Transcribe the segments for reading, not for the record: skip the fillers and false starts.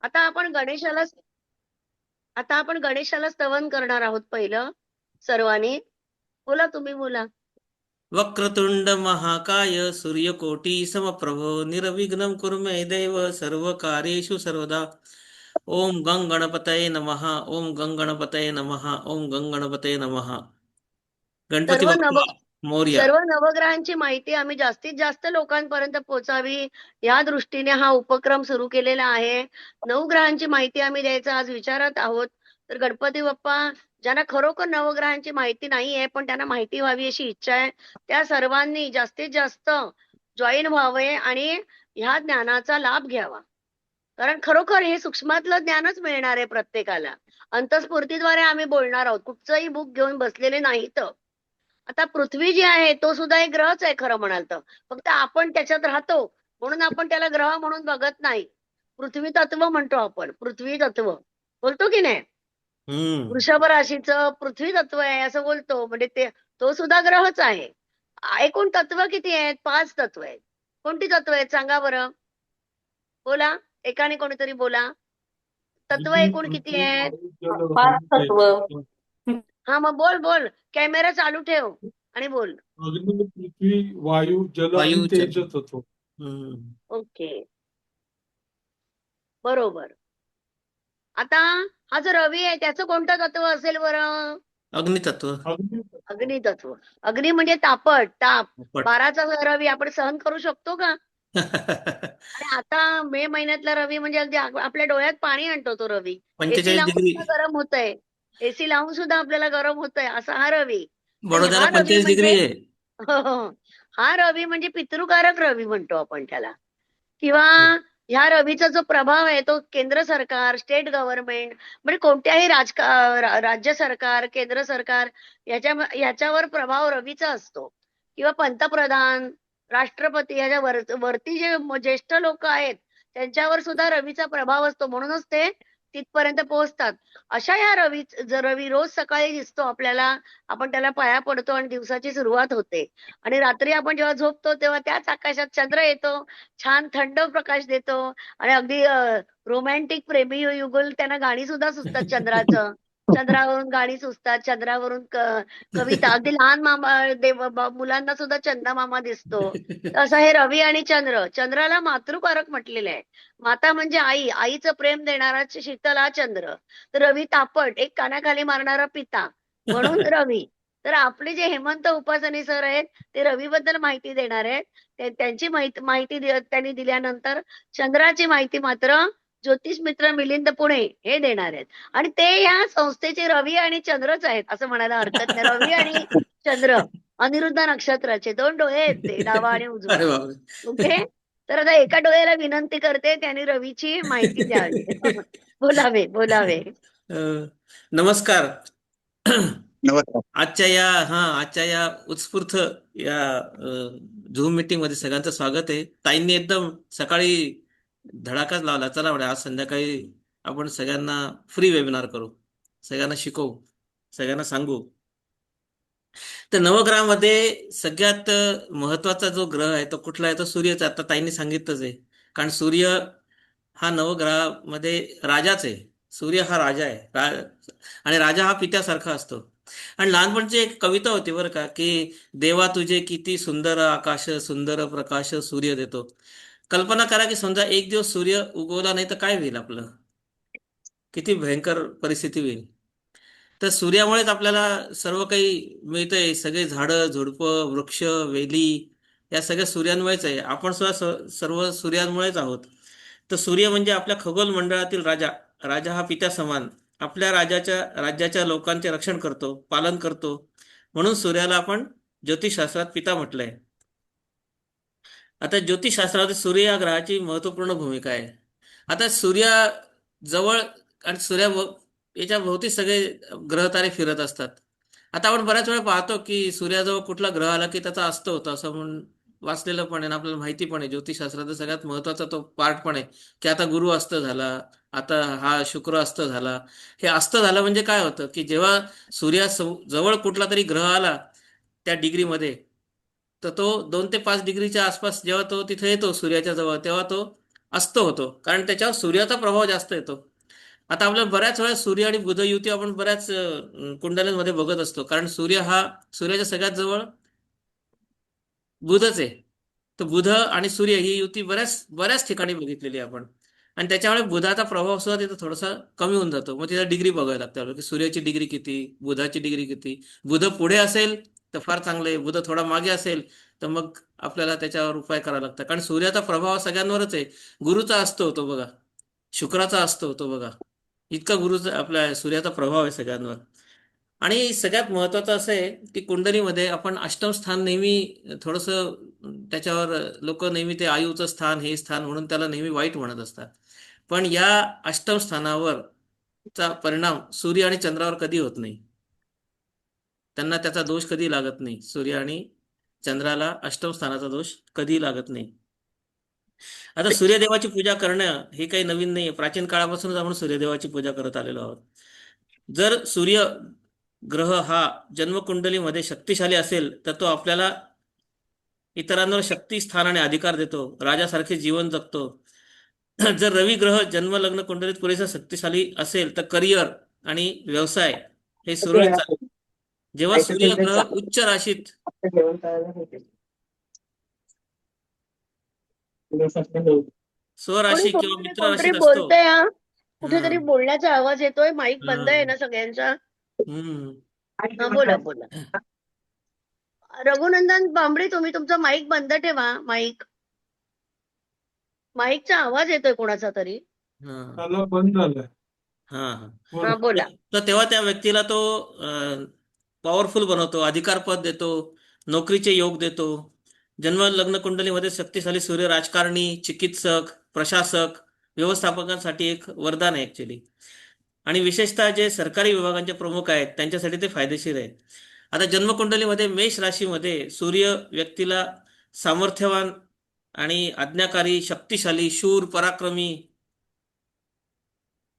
आता आपण गणेशाला आता आपण गणेशाला स्तवन करणार आहोत पहिलं सर्वांनी. बोला, तुम्ही बोला. वक्रतुंड महाकाय सूर्यकोटी समप्रभ निर्विघ्नं कुरु मे देव सर्व कार्येषु सर्वदा. ओम गंग गणपतये नमः. ओम गंग गणपतये नमः. ओम गंग गणपतये नमः. गणपती सर्व नव बाप्पा मोरया. सर्व नवग्रहांची माहिती आम्ही जास्तीत जास्त लोकांपर्यंत पोहोचावी या दृष्टीने हा उपक्रम सुरू केलेला आहे. नवग्रहांची माहिती आम्ही द्यायचा आज विचारत आहोत. तर गणपती बाप्पा, ज्यांना खरोखर नवग्रहांची माहिती नाहीये पण त्यांना माहिती व्हावी अशी इच्छा आहे, त्या सर्वांनी जास्तीत जास्त जॉईन व्हावे आणि ह्या ज्ञानाचा लाभ घ्यावा. कारण खरोखर हे सूक्ष्मातलं ज्ञानच मिळणार आहे प्रत्येकाला. अंतस्फूर्तीद्वारे आम्ही बोलणार आहोत, कुठचंही बुक घेऊन बसलेले नाहीत. आता पृथ्वी जी आहे तो सुद्धा एक ग्रहच आहे खरं म्हणाल तर. फक्त आपण त्याच्यात राहतो म्हणून आपण त्याला ग्रह म्हणून बघत नाही. पृथ्वी तत्व म्हणतो आपण, पृथ्वी तत्व बोलतो की नाही. हम्म. वृषभ राशीचं पृथ्वी तत्व आहे असं बोलतो, म्हणजे ते तो सुद्धा ग्रहच आहे. एकूण तत्व किती आहेत? 5 तत्व आहेत. कोणती तत्व आहेत सांगा बरं? बोला, एकाने कोणीतरी बोला. तत्व अग्नी, एकूण किती पृथ्वी, आहेत? वायू, जल, पाच आणि तत्व. तेज. हा मग बोल बोल, कॅमेरा चालू ठेव आणि बोल. अग्नी, पृथ्वी, वायू, जल आणि वायू जल. तेज तत्व. हम्म. ओके, बरोबर. आता हा जो रवी आहे त्याचं कोणतं तत्व असेल बरं? अग्नितत्व. अग्नी, अग्नी तत्व. अग्नी म्हणजे तापट, ताप. पट. 12चा रवी आपण सहन करू शकतो का? आणि आता मे महिन्यातला रवी म्हणजे अगदी आपल्या डोळ्यात पाणी आणतो तो रवी. एसी 45 लावून डिग्री. सुद्धा गरम होतंय. एसी लावून सुद्धा आपल्याला गरम होतंय असा हा रवी. तर बडोद्याला हा रवी 45 म्हणजे डिग्री आहे. हो, हो. हा रवी म्हणजे पितृकारक रवी म्हणतो आपण त्याला. किंवा ह्या रवीचा जो प्रभाव आहे तो केंद्र सरकार, स्टेट गव्हर्नमेंट, म्हणजे कोणत्याही राज्य सरकार, केंद्र सरकार याच्यावर प्रभाव रवीचा असतो. किंवा पंतप्रधान, राष्ट्रपती ह्याच्या वरती जे ज्येष्ठ लोक आहेत त्यांच्यावर सुद्धा रवीचा प्रभाव असतो, म्हणूनच ते तिथपर्यंत पोहोचतात. अशा ह्या रवी रोज सकाळी दिसतो आपल्याला. आपण त्याला पाया पडतो आणि दिवसाची सुरुवात होते. आणि रात्री आपण जेव्हा झोपतो तेव्हा त्याच आकाशात चंद्र येतो, छान थंड प्रकाश देतो. आणि अगदी रोमॅन्टिक प्रेमी युगल त्यांना गाणी सुद्धा सुचतात चंद्राचं. चंद्रावरून गाणी सुचतात, चंद्रावरून कविता. अगदी लहान मुलांना सुद्धा चंदमामा दिसतो. तर असं हे रवी आणि चंद्र. चंद्राला मातृकारक म्हटलेलं आहे. माता म्हणजे आई, आईचं प्रेम देणारा शीतल हा चंद्र. तर रवी तापट, एक कानाखाली मारणारा पिता, म्हणून रवी. तर आपले जे हेमंत उपासनी सर आहेत ते रवीबद्दल माहिती देणार आहेत. त्यांची माहिती त्यांनी दिल्यानंतर चंद्राची माहिती मात्र ज्योतिष मित्र मिलिंद पुणे हे देणार आहेत. आणि ते या संस्थेचे रवी आणि चंद्रच आहेत असं म्हणायला हरकत नाही. रवी आणि चंद्र अनिरुद्ध नक्षत्राचे 2 डोळे आहेत ते, डावा आणि उजवा. अरे बापरे. ओके. तर आता एका डोळ्याला विनंती करते त्यांनी रवीची माहिती द्यावी. बोलावे बोलावे. नमस्कार. नमस्कार. आजच्या या उत्स्फूर्त या झूम मीटिंग मध्ये सगळ्यांचं स्वागत आहे. ताईंनी एकदम सकाळी धडाकाच लावला. चला म्हणे आज संध्याकाळी आपण सगळ्यांना फ्री वेबिनार करू, सगळ्यांना शिकवू, सगळ्यांना सांगू. तर नवग्रहामध्ये सगळ्यात महत्वाचा जो ग्रह आहे तो कुठला आहे? तो सूर्यच. आता ताईंनी सांगितलंच आहे. कारण सूर्य हा नवग्रहामध्ये राजाच आहे. सूर्य हा राजा आहे. आणि राजा हा पित्यासारखा असतो. आणि लहानपणची एक कविता होती बरं का, की देवा तुझे किती सुंदर आकाश, सुंदर प्रकाश सूर्य देतो. कल्पना करा की समजा एक दिवस सूर्य उगवला नाही तर काय होईल आपलं? किती भयंकर परिस्थिती होईल. तर सूर्यामुळेच आपल्याला सर्व काही मिळतंय. सगळे झाडं, झुडपं, वृक्ष, वेली या सगळ्या सूर्यामुळेच आहे. आपण सुद्धा सर्व सूर्यामुळेच आहोत. तर सूर्य म्हणजे आपल्या खगोल मंडळातील राजा. राजा हा पित्या समान आपल्या राज्याच्या लोकांचे रक्षण करतो, पालन करतो. म्हणून सूर्याला आपण ज्योतिषशास्त्रात पिता म्हटलंय. आता ज्योतिषशास्त्रामध्ये सूर्य या ग्रहाची महत्वपूर्ण भूमिका आहे. आता सूर्या जवळ आणि याच्या भोवती सगळे ग्रहतारे फिरत असतात. आता आपण बऱ्याच वेळा पाहतो की सूर्याजवळ कुठला ग्रह आला की त्याचा अस्त होतो असं म्हणून वाचलेलं पण आहे आणि आपल्याला माहिती पण आहे. ज्योतिषशास्त्राचा सगळ्यात महत्वाचा तो पार्ट पण आहे की आता गुरु अस्त झाला, आता हा शुक्र अस्त झाला. हे अस्त झालं म्हणजे काय होतं की जेव्हा जवळ कुठला तरी ग्रह आला त्या डिग्रीमध्ये, तर तो 2 ते 5 डिग्रीच्या आसपास जेव्हा तो तिथे येतो सूर्याच्या जवळ, तेव्हा तो अस्त होतो, कारण त्याच्यावर सूर्याचा प्रभाव जास्त येतो. आता आपल्याला बऱ्याच वेळा सूर्य आणि बुध युती आपण बऱ्याच कुंडल्यांमध्ये बघत असतो, कारण सूर्य हा सूर्याच्या सगळ्यात जवळ बुधच आहे. तर बुध आणि सूर्य ही युती बऱ्याच बऱ्याच ठिकाणी बघितलेली आहे आपण. आणि त्याच्यामुळे बुधाचा प्रभाव सुद्धा तिथं थोडासा कमी होऊन जातो. मग तिथं डिग्री बघायला लागते आपल्याला, की सूर्याची डिग्री किती, बुधाची डिग्री किती. बुध पुढे असेल तर फार चांगलं आहे, बुध थोडा मागे असेल तर मग आपल्याला त्याच्यावर उपाय करावा लागतात, कारण सूर्याचा प्रभाव सगळ्यांवरच आहे. गुरुचा असतो तो बघा, शुक्राचा असतो तो बघा, इतका गुरुचा आपल्या सूर्याचा प्रभाव आहे सगळ्यांवर. आणि सगळ्यात महत्वाचं असं आहे की कुंडलीमध्ये आपण अष्टम स्थान नेहमी थोडंसं त्याच्यावर लोक नेहमी ते आयुचं स्थान, हे स्थान म्हणून त्याला नेहमी वाईट म्हणत असतात. पण या अष्टम स्थानावर चा परिणाम सूर्य आणि चंद्रावर कधी होत नाही. त्यांना त्याचा दोष कधी लागत नाही. सूर्य आणि चंद्राला अष्टम स्थानाचा दोष कधी लागत नाही. आता सूर्यदेवाची पूजा करणं हे काही नवीन नाही. प्राचीन काळापासूनच आपण सूर्यदेवाची पूजा करत आलेलो आहोत. जर सूर्य ग्रह हा जन्मकुंडलीमध्ये शक्तिशाली असेल तर तो आपल्याला इतरांवर शक्ती, स्थान आणि अधिकार देतो, राजासारखे जीवन जगतो. जर रवी ग्रह जन्म लग्न कुंडलीत पुरेसा शक्तिशाली असेल तर करिअर आणि व्यवसाय हे सुरळीत चालते. जेव्हा सूर्य ग्रह उच्च राशीत कोणी स्वराशी किंवा समोर मित्र कोणतरी राशीत असतो. बोलतंय हा. हा कुठेतरी बोलण्याचा आवाज येतोय. माईक बंद आहे हा ना सगळ्यांचा? हम्म हा, बोला बोला. रघुनंदन बांबळे, तुम्ही तुमचा माईक बंद ठेवा. माईकचा आवाज येतोय कोणाचा तरी. हा त्याला बंद झालाय. हा हा बोला. हा, बोला. तर तेव्हा त्या व्यक्तीला तो पॉवरफुल बनवतो, अधिकारपद देतो, नोकरीचे योग देतो. जन्म लग्न कुंडलीमध्ये शक्तिशाली सूर्य राजकारणी, चिकित्सक, प्रशासक, व्यवस्थापकांसाठी एक वरदान आहे ऍक्च्युली. आणि विशेषतः जे सरकारी विभागांचे प्रमुख आहेत त्यांच्यासाठी ते फायदेशीर आहे. आता जन्मकुंडलीमध्ये मेष राशीमध्ये सूर्य व्यक्तीला सामर्थ्यवान आणि आज्ञाकारी, शक्तिशाली, शूर, पराक्रमी,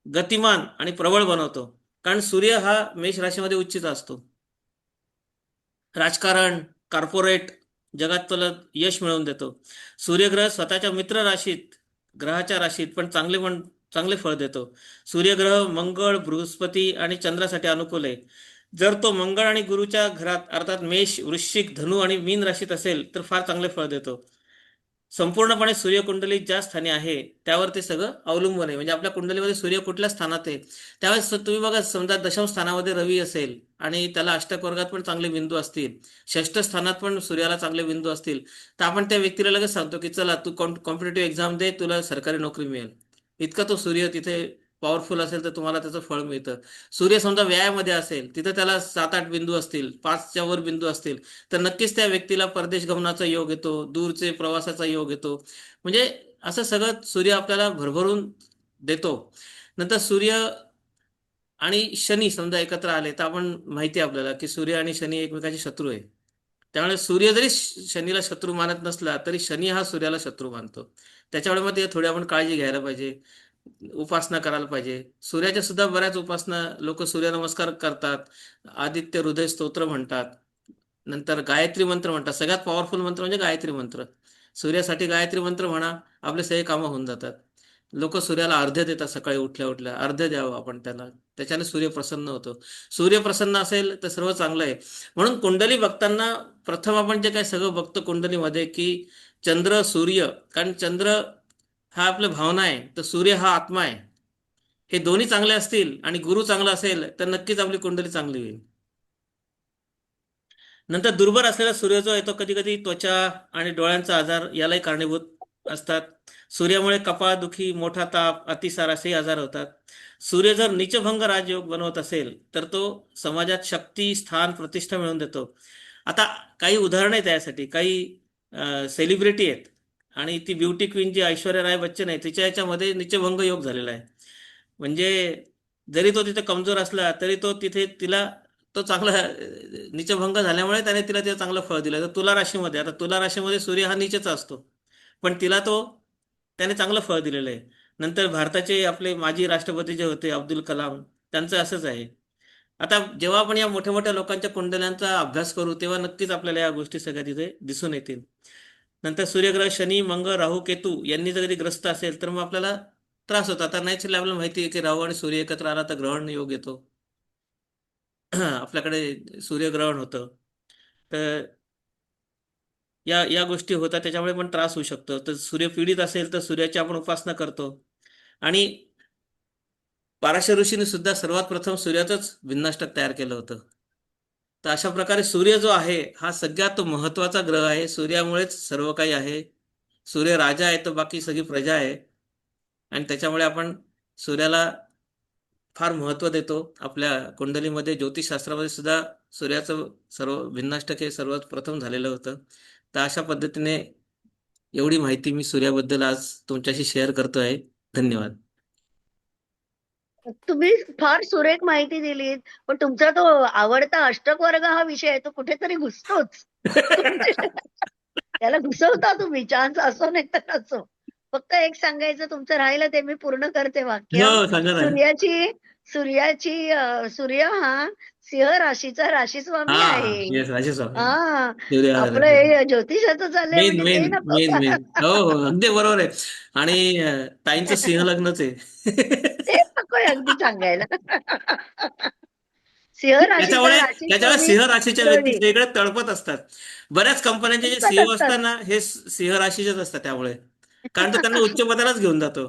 गतिमान आणि प्रबळ बनवतो, कारण सूर्य हा मेष राशीमध्ये उच्चचा असतो. राजकारण, कॉर्पोरेट जगात त्याला यश मिळवून देतो. सूर्यग्रह स्वतःच्या मित्र राशीत, ग्रहाच्या राशीत पण चांगले फळ देतो. सूर्यग्रह मंगळ, बृहस्पती आणि चंद्रासाठी अनुकूल आहे. जर तो मंगळ आणि गुरुच्या घरात अर्थात मेष, वृश्चिक, धनु आणि मीन राशीत असेल तर फार चांगले फळ देतो. संपूर्णपणे सूर्यकुंडली ज्या स्थानी आहे त्यावर ते सगळं अवलंबून आहे. म्हणजे आपल्या कुंडलीमध्ये सूर्य कुठल्या स्थानात आहे त्यावेळेस तुम्ही बघा, समजा दशम स्थानामध्ये रवी असेल आणि त्याला अष्टक वर्गात पण चांगले बिंदू असतील, षष्ठ स्थानात पण सूर्याला चांगले बिंदू असतील, तर आपण त्या व्यक्तीला लगेच सांगतो की चला तू कॉम्पिटेटिव्ह एक्झाम दे, तुला सरकारी नोकरी मिळेल. इतका तो सूर्य तिथे पॉवरफुल असेल तर तुम्हाला त्याचं फळ मिळतं. सूर्य समजा व्ययामध्ये असेल, तिथं त्याला 7-8 बिंदू असतील, 5च्या वर बिंदू असतील, तर नक्कीच त्या व्यक्तीला परदेश गमनाचा योग येतो, दूरचे प्रवासाचा योग येतो. म्हणजे असं सगळं सूर्य आपल्याला भरभरून देतो. नंतर सूर्य आणि शनी समजा एकत्र आले तर आपण माहिती आहे आपल्याला की सूर्य आणि शनी एकमेकाचे शत्रू आहे. त्यामुळे सूर्य जरी शनीला शत्रू मानत नसला तरी शनी हा सूर्याला शत्रू मानतो. त्याच्यामुळे मग ते थोडी आपण काळजी घ्यायला पाहिजे, उपासना करायला पाहिजे. सूर्याच्या सुद्धा बऱ्याच उपासना लोक सूर्यनमस्कार करतात, आदित्य हृदय स्तोत्र म्हणतात, नंतर गायत्री मंत्र म्हणतात. सगळ्यात पॉवरफुल मंत्र म्हणजे गायत्री मंत्र. सूर्यासाठी गायत्री मंत्र म्हणा, आपले सगळे कामं होऊन जातात. लोक सूर्याला अर्घ्य देतात, सकाळी उठल्या उठल्या अर्घ्य द्यावं आपण त्याला, त्याच्याने सूर्य प्रसन्न होतो. सूर्य प्रसन्न असेल तर सर्व चांगलं आहे. म्हणून कुंडली बघताना प्रथम आपण जे काही सगळं बघतो कुंडलीमध्ये की चंद्र, सूर्य, कारण चंद्र हा आपल्या भावना आहे तर सूर्य हा आत्मा आहे. हे दोन्ही चांगले असतील आणि गुरु चांगला असेल तर नक्कीच आपली कुंडली चांगली होईल. नंतर दुर्बल असलेला सूर्य जो आहे तो कधी कधी त्वचा आणि डोळ्यांचा आजार यालाही कारणीभूत असतात. सूर्यामुळे कपाळदुखी, मोठा ताप, अतिसार असेही आजार होतात. सूर्य जर नीचभंग राजयोग बनवत असेल तर तो समाजात शक्ती, स्थान, प्रतिष्ठा मिळवून देतो. आता काही उदाहरणं आहेत त्यासाठी. काही सेलिब्रिटी आहेत आणि ती ब्युटी क्वीन जी ऐश्वर्या राय बच्चन आहे तिच्या याच्यामध्ये नीचभंग योग झालेला आहे. म्हणजे जरी तो तिथे कमजोर असला तरी तो तिथे तिला तो चांगला नीचभंग झाल्यामुळे त्याने तिला ते चांगलं फळ दिलं. तर तुला राशीमध्ये, आता तुला राशीमध्ये सूर्य हा नीचचा असतो पण तिला तो त्याने चांगलं फळ दिलेलं आहे. नंतर भारताचे आपले माजी राष्ट्रपती जे होते अब्दुल कलाम, त्यांचं असंच आहे. आता जेव्हा आपण या मोठ्या मोठ्या लोकांच्या कुंडल्यांचा अभ्यास करू तेव्हा नक्कीच आपल्याला या गोष्टी सगळ्या तिथे दिसून येतील. नंतर सूर्यग्रह शनी, मंगळ, राहू, केतू यांनी जर कधी ग्रस्त असेल तर मग आपल्याला त्रास होतो. आता नॅचरली आपल्याला माहिती आहे की राहू आणि सूर्य एकत्र आला तर ग्रहण योग येतो. आपल्याकडे सूर्यग्रहण होतं. तर या या गोष्टी होतात, त्याच्यामुळे पण त्रास होऊ शकतो. तर सूर्य पीडित असेल तर सूर्याची आपण उपासना करतो. आणि पाराशर ऋषीने सुद्धा सर्वात प्रथम सूर्याचंच भिन्नाष्टक तयार केलं होतं. तर अशा प्रकारे सूर्य जो आहे हा सगळ्यात महत्वाचा ग्रह आहे. सूर्यामुळेच सर्व काही आहे. सूर्य राजा आहे तर बाकी सगळी प्रजा आहे. आणि त्याच्यामुळे आपण सूर्याला फार महत्व देतो. आपल्या कुंडलीमध्ये ज्योतिषशास्त्रामध्ये सुद्धा सूर्याचं सर्व भिन्नाष्टक हे सर्वात प्रथम झालेलं होतं. तर अशा पद्धतीने एवढी माहिती मी सूर्याबद्दल आज तुमच्याशी शेअर करतो आहे. धन्यवाद. तुम्ही फार सुरेख माहिती दिलीत, पण तुमचा तो आवडता अष्टक वर्ग हा विषय आहे तो कुठेतरी घुसतोच. त्याला घुसवता तुम्ही, चान्स असो नाही तर नसो. फक्त एक सांगायचं तुमचं राहिलं ते मी पूर्ण करते वाक्य. हो, सांगा ना. सूर्य हा सिंह राशीचा राशीस्वामी हा, आहे. येस, राजेस्वामी. हा, सूर्य आपलं हे ज्योतिषाचं चाललंय मेन म्हणजे मेन ते नको मेन का? मेन हो हो, अगदी बरोबर आहे. आणि ताईंचं सिंह लग्नच आहे. ते नकोय अगदी सांगायला. सिंह राशीचा त्याच्यामुळे त्याच्यामुळे राशीस्वामी सिंह राशीच्या व्यक्ती रवी वेगळे तळपत असतात. बऱ्याच कंपन्यांचे जे संकट सीईओ असतात. असतात ना हे सिंह राशीचेच असतात. त्यामुळे कारण तो त्यांना उच्च पदालाच घेऊन जातो.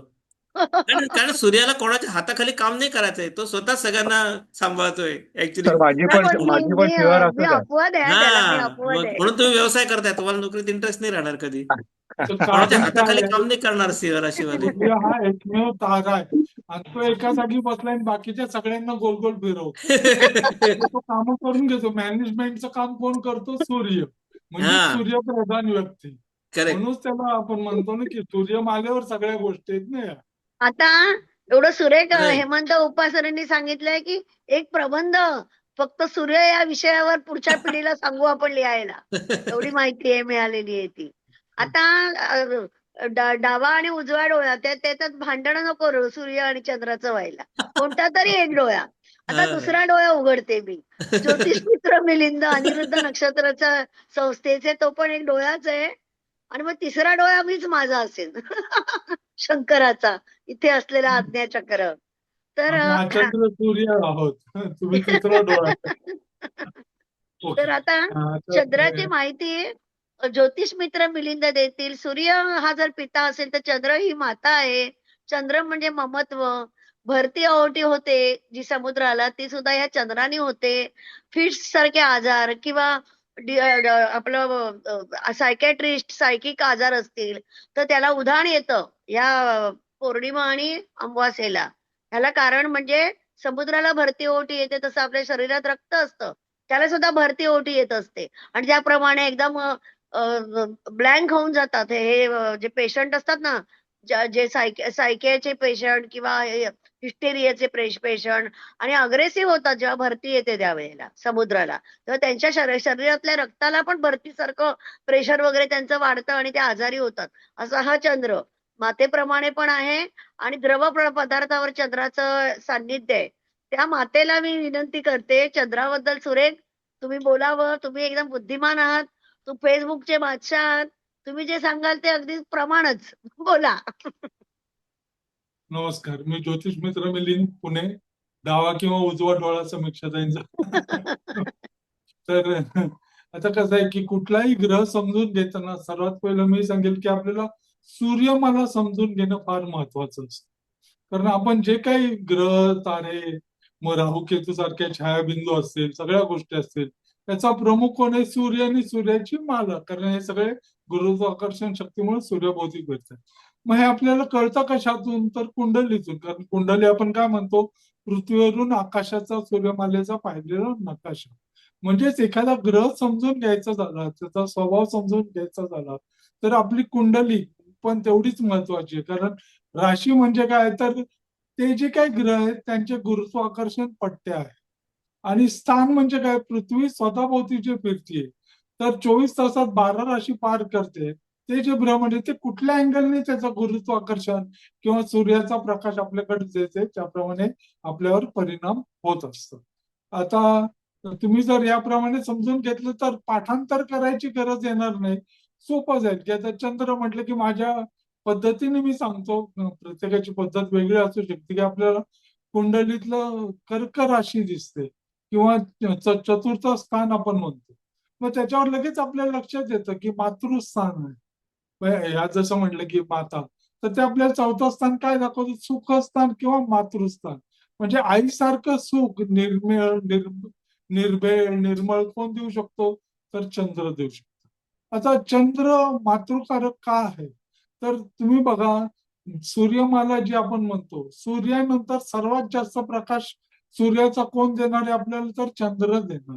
कारण कारण सूर्याला कोणाच्या हाताखाली काम नाही करायचंय, तो स्वतः सगळ्यांना सांभाळतोय ऍक्च्युली. सर माझी नाही पण पण मी माझी पण मी शुअर मी असू द्या. अपवाद आहे हा त्याला, मी हा, अपवाद मग आहे. म्हणून तुम्ही व्यवसाय करताय, तुम्हाला नोकरीत इंटरेस्ट नाही राहणार कधी. तर कोणाच्या कारण हाताखाली काय आहे, काम नाही करणार सिंह राशीवाले. सूर्य हा एकमेव तारा आहे आणि तो एका जागी बसलाय आणि बाकीच्या सगळ्यांना गोल गोल फिरवतो. तो काम करून घेतो. मॅनेजमेंटचं काम कोण करतो? सूर्य. म्हणजे हा, सूर्यप्रधान व्यक्ती. करेक्ट. म्हणूनच त्याला आपण म्हणतो ना की सूर्यमालेवर सगळ्या गोष्टी आहेत ना या. आता एवढं सुरेख खरंय. हेमंत उपासनेंनी सांगितलंय की एक प्रबंध फक्त सूर्य या विषयावर पुढच्या पिढीला सांगू आपण लिहायला. एवढी माहिती आहे मिळालेली आहे ती. आता डावा आणि उजवा डोळा त्याच्यात भांडण नको करू सूर्य आणि चंद्राचं व्हायला. कोणता तरी एक डोळा. आता हा. दुसरा डोळा उघडते मी. ज्योतिष मित्र मिलिंद अनिरुद्ध नक्षत्राचा संस्थेचे तो पण एक डोळाच आहे. आणि मग तिसरा डोळा मीच माझा असेल. शंकराचा इथे असलेला आज्ञाचक्र. तर आम्ही आचंद्र सूर्य आहोत. तुम्ही तिसरा डोळा. ओके. तर आता चंद्राची तर माहिती ज्योतिष मित्र मिलिंद देतील. सूर्य हा जर पिता असेल तर चंद्र ही माता आहे. चंद्र म्हणजे ममत्व. भरती ओहोटी होते जी समुद्राला ती सुद्धा ह्या चंद्राने होते. फिट्स सारखे आजार किंवा आपलं सायकॅट्रिस्ट सायकिक आजार असतील तर त्याला उधाण येतं या पौर्णिमा आणि अमावास्येला. ह्याला कारण म्हणजे समुद्राला भरती ओहोटी येते तसं आपल्या शरीरात रक्त असतं. त्याला सुद्धा भरती ओहोटी येत असते आणि त्याप्रमाणे एकदम ब्लँक होऊन जातात हे जे पेशंट असतात ना, जे सायकियाचे पेशंट किंवा हिस्टेरियाचे पेशंट आणि अग्रेसिव्ह होतात जेव्हा भरती येते त्यावेळेला समुद्राला. तर त्यांच्या शरीरातल्या रक्ताला पण भरतीसारखं प्रेशर वगैरे त्यांचं वाढतं आणि ते आजारी होतात. असा हा चंद्र मातेप्रमाणे पण आहे आणि द्रव पदार्थावर चंद्राचं सान्निध्य आहे. त्या मातेला मी विनंती करते चंद्राबद्दल सुरेख तुम्ही बोलावं. तुम्ही एकदम बुद्धिमान आहात. फेसबुकचे बादशाह आहात. तुम्ही जे सांगाल ते अगदी प्रमाणच. बोला. नमस्कार. मी ज्योतिष मित्र मिलिंद पुणे. डावा किंवा उजवा डोळा समीक्षाताईंचा. तर आता कसं आहे की कुठलाही ग्रह समजून घेताना सर्वात पहिलं मी सांगेल की आपल्याला सूर्य मला समजून घेणं फार महत्वाचं असतं. कारण आपण जे काही ग्रह तारे मग राहू केतू सारख्या छायाबिंदू असतील सगळ्या गोष्टी असतील त्याचा प्रमुख कोण आहे? सूर्य आणि सूर्याची माला. कारण हे सगळे गुरुत्वाकर्षण शक्तीमुळे सूर्यभोवती फिरतात. मग हे आपल्याला कळतं कशातून? तर कुंडलीतून. कारण कुंडली आपण काय म्हणतो? पृथ्वीवरून आकाशाचा सूर्यमालेचा पाहिलेला नकाशा. म्हणजेच एखादा ग्रह समजून घ्यायचा झाला त्याचा स्वभाव समजून घ्यायचा झाला तर आपली कुंडली पण तेवढीच महत्वाची आहे. कारण राशी म्हणजे काय? तर ते जे काही ग्रह आहेत त्यांचे गुरुत्वाकर्षण पट्टे आहे. आणि स्थान म्हणजे काय? पृथ्वी स्वतःभोवती जे फिरतीये तर 24 तासात 12 राशी पार करते. ते जे ग्रह म्हणजे ते कुठल्या अँगलने त्याचं गुरुत्वाकर्षण किंवा सूर्याचा प्रकाश आपल्याकडे येते त्याप्रमाणे आपल्यावर परिणाम होत असतो. आता तुम्ही जर याप्रमाणे समजून घेतलं तर पाठांतर करायची गरज येणार नाही. सोपं जाईल. की आता चंद्र म्हटलं की माझ्या पद्धतीने मी सांगतो, प्रत्येकाची पद्धत वेगळी असू शकते, की आपल्याला कुंडलीतलं कर्क राशी दिसते किंवा चतुर्थ स्थान आपण म्हणतो. मग त्याच्यावर लगेच आपल्या लक्षात येतं की मातृस्थान आहे. ह्या जसं म्हटलं की माता, तर ते आपल्याला चौथं स्थान काय दाखवतं? सुखस्थान किंवा मातृस्थान. म्हणजे आईसारखं सुख निर्भेळ निर्मळ कोण देऊ शकतो? तर चंद्र देऊ शकतो. आता चंद्र मातृकारक का आहे? तर तुम्ही बघा, सूर्यमाला जी आपण म्हणतो, सूर्यानंतर सर्वात जास्त प्रकाश सूर्याचा कोण देणार आहे आपल्याला? तर चंद्र देणार.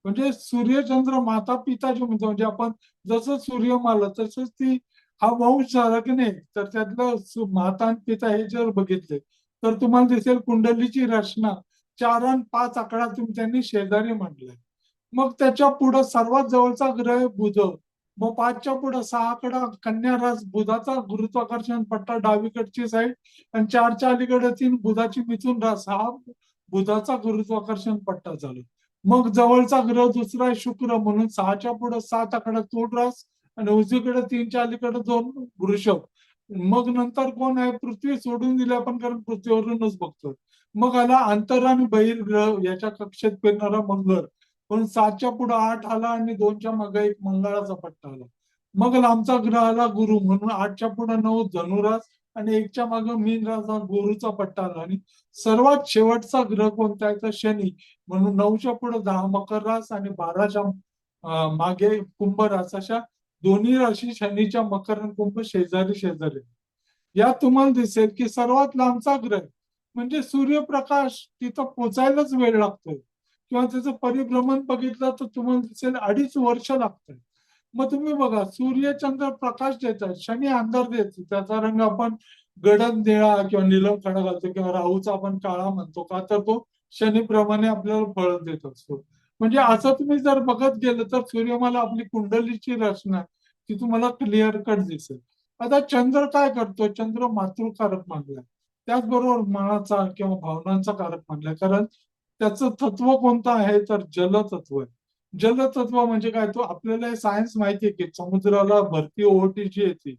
म्हणजे सूर्यचंद्र माता पिता जे म्हणतो, म्हणजे आपण जसं सूर्यमाला तसंच ती हा वंश झाला की नाही, तर त्यातलं माता आणि पिता हे जर बघितले तर तुम्हाला दिसेल कुंडलीची रचना 4 आणि 5 आकडा त्यांनी शेजारी मांडलाय. मग त्याच्या पुढे सर्वात जवळचा ग्रह आहे बुध. मग 5च्या पुढे 6 आकडा कन्या रास, बुधाचा गुरुत्वाकर्षण पट्टा डावीकडची साईड, आणि 4च्या अलीकडे 3 बुधाची मिथुन रास, हा बुधाचा गुरुत्वाकर्षण पट्टा झाला. मग जवळचा ग्रह दुसरा आहे शुक्र, म्हणून 6च्या पुढे 7 आकडा तुळ रास, आणि उजवीकडे 3च्या अलीकडे 2 वृषभ. मग नंतर कोण आहे? पृथ्वी सोडून दिली आपण, कारण पृथ्वीवरूनच बघतो. मग आला अंतर आणि बहिर्ग्रह, याच्या कक्षेत फिरणारा मंगळ, पण 7च्या पुढे 8 आला आणि 2च्या मागे 1 मंगळाचा पट्टा आला. मग लांबचा ग्रह आला गुरु, म्हणून 8च्या पुढे 9 धनुरास, आणि 1च्या मागे मीन रास, हा गुरुचा पट्टा आला. आणि सर्वात शेवटचा ग्रह कोणता आहे? तर शनी, म्हणून 9च्या पुढे 10 मकर रास, आणि 12च्या मागे कुंभ रास. अशा दोन्ही राशी शनीच्या मकर आणि कुंभ शेजारी शेजारी. यात तुम्हाला दिसेल की सर्वात लांबचा ग्रह म्हणजे सूर्यप्रकाश तिथं पोचायलाच वेळ लागतोय, किंवा त्याचं परिभ्रमण बघितलं तर तुम्हाला दिसेल 2.5 वर्ष लागतंय. मग तुम्ही बघा, सूर्यचंद्र प्रकाश देतात, शनी अंधार देतो, त्याचा रंग आपण गडद निळा किंवा निलम खडा घालतो, किंवा राहूचा आपण काळा म्हणतो, का तर तो शनीप्रमाणे आपल्याला फळ देत असतो. म्हणजे असं तुम्ही जर बघत गेलं तर सूर्यमाला आपली कुंडलीची रचना ती तुम्हाला क्लिअर कट दिसेल. आता चंद्र काय करतो? चंद्र मातृकारक मानलाय, त्याचबरोबर मनाचा किंवा भावनांचा कारक मानलाय. कारण त्याचं तत्व कोणतं आहे? तर जलतत्व आहे. जलतत्व म्हणजे काय? तो आपल्याला हे सायन्स माहितीये की समुद्राला भरती ओहोटी जी येते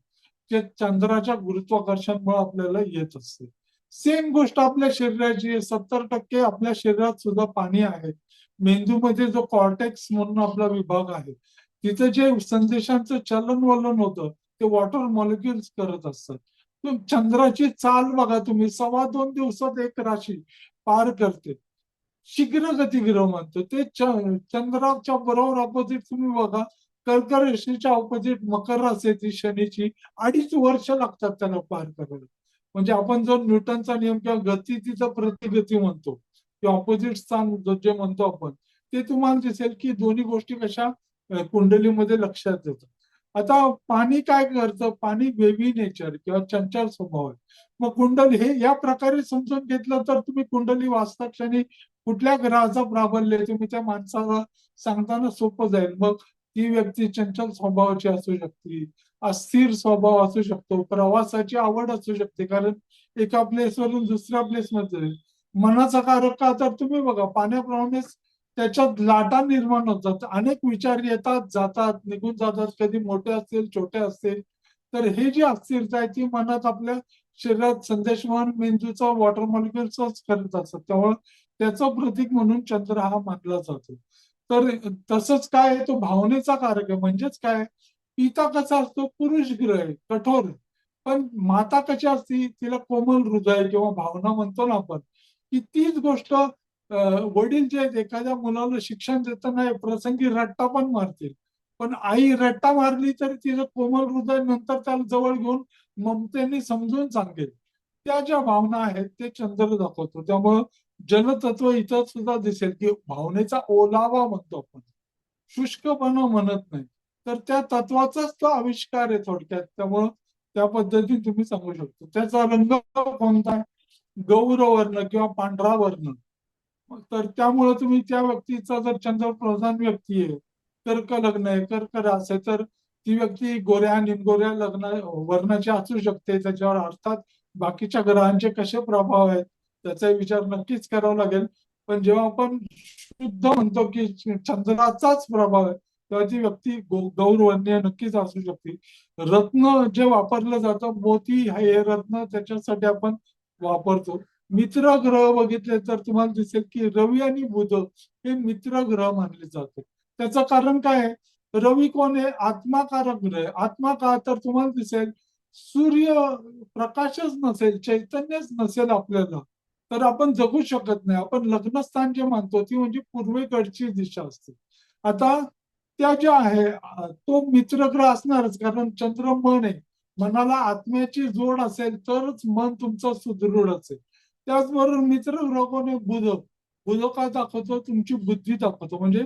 ते चंद्राच्या गुरुत्वाकर्षणामुळे आपल्याला येत असते. सेम गोष्ट आपल्या शरीराची आहे. 70% आपल्या शरीरात सुद्धा पाणी आहे. मेंदूमध्ये जो कॉर्टेक्स म्हणून आपला विभाग आहे, तिथे जे संदेशांचं चलन वलन होतं ते वॉटर मॉलिक्युल्स करत असतात. चंद्राची चाल बघा तुम्ही, 2.25 दिवसात एक राशी पार करते. शीघ्र गतिग्रह म्हणतो ते. चंद्राच्या बरोबर ऑपोजिट तुम्ही बघा, कर्क राशीच्या ऑपोजिट मकर राशी ती शनीची, 2.5 वर्ष लागतात त्याला पार करायला. म्हणजे आपण जो न्यूटनचा नियम किंवा गती प्रतिगती म्हणतो, ते ऑपोजिट स्थान जे म्हणतो आपण, ते तुम्हाला दिसेल की दोन्ही गोष्टी कशा कुंडलीमध्ये लक्षात येतात. आता पाणी काय करतं? पाणी वेवी नेचर किंवा चंचल स्वभाव आहे. मग कुंडली हे या प्रकारे समजून घेतलं तर तुम्ही कुंडली वाचता क्षणी कुठल्या ग्रहाचा प्राबल्य तुम्ही त्या माणसाला सांगताना सोपं जाईल. मग ती व्यक्ती चंचल स्वभावाची असू शकते, अस्थिर स्वभाव असू शकतो, प्रवासाची आवड असू शकते, कारण एका प्लेसवरून दुसऱ्या प्लेसमध्ये. मनाचा कारक का? तर तुम्ही बघा, पाण्याप्रमाणेच त्याच्यात लाटा निर्माण होतात, अनेक विचार येतात जातात, निघून जातात, कधी मोठे असतील छोटे असतील. तर हे जी अस्थिरता आहे ती मनात आपल्या शरीरात संदेशवहन मेंदूचा वॉटर मॉलिक्युल्स करत असतात. त्यामुळे त्याचं प्रतीक म्हणून चंद्र हा मानला जातो. तर तसंच काय आहे? तो भावनेचा कारक आहे. म्हणजेच काय? पिता कसा असतो? पुरुष ग्रह आहे, कठोर. पण माता कशी असती? तिला कोमल हृदय किंवा भावना म्हणतो ना आपण, की तीच गोष्ट वडील जे आहेत एखाद्या मुलाला शिक्षण देताना प्रसंगी रट्टा पण मारतील, पण आई रट्टा मारली तरी तिचं कोमल हृदय नंतर त्याला जवळ घेऊन ममतेने समजून सांगेल. त्या ज्या भावना आहेत ते चंद्र दाखवतो. त्यामुळं जलतत्व इथं सुद्धा दिसेल की भावनेचा ओलावा म्हणतो आपण, शुष्कपणा म्हणत नाही. तर त्या तत्वाचाच तो आविष्कार आहे थोडक्यात. त्यामुळं त्या पद्धतीने तुम्ही सांगू शकतो. त्याचा रंग कोणता आहे? गौरवर्ण किंवा पांढरा वर्ण. तर त्यामुळे तुम्ही त्या व्यक्तीचा जर चंद्र प्रधान व्यक्ती आहे, कर्क लग्न आहे, कर्क रास आहे, तर ती व्यक्ती गोऱ्या निमगोऱ्या लग्न वर्णाची असू शकते. त्याच्यावर अर्थात बाकीच्या ग्रहांचे कसे प्रभाव आहेत त्याचा विचार नक्कीच करावा लागेल. पण जेव्हा आपण शुद्ध म्हणतो की चंद्राचाच प्रभाव आहे, तेव्हा ती व्यक्ती गौरवर्णीय नक्कीच असू शकते. रत्न जे वापरलं जातं, मोती हे रत्न त्याच्यासाठी आपण वापरतो. मित्र ग्रह बघितले तर तुम्हाला दिसेल की रवी आणि बुध हे मित्र ग्रह मानले जातात. त्याचं कारण काय आहे? रवी कोण आहे? आत्माकारक ग्रह आहे. आत्मा का? तर तुम्हाला दिसेल सूर्य प्रकाशच नसेल, चैतन्यच नसेल आपल्याला, तर आपण जगू शकत नाही. आपण लग्नस्थान जे मानतो ती म्हणजे पूर्वेकडची दिशा असते. आता त्या ज्या आहे तो मित्रग्रह असणारच, कारण चंद्र मन आहे. मनाला आत्म्याची जोड असेल तरच मन तुमचं सुदृढ असेल. त्याचबरोबर मित्रग्रह कोण आहे? बुध. बुध काय दाखवतो? तुमची बुद्धी दाखवतो. म्हणजे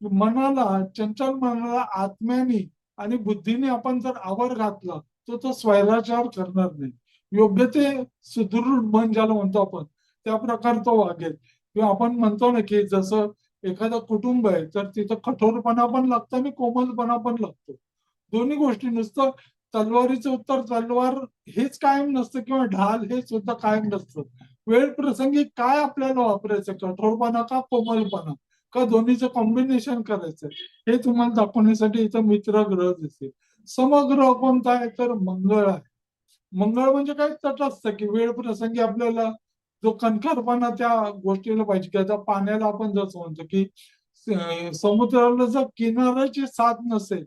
मनाला, चंचल मनाला आत्म्याने आणि बुद्धीने आपण जर आवर घातला तर तो स्वैराचार करणार नाही. योग्य ते सुदृढ मन ज्याला म्हणतो आपण, त्या प्रकारे तो वागेल. किंवा आपण म्हणतो ना की जसं एखादं कुटुंब आहे तर तिथं कठोरपणा पण लागतो आणि कोमलपणा पण लागतो. दोन्ही गोष्टी. नुसतं तलवारीचं उत्तर तलवार हेच कायम नसतं किंवा ढाल हे सुद्धा कायम नसतं. वेळ प्रसंगी काय आपल्याला वापरायचं, कठोरपणा का कोमलपणा, का दोन्हीचं कॉम्बिनेशन करायचं, हे तुम्हाला दाखवण्यासाठी इथं मित्र ग्रह दिसेल. समग्रह कोणता आहे? तर मंगळ आहे. मंगळ म्हणजे काय? तटस्थ, की वेळ प्रसंगी आपल्याला जो कणखरपणा त्या गोष्टीला पाहिजे, की आता पाण्याला आपण जसं म्हणतो की समुद्राला जर किनाऱ्याची साथ नसेल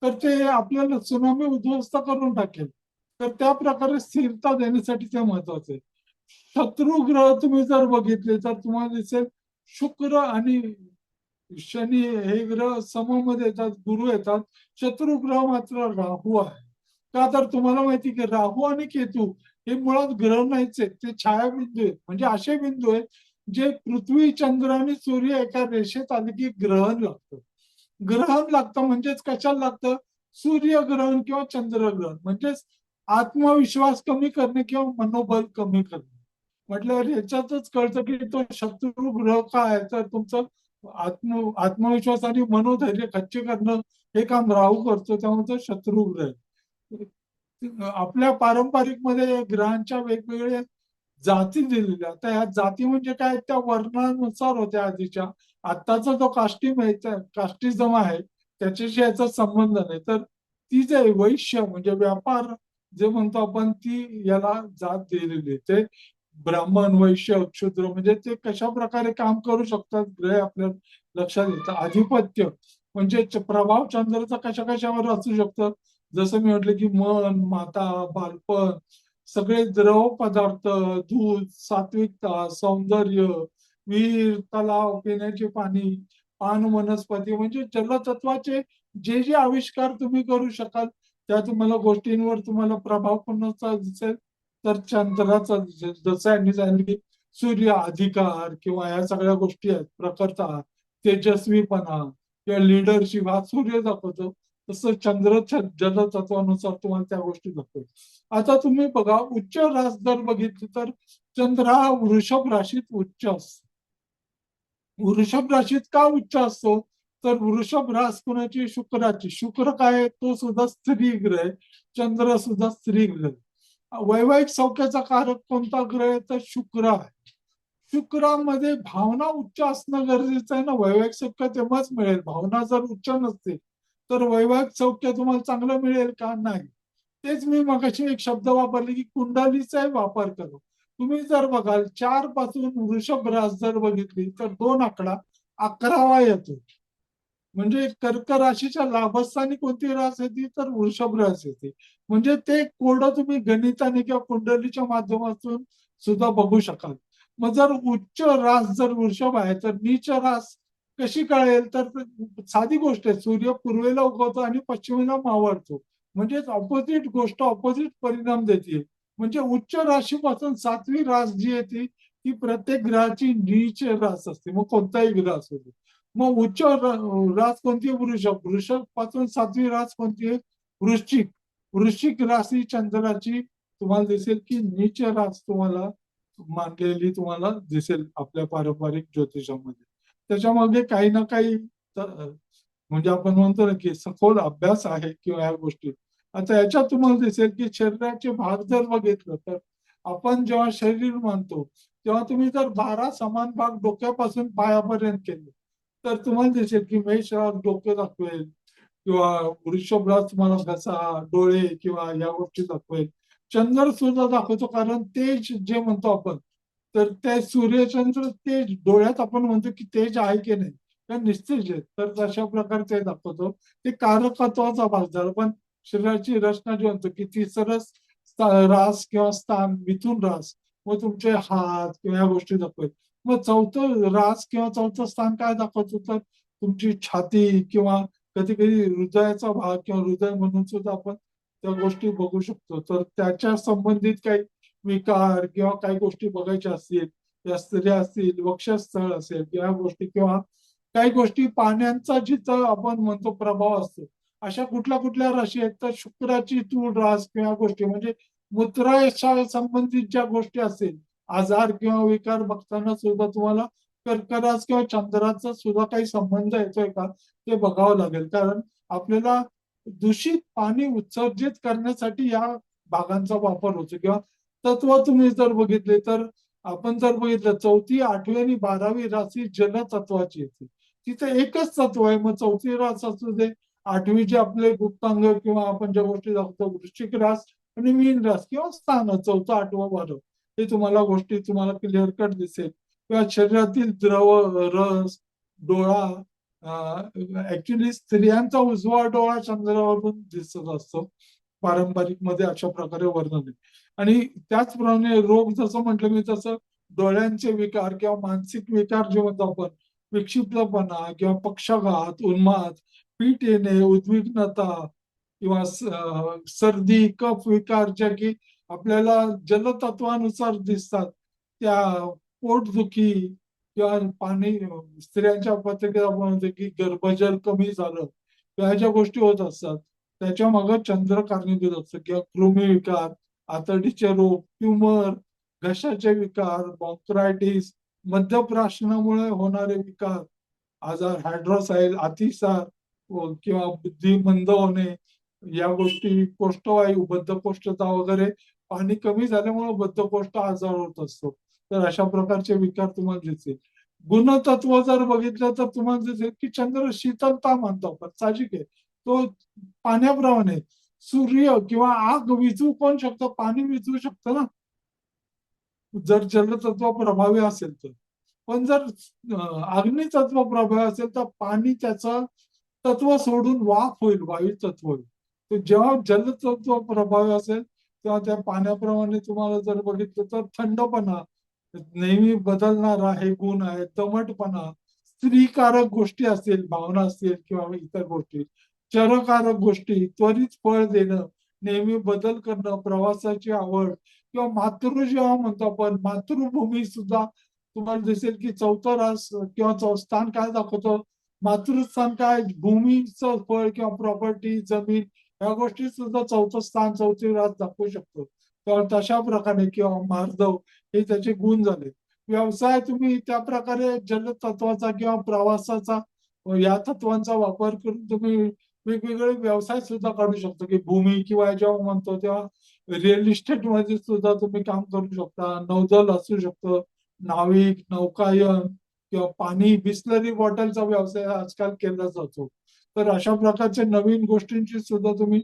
तर ते आपल्याला सुनामी उद्ध्वस्त करून टाकेल. तर त्या प्रकारे स्थिरता देण्यासाठी ते महत्वाचं आहे. शत्रू ग्रह तुम्ही जर बघितले तर तुम्हाला दिसेल शुक्र आणि शनी हे ग्रह सममध्ये येतात, गुरु येतात. शत्रू ग्रह मात्र राहू आहे. का? तर तुम्हाला माहिती की राहू आणि केतू हे मुळात ग्रह नाहीच आहेत, ते छायाबिंदू आहेत. म्हणजे असे बिंदू आहेत जे पृथ्वी, चंद्र आणि सूर्य एका रेषेत आले की ग्रहण लागतं. ग्रहण लागतं म्हणजेच कशाला लागतं? सूर्यग्रहण किंवा चंद्रग्रहण. म्हणजेच आत्मविश्वास कमी करणे किंवा मनोबल कमी करणे. म्हटल्यावर ह्याच्यातच कळतं की तो शत्रू ग्रह काय आहे, तर तुमचं आत्मविश्वास आणि मनोधैर्य खच्ची करणं हे काम राहू करतो, त्यामुळे तो शत्रू ग्रह आहे. आपल्या पारंपरिक मध्ये ग्रहांच्या वेगवेगळ्या जाती दिलेल्या. आता ह्या जाती म्हणजे काय? त्या वर्णानुसार होत्या आधीच्या. आत्ताचा जो कास्टिम आहे, कास्टिझम आहे, त्याच्याशी याचा संबंध नाही. तर ती जे वैश्य म्हणजे व्यापार जे म्हणतो आपण, ती याला जात दिलेली. ते ब्राह्मण, वैश्य, क्षुद्र म्हणजे ते कशा प्रकारे काम करू शकतात ग्रह आपल्या लक्षात येतं. अधिपत्य म्हणजे प्रभाव चंद्राचा कशा कशावर असू शकतं. जसं मी म्हटलं की मन, माता, बालपण, सगळे द्रव पदार्थ, दूध, सात्विकता, सौंदर्य, विहीर, तलाव, पिण्याचे पाणी, पान वनस्पती म्हणजे जलतत्वाचे जे जे आविष्कार तुम्ही करू शकाल त्या तुम्हाला गोष्टींवर तुम्हाला प्रभाव कोणाचा दिसेल, तर चंद्राचा दिसेल. जसं यांनी सांगितलं की सूर्य अधिकार किंवा या सगळ्या गोष्टी आहेत, प्रखरता, तेजस्वीपणा किंवा लिडरशिप हा सूर्य दाखवतो. तसं चंद्र जलतत्वानुसार तुम्हाला त्या गोष्टी दाखवतो. आता तुम्ही बघा, उच्च रास जर बघितली तर चंद्र हा वृषभ राशीत उच्च असतो. वृषभ राशीत का उच्च असतो? तर वृषभ रास कुणाची? शुक्राची. शुक्र काय आहे? तो सुद्धा स्त्री ग्रह आहे. चंद्र सुद्धा स्त्री ग्रह आहे. वैवाहिक सौख्याचा कारक कोणता ग्रह आहे? तर शुक्र आहे. शुक्रामध्ये भावना उच्च असणं गरजेचं आहे ना. वैवाहिक सौख्य तेव्हाच मिळेल. भावना जर उच्च नसते तर वैवाहिक सौख्य तुम्हाला चांगलं मिळेल का? नाही. तेच मी मगाशी एक शब्द वापरले की कुंडलीचाही वापर करो. तुम्ही जर बघाल 4 पासून वृषभ रास जर बघितली तर 2 आकडा 11वा येतो. म्हणजे कर्क राशीच्या लाभस्थानी कोणती रास येते? तर वृषभ रास येते. म्हणजे ते कोडं तुम्ही गणिताने किंवा कुंडलीच्या माध्यमातून सुद्धा बघू शकाल. मग जर उच्च रास जर वृषभ आहे तर नीच रास कशी कळेल? तर साधी गोष्ट आहे. सूर्य पूर्वेला उगवतो आणि पश्चिमेला मावळतो. म्हणजेच ऑपोजिट गोष्ट ऑपोजिट परिणाम देते. म्हणजे उच्च राशीपासून 7वी रास जी येते ती प्रत्येक ग्रहाची नीच रास असते. मग कोणताही ग्रह असू दे. मग उच्च रास कोणती आहे? वृषभ. वृषभ पासून 7वी रास कोणती आहे? वृश्चिक. वृश्चिक राशी चंद्राची तुम्हाला दिसेल की नीच रास तुम्हाला मानलेली तुम्हाला दिसेल आपल्या पारंपरिक ज्योतिषामध्ये. त्याच्यामध्ये काही ना काही म्हणजे आपण म्हणतो ना की सखोल अभ्यास आहे किंवा या गोष्टी. आता याच्यात तुम्हाला दिसेल की शरीराचे भाग जर बघितलं तर आपण जेव्हा शरीर मानतो तेव्हा तुम्ही जर 12 समान भाग डोक्यापासून पायापर्यंत केले तर तुम्हाला दिसेल की मेष रास डोकं दाखवेल किंवा वृषभ रास तुम्हाला घसा, डोळे किंवा या गोष्टी दाखवेल. चंद्र सुद्धा दाखवतो, कारण तेज जे म्हणतो आपण, तर ते सूर्यचंद्र तेज डोळ्यात आपण म्हणतो की तेज आहे की नाही, तर निस्तेज आहे. तर तशा प्रकारे ते दाखवतो. ते कारकत्वाचा भाग झाला. पण शरीराची रचना जी म्हणतो की तिसरं रास किंवा स्थान मिथुन रास, मग तुमचे हात किंवा या गोष्टी दाखवेल. मग चौथं रास किंवा चौथं स्थान काय दाखवतो, तर तुमची छाती किंवा कधी कधी हृदयाचा भाग किंवा हृदय म्हणून सुद्धा आपण त्या गोष्टी बघू शकतो. तर त्याच्या संबंधित काही विकार किंवा काही गोष्टी बघायच्या असतील, या स्त्रिया असतील, वक्षस्थळ असेल या गोष्टी, किंवा काही गोष्टी पाण्याचा जिथं आपण म्हणतो प्रभाव असतो, अशा कुठल्या कुठल्या राशी आहेत, तर शुक्राची तूळ रास किंवा गोष्टी म्हणजे मूत्राशय संबंधित ज्या गोष्टी असेल, आजार किंवा विकार बघताना सुद्धा तुम्हाला कर्करास किंवा चंद्राचा सुद्धा काही संबंध येतोय का ते बघावं लागेल. कारण आपल्याला दूषित पाणी उत्सर्जित करण्यासाठी या भागांचा वापर होतो. किंवा तत्व तुम्ही जर बघितले, तर आपण जर बघितलं 4थी, 8वी आणि 12वी राशी जल तत्वाची येते. तिथे एकच तत्व आहे. मग 4थी रास असू दे, 8वी जे आपले गुप्तांग किंवा आपण ज्या गोष्टी दाखवतो वृश्चिक रास आणि मीन रास किंवा स्थान 4थं, 8वं, 12वं, हे तुम्हाला गोष्टी तुम्हाला क्लिअर कट दिसेल. किंवा शरीरातील द्रव रस, डोळा, ऍक्च्युली स्त्रियांचा उजवा डोळा चंद्रावरून दिसत असतो. पारंपरिक मध्ये अशा प्रकारे वर्णन आहे. आणि त्याचप्रमाणे रोग जसं म्हटलं मी तसं डोळ्यांचे विकार किंवा मानसिक विकार जे म्हणतो आपण, विक्षिप्तपणा किंवा पक्षाघात, उन्माद, पीठ येणे, उद्विग्नता किंवा सर्दी, कफ विकार ज्या की आपल्याला जलतत्वानुसार दिसतात, त्या पोटदुखी किंवा पाणी, स्त्रियांच्या पत्रिकेत आपण म्हणतो की गर्भजल कमी झालं, या ज्या गोष्टी होत असतात त्याच्या मागे चंद्र कारणीभूत असतं. किंवा कृमी विकार, आतडीचे रोग, ट्यूमर, घशाचे विकार, बॉन्क्रायटिस, मद्यप्राशनामुळे होणारे विकार, आजार, हायड्रोसाईल, अतिसार किंवा बुद्धी मंद होणे, या गोष्टी, कोष्ठवायू, बद्धकोष्ठता वगैरे, पाणी कमी झाल्यामुळे बद्धकोष्ठ आजार होत असतो. तर अशा प्रकारचे विकार तुम्हाला दिसेल. गुणतत्व जर बघितलं तर तुम्हाला दिसेल की चंद्र शीतलता मानतो आपण, साहजिक आहे. तो पाण्याप्रमाणे सूर्य किंवा आग विझू पण शकतो, पाणी विझू शकतं ना, जर जलतत्व प्रभावी असेल तर. पण जर अग्नितत्व प्रभावी असेल तर पाणी त्याचं तत्व सोडून वाफ होईल, वायू तत्व होईल. तर जेव्हा जलतत्व प्रभावी असेल तेव्हा त्या पाण्याप्रमाणे तुम्हाला जर बघितलं तर थंडपणा, नेहमी बदलणारा हे गुण आहे, दमटपणा, स्त्रीकारक गोष्टी असतील, भावना असतील किंवा इतर गोष्टी, चरकारक गोष्टी, त्वरित फळ देणं, नेहमी बदल करणं, प्रवासाची आवड किंवा मातृ जेव्हा म्हणतो आपण, मातृभूमी सुद्धा तुम्हाला दिसेल की 4थं रास किंवा स्थान काय दाखवतो, मातृस्थान काय, भूमीचं फळ किंवा प्रॉपर्टी, जमीन, या गोष्टी सुद्धा 4थं स्थान, 4थी रास दाखवू शकतो. तर तशा प्रकारे किंवा मार्दव हे त्याचे गुण झाले. व्यवसाय तुम्ही त्या प्रकारे जलतत्वाचा किंवा प्रवासाचा या तत्वांचा वापर करून तुम्ही वेगवेगळे व्यवसाय सुद्धा काढू शकतो. की भूमी किंवा जेव्हा म्हणतो तेव्हा रिअल इस्टेट मध्ये सुद्धा तुम्ही काम करू शकता. नौदल असू शकतं, नाविक, नौकायन किंवा पाणी, बिस्लरी बॉटलचा व्यवसाय आजकाल केला जातो. तर अशा प्रकारच्या नवीन गोष्टींची सुद्धा तुम्ही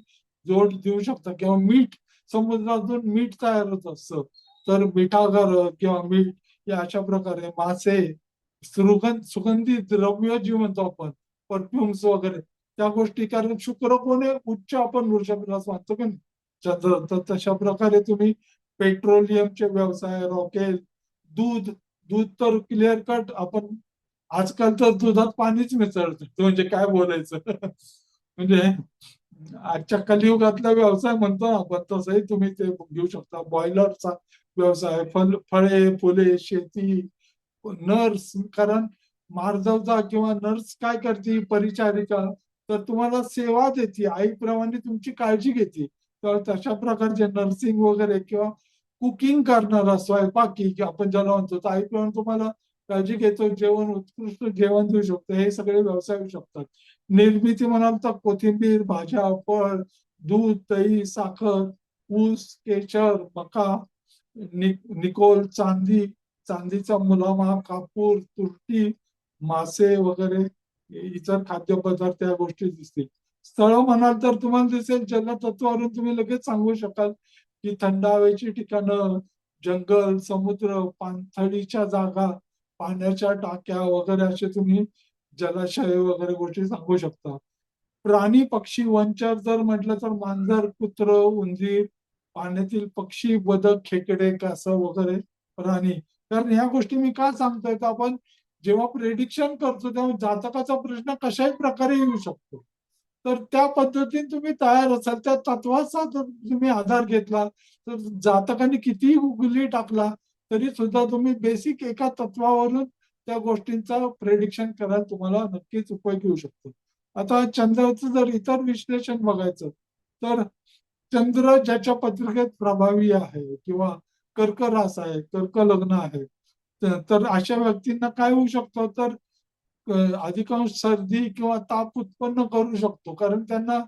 जोड देऊ शकता. किंवा मीठ, समुद्रातून मीठ तयार होत असतं, तर मिठागर किंवा मीठ या अशा प्रकारे, मासे, सुगंधी द्रव्य जी म्हणतो आपण, परफ्युम्स वगैरे, त्या गोष्टी, कारण शुक्र कोण आहे, उच्च आपण वृषभाला मानतो का नाही, चंद्र. तर तशा प्रकारे तुम्ही पेट्रोलियमचे व्यवसाय, रॉकेल, दूध, दूध तर क्लिअर कट आपण आजकाल तर दुधात पाणीच मिसळतं, म्हणजे काय बोलायचं. म्हणजे आजच्या कलियुगातला व्यवसाय म्हणतो ना आपण, तसंही तुम्ही ते घेऊ शकता. बॉयलरचा व्यवसाय, फळे, फुले, शेती, नर्स, कारण मार्दवता किंवा नर्स काय करते, परिचारिका, तर तुम्हाला सेवा देते, आईप्रमाणे तुमची काळजी घेते. तर तशा प्रकारचे नर्सिंग वगैरे किंवा कुकिंग करणारा, स्वयंपाकी की आपण ज्याला म्हणतो, तर आईप्रमाणे तुम्हाला काळजी घेतो, जेवण, उत्कृष्ट जेवण देऊ शकतो, हे सगळे व्यवसाय होऊ शकतात. निर्मिती म्हणाल तर कोथिंबीर, भाज्या, फळ, दूध, दही, साखर, ऊस, केशर, मका, निकोल, चांदी, चांदीचा मुलामा, कापूर, तुरटी, मासे वगैरे इतर खाद्यपदार्थ या गोष्टी दिसतील. स्थळं म्हणाल तर तुम्हाला दिसेल जलतत्वावरून तुम्ही लगेच सांगू शकाल की थंड हवेची ठिकाणं, जंगल, समुद्र, पाणथळीच्या जागा, पाण्याच्या टाक्या वगैरे असे तुम्ही जलाशय वगैरे गोष्टी सांगू शकता. प्राणी पक्षी वनचर जर म्हटलं तर मांजर, कुत्रं, उंदीर, पाण्यातील पक्षी, बदक, खेकडे, कासव वगैरे प्राणी. कारण ह्या गोष्टी मी का सांगतोय तर आपण जेव्हा प्रेडिक्शन करतो तेव्हा जातकाचा प्रश्न कशाही प्रकारे येऊ शकतो. तर त्या पद्धतीने तुम्ही तयार असाल, त्या तत्वाचा जर तुम्ही आधार घेतला तर जातकाने कितीही गुगली टाकला तरी सुद्धा तुम्ही बेसिक एका तत्वावरून त्या गोष्टींचा प्रेडिक्शन करायला तुम्हाला नक्कीच उपयोग येऊ शकतो. आता चंद्राचं जर इतर विश्लेषण बघायचं तर चंद्र ज्याच्या पत्रिकेत प्रभावी आहे किंवा कर्क रास आहे, कर्क लग्न आहे, तर अशा व्यक्तींना काय होऊ शकतं तर अधिकांश सर्दी किंवा ताप उत्पन्न करू शकतो. कारण त्यांना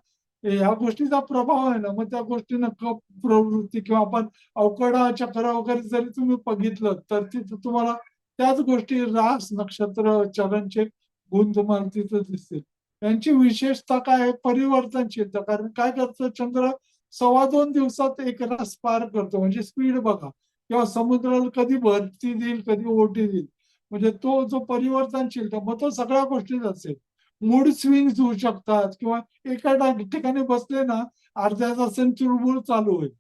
या गोष्टीचा प्रभाव आहे ना, मग त्या गोष्टीनं कफ प्रवृत्ती किंवा आपण अवकडा चक्र वगैरे जरी तुम्ही बघितलं तर तिथं तुम्हाला त्याच गोष्टी रास नक्षत्र चरणचे गुण तुम्हाला तिथं दिसतील. यांची विशेषता काय आहे परिवर्तनशीलता. कारण काय करतो चंद्र 2.25 दिवसात एक रास पार करतो. म्हणजे स्पीड बघा किंवा समुद्राला कधी भरती देईल कधी ओटी देईल. म्हणजे तो जो परिवर्तनशीलता मग तो सगळ्या गोष्टीत असेल. मूड स्विंग होऊ शकतात किंवा एका ठिकाणी बसले ना अर्ध्या तासाने चुळबुळ चालू होईल.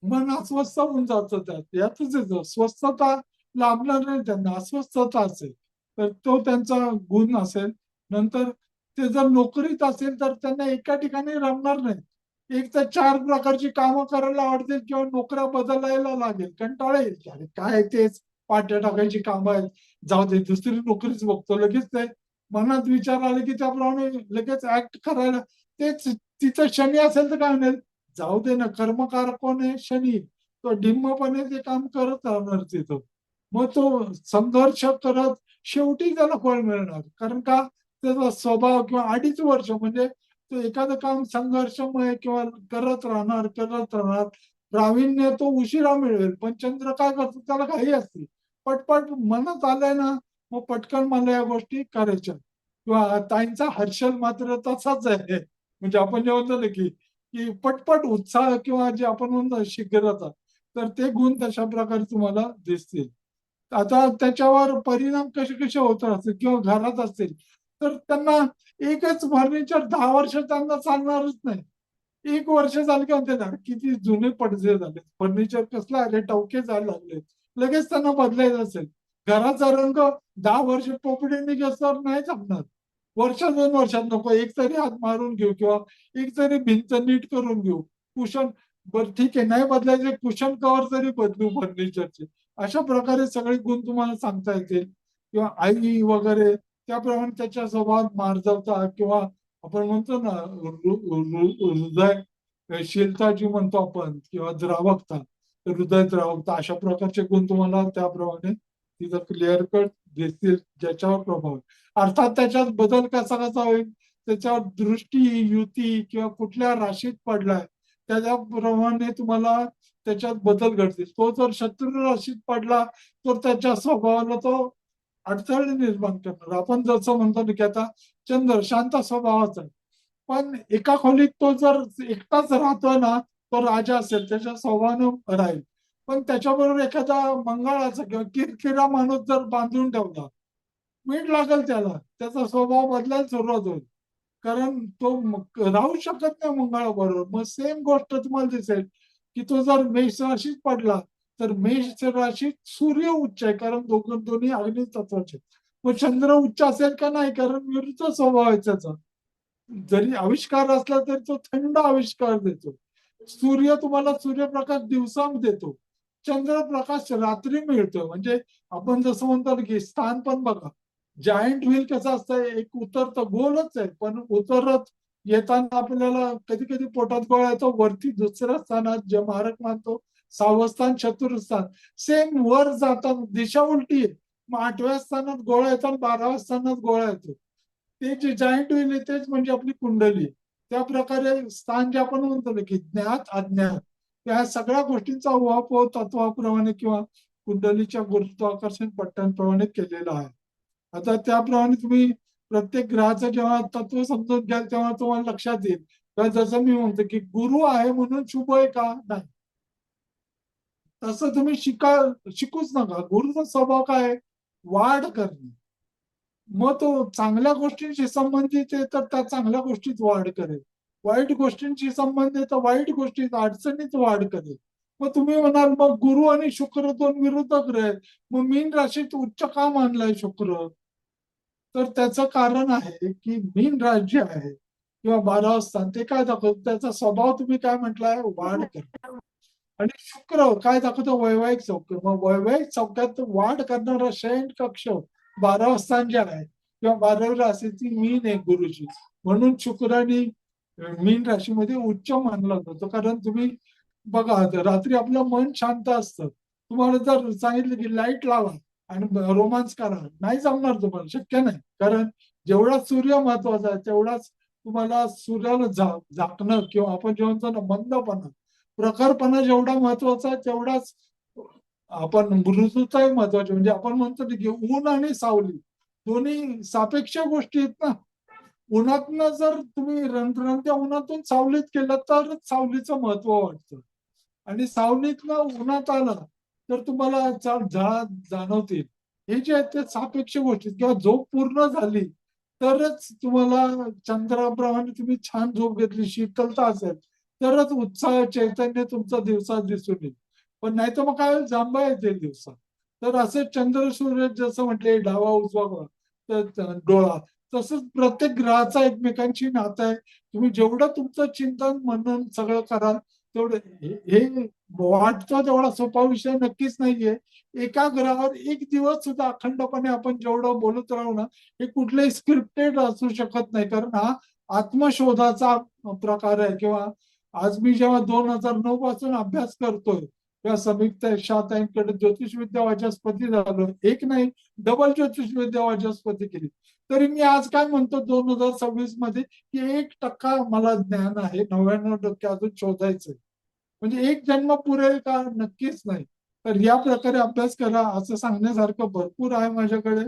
मन अस्वस्थ होऊन जातं त्यात यातच येतं स्वस्थता लाभणार नाही त्यांना अस्वस्थता असेल तर तो त्यांचा गुण असेल. नंतर ते जर नोकरीत असेल तर त्यांना एका ठिकाणी रमणार नाही. एक तर 4 प्रकारची कामं करायला आवडतील किंवा नोकऱ्या बदलायला लागेल कंटाळा येईल की अरे काय तेच पाट्या टाकायची कामं आहेत जाऊ दे दुसरी नोकरीच बघतो. लगेच ते मनात विचार आले की त्याप्रमाणे लगेच ऍक्ट करायला तेच तिथं शनी असेल तर काय म्हणेल जाऊ दे ना कर्मकारक कोण आहे शनी. तो ढिम्मपणे ते काम करत राहणार तिथं. मग तो संघर्ष करत शेवटी त्याला फळ मिळणार. कारण का त्याचा स्वभाव किंवा 2.5 वर्ष म्हणजे तो एखादं काम संघर्षमय किंवा करत राहणार. प्रावीण्य तो उशिरा मिळवेल. पण चंद्र काय करतो त्याला घाई असते. पटपट मनात आलंय ना मग पटकन मला या गोष्टी करायच्या. किंवा ताईंचा हर्षल मात्र तसाच आहे. म्हणजे आपण जे म्हणतो ना की पटपट उत्साह किंवा जे आपण म्हणतो शीघ्रता तर ते गुण तशा प्रकारे तुम्हाला दिसतील. आता त्याच्यावर परिणाम कसे कसे होत असतील किंवा घरात असतील तर त्यांना एकच फर्निचर 10 वर्ष त्यांना चालणारच नाही. 1 वर्ष झालं की म्हणते ना किती जुने पडदे झाले फर्निचर कसलं आले टवके जायला लागले लगेच त्यांना बदलायचं असेल. घराचा रंग 10 वर्ष पोपडीने घेतल्यावर नाही जमणार. वर्ष 2 वर्षात नको एक तरी हात मारून घेऊ किंवा एक तरी भिंत नीट करून घेऊ. कुशन बरं ठीक आहे नाही बदलायचे कुशन कव्हर तरी बदलू फर्निचरचे. अशा प्रकारे सगळे गुण तुम्हाला सांगता येतील. किंवा आई वगैरे त्याप्रमाणे त्याच्या स्वभावात मार्जवता किंवा आपण म्हणतो ना हृदयशीलता जी म्हणतो आपण किंवा द्रावकता हृदय द्रावकता अशा प्रकारचे गुण तुम्हाला त्याप्रमाणे तिथं क्लिअर कट दिसतील ज्याच्यावर प्रभाव आहे. अर्थात त्याच्यात बदल कसा कसा होईल त्याच्यावर दृष्टी युती किंवा कुठल्या राशीत पडलाय त्याच्याप्रमाणे तुम्हाला त्याच्यात बदल घडतील. तो जर शत्रू राशीत पडला तर त्याच्या स्वभावाला तो अडथळे निर्माण करणार. आपण जसं म्हणतो ना की आता चंद्र शांत स्वभावाचा आहे. पण एका खोलीत तो जर एकटाच राहतो ना तो राजा असेल त्याच्या स्वभावानं राहील. पण त्याच्याबरोबर एखादा मंगळाचा किंवा किरकिरा माणूस जर बांधून ठेवला मीठ लागेल त्याला त्याचा स्वभाव बदलायला सुरुवात होईल. कारण तो राहू शकत नाही मंगळाबरोबर. मग सेम गोष्ट तुम्हाला दिसेल की तो जर मेष राशीत पडला तर मेष राशीत सूर्य उच्च आहे कारण दोन्ही अग्नी तत्वाचे. मग चंद्र उच्च असेल का नाही कारण विरुद्ध स्वभाव आहे त्याचा. जरी आविष्कार असला तरी तो थंड आविष्कार देतो. सूर्य तुम्हाला सूर्यप्रकाश दिवसा देतो. चंद्रप्रकाश रात्री मिळतो. म्हणजे आपण जसं म्हणतो की स्थान पण बघा जायंट व्हील कसं असतं एक उतरतं गोलच आहे पण उतरत येताना आपल्याला कधी कधी पोटात गोळा येतो वरती दुसऱ्या स्थानात जे मारक मानतो 6वं स्थान चतुर्स्थान सेम वर जातात दिशा उलटी आहे. मग 8व्या स्थानात गोळा येतात 12व्या स्थानात गोळा येतो. ते जे जायंट व्हील आहे तेच म्हणजे आपली कुंडली. त्या प्रकारे स्थान जे आपण म्हणतो ना की ज्ञात अज्ञात त्या सगळ्या गोष्टींचा उहापोह तत्वाप्रमाणे किंवा कुंडलीच्या गुरुत्वाकर्षण पट्ट्यांप्रमाणे केलेला आहे. आता त्याप्रमाणे तुम्ही प्रत्येक ग्रहाचं जेव्हा तत्व समजून घ्याल तेव्हा तुम्हाला लक्षात येईल. तर जसं मी म्हणतो की गुरु आहे म्हणून शुभ आहे का? नाही. तसं तुम्ही शिकूच नका. गुरुचा स्वभाव काय आहे? वाढ करणे. मग तो चांगल्या गोष्टींशी संबंधित आहे तर त्या चांगल्या गोष्टीत वाढ करेल. वाईट गोष्टींशी संबंधित तर वाईट गोष्टीत अडचणीत वाढ करेल. मग तुम्ही म्हणाल मग गुरु आणि शुक्र दोन विरुद्ध ग्रह आहेत. मग मीन राशीत उच्च का मानलाय शुक्र? तर त्याचं कारण आहे की मीन राज्य आहे किंवा 12 स्थान ते काय दाखवतं? त्याचा स्वभाव तुम्ही काय म्हटलाय? वाढ करणे. आणि शुक्र काय दाखवतो? वैवाहिक सौख्य. मग वैवाहिक सौख्यात वाढ करणारा शयन कक्ष 12 स्थान जे आहे किंवा 12वी राशीची मीन आहे गुरुची, म्हणून शुक्राने मीन राशीमध्ये उच्च मानला जातो. कारण तुम्ही बघा रात्री आपलं मन शांत असतं. तुम्हाला जर सांगितलं की लाईट लावा आणि रोमांस करा, नाही जमणार तुम्हाला, शक्य नाही. कारण जेवढा सूर्य महत्वाचा आहे तेवढाच तुम्हाला सूर्याला झाकणं किंवा आपण जेव्हा म्हणतो ना मंदपणा, प्रखरपणा जेवढा महत्वाचा आहे तेवढाच आपण मृदुताही महत्वाची. म्हणजे आपण म्हणतो ना की ऊन आणि सावली दोन्ही सापेक्ष गोष्टी आहेत ना. उन्हातनं जर तुम्ही रणरणत्या उन्हातून सावलीत केलं तरच सावलीचं महत्व वाटतं. आणि सावलीतनं उन्हात आलं तर तुम्हाला झळा जाणवतील. हे जे आहेत ते सापेक्ष गोष्टी किंवा झोप पूर्ण झाली तरच तुम्हाला चंद्राप्रमाणे तुम्ही छान झोप घेतली, शीतलता असेल तरच उत्साह चैतन्य तुमचा दिवसात दिसून येईल. पण नाही तर मग काय होईल? जांभा येतील दिवसात. तर असे चंद्र सूर्य जसं म्हटले डावा उजवा डोळा, तसंच प्रत्येक ग्रहाचा एकमेकांशी नातं आहे. तुम्ही जेवढं तुमचं चिंतन मनन सगळं कराल तेवढं हे वाटतं तेवढा सोपा विषय नक्कीच नाहीये. एका ग्रहावर एक दिवस सुद्धा अखंडपणे आपण जेवढं बोलत राहू ना, हे कुठलंही स्क्रिप्टेड असू शकत नाही. कारण हा आत्मशोधाचा प्रकार आहे. किंवा आज मी जेव्हा 2009 पासून अभ्यास करतोय किंवा समीक्षा शाताईंकडे ज्योतिषविद्या वाचस्पती झालो, एक नाही डबल ज्योतिषविद्या वाचस्पती केली. तरी मी आज काय म्हणतो 2026 मध्ये की 1% मला ज्ञान आहे, 99% अजून शोधायचंय. म्हणजे एक जन्म पुरेल का? नक्कीच नाही. तर या प्रकारे अभ्यास करा असं सांगण्यासारखं भरपूर आहे माझ्याकडे.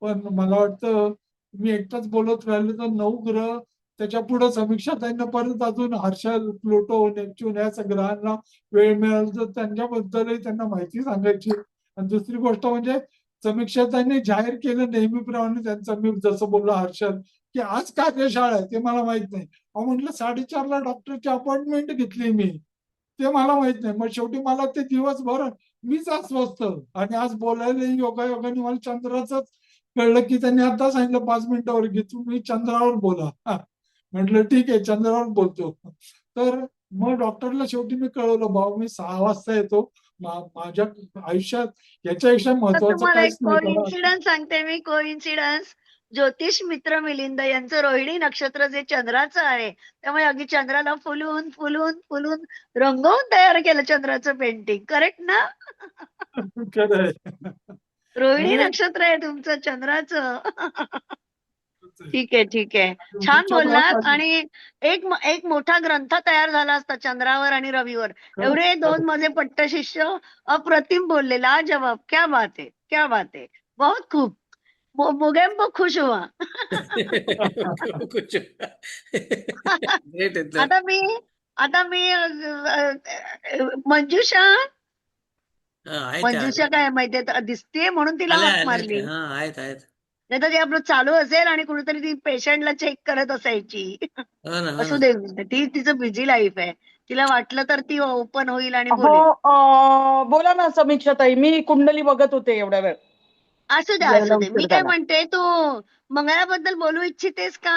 पण मला वाटतं मी एकटाच बोलत राहिलो तर 9 ग्रह त्याच्या पुढे समीक्षा त्यांना परत अजून हर्षल, प्लुटो, नेपच्यून या ग्रहांना वेळ मिळाला तर त्यांच्याबद्दलही त्यांना माहिती सांगायची. आणि दुसरी गोष्ट म्हणजे समीक्षा त्यांनी जाहीर केलं नेहमीप्रमाणे त्यांचं, मी जसं बोललो हर्षल की आज कार्यशाळा आहे ते मला माहित नाही. अहो म्हटलं 4:30ला डॉक्टरची अपॉइंटमेंट घेतली मी, ते मला माहित नाही. मग शेवटी मला ते दिवसभर मीच अस्वस्थ आणि आज बोलायला योगायोगाने मला चंद्राचंच कळलं की त्यांनी आता सांगितलं 5 मिनिटावर घे तुम्ही चंद्रावर बोला. म्हटलं ठीक आहे चंद्रावर बोलतो. तर मग डॉक्टरला शेवटी मी कळवलं भाऊ मी 6 वाजता येतो. माझ्या आयुष्यात याच्यापेक्षा तर महत्वाचं तुम्हाला एक काहीच नाही. कोइन्सिडन्स सांगते मी, कोइन्सिडन्स. ज्योतिष मित्र मिलिंद यांचं रोहिणी नक्षत्र जे चंद्राचं आहे, त्यामुळे अगदी चंद्राला फुलून फुलून फुलून रंगवून तयार केलं चंद्राचं पेंटिंग. करेक्ट ना? खरंय. रोहिणी म्हणजे नक्षत्र आहे तुमचं चंद्राचं. ठीक आहे, ठीक आहे. छान तुमच्या बोललात. भागात आणि एक मोठा ग्रंथ तयार झाला असता चंद्रावर आणि रवीवर. खरं- एवढे खरं. 2 माझे पट्टशिष्य अप्रतिम बोलले. लाजवाब. क्या बात है, क्या बात है. बहुत खूब. मोगेम्बो खुश हुआ. कुछ ग्रेट एकदम. आता मी मंजुषा आहेत त्या मंजुषा काय माहितीये दिसतेय म्हणून तिला आल्या हाक आल्या मारली. हा आहेत. नाही तर ते आपलं चालू असेल आणि कुणीतरी ती पेशंटला चेक करत असायची. हो ना असू दे, ती तिचं बिझी लाईफ आहे. तिला वाटलं तर ती ओपन होईल आणि हो बोलेल. बोला ना समीक्षा ताई, मी कुंडली बघत होते एवढ्या वेळ. असू दे, यायला असू दे. मी उशीर काय झाला. म्हणते, तू मंगळाबद्दल बोलू इच्छितेस का?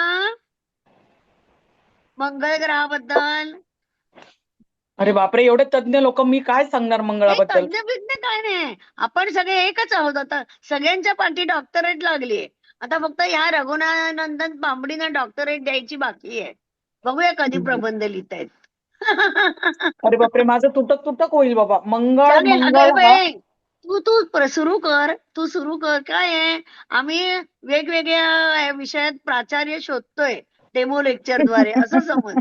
मंगळ ग्रहाबद्दल? अरे बापरे, एवढे तज्ञ लोक, मी काय सांगणार हे मंगळाबद्दल. तज्ञ बिज्ञ काय नाही. आपण सगळे एकच आहोत. आता सगळ्यांच्या पाठी डॉक्टरेट लागलीये. आता फक्त ह्या रघुनानंदन बांबडीनं डॉक्टरेट द्यायची बाकी आहे. बघूया कधी प्रबंध लिहितायत. अरे बापरे, माझं तुटक तुटक होईल बाबा. मंगळ चालेल. अगं मंगळ हा बाई, तू सुरू कर. तू सुरू कर. काय आहे, आम्ही वेगवेगळ्या विषयात प्राचार्य शोधतोय डेमो लेक्चरद्वारे, असं समज.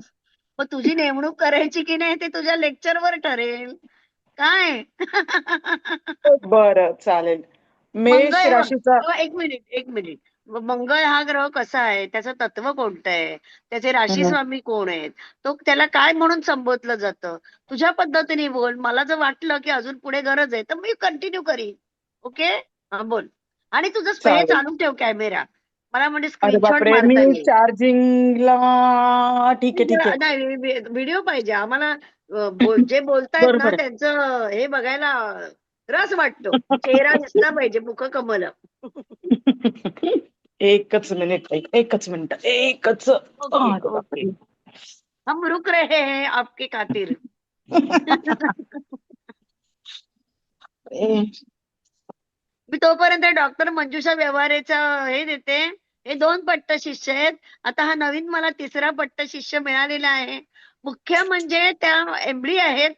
मग तुझी नेमणूक करायची की नाही ते तुझ्या लेक्चरवर ठरेल. काय? बरं चालेल. मेष मंगळ राशीचा एक मिनिट मंगळ हा ग्रह कसा आहे, त्याचं तत्व कोणतं आहे, त्याचे राशी स्वामी कोण आहेत, तो त्याला काय म्हणून संबोधलं जातं, तुझ्या पद्धतीने बोल. मला जर वाटलं की अजून पुढे गरज आहे तर मी कंटिन्यू करीन. ओके, हा बोल. आणि तुझं हे चालेल. चालू ठेव कॅमेरा, मला म्हणजे अरे स्क्रीनशॉट बापरे, मारता मी येईल. चार्जिंगला. ठीक आहे, ठीक आहे. नाही, व्हिडिओ पाहिजे आम्हाला. जे बोलतायत ना बरोबर आहे. त्यांचं हे बघायला रस वाटतो. चेहरा दिसला पाहिजे, मुखकमल. एकच मिनिट, एकच मिनिट, एकच. ओके अरे बापरे. हम रुक रहे हैं आपके खातिर. मी तोपर्यंत डॉक्टर मंजुषा व्यवहारेचा हे देते. हे 2 पट्ट शिष्य आहेत. आता हा नवीन मला 3रा पट्ट शिष्य मिळालेला आहे. मुख्य म्हणजे त्या MD आहेत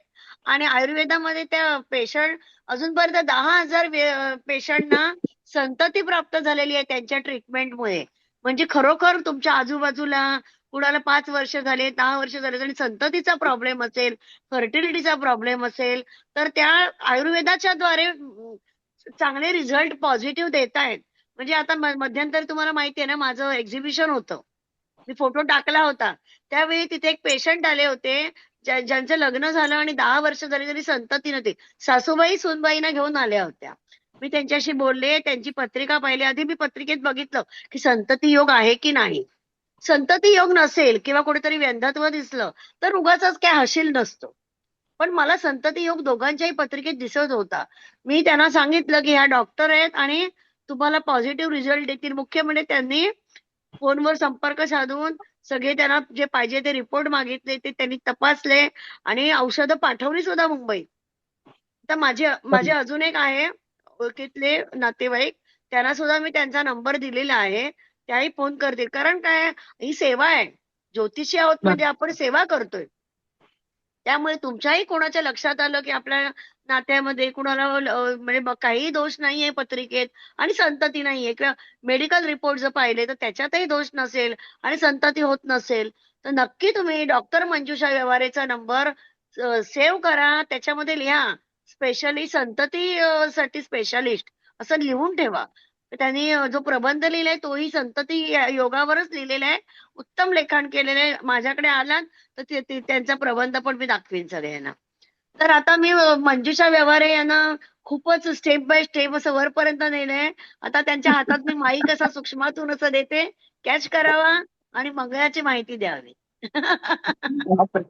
आणि आयुर्वेदामध्ये त्या पेशंट अजूनपर्यंत 10,000 पेशंटना संतती प्राप्त झालेली आहे त्यांच्या ट्रीटमेंटमुळे. म्हणजे खरोखर तुमच्या आजूबाजूला कुणाला 5 वर्ष झाले, 10 वर्ष झाले आणि संततीचा प्रॉब्लेम असेल, फर्टिलिटीचा प्रॉब्लेम असेल, तर त्या आयुर्वेदाच्या द्वारे चांगले रिझल्ट पॉझिटिव्ह देत आहेत. म्हणजे आता मध्यंतरी तुम्हाला माहिती आहे ना, माझं एक्झिबिशन होतं, मी फोटो टाकला होता. त्यावेळी तिथे एक पेशंट आले होते, ज्यांचं लग्न झालं आणि 10 वर्ष झाली तरी संतती नव्हती. सासूबाई सूनबाईंना घेऊन आल्या होत्या. मी त्यांच्याशी बोलले, त्यांची पत्रिका पाहिली. आधी मी पत्रिकेत बघितलं की संतती योग आहे की नाही. संतती योग नसेल किंवा कुठेतरी व्यंधत्व दिसलं तर उगाचच काय हशील नसतो. पण मला संतती योग दोघांच्याही पत्रिकेत दिसत होता. मी त्यांना सांगितलं की ह्या डॉक्टर आहेत आणि तुम्हाला पॉझिटिव्ह रिझल्ट देतील. मुख्य म्हणजे त्यांनी फोनवर संपर्क साधून सगळे त्यांना जे पाहिजे ते रिपोर्ट मागितले, ते त्यांनी तपासले आणि औषधं पाठवली सुद्धा मुंबईत. तर माझे अजून एक आहे ओळखीतले नातेवाईक, त्यांना सुद्धा मी त्यांचा नंबर दिलेला आहे. त्याही फोन करतील. कारण काय, ही सेवा आहे. ज्योतिषी आहोत म्हणजे आपण सेवा करतोय. त्यामुळे तुमच्याही कोणाच्या लक्षात आलं की आपल्या नात्यामध्ये कुणाला म्हणजे काहीही दोष नाहीये पत्रिकेत आणि संतती नाहीये किंवा मेडिकल रिपोर्ट जर पाहिले तर त्याच्यातही दोष नसेल आणि संतती होत नसेल, तर नक्की तुम्ही डॉक्टर मंजुषा व्यवहारेचा नंबर सेव्ह करा. त्याच्यामध्ये लिहा स्पेशली संतती साठी स्पेशालिस्ट असं लिहून ठेवा. त्यांनी जो प्रबंध लिहिलाय तोही संतती योगावरच लिहिलेला आहे. उत्तम लेखन केलेलं आहे. माझ्याकडे आलात तर त्यांचा प्रबंध पण मी दाखवीन सगळ्यांना. तर आता मी मंजुषा व्यवहारे यांना खूपच स्टेप बाय स्टेप असं वरपर्यंत नेलंय. आता त्यांच्या हातात मी माईक असा सूक्ष्मातून असं देते, कॅच करावा आणि मंगळाची माहिती द्यावी. बापरे.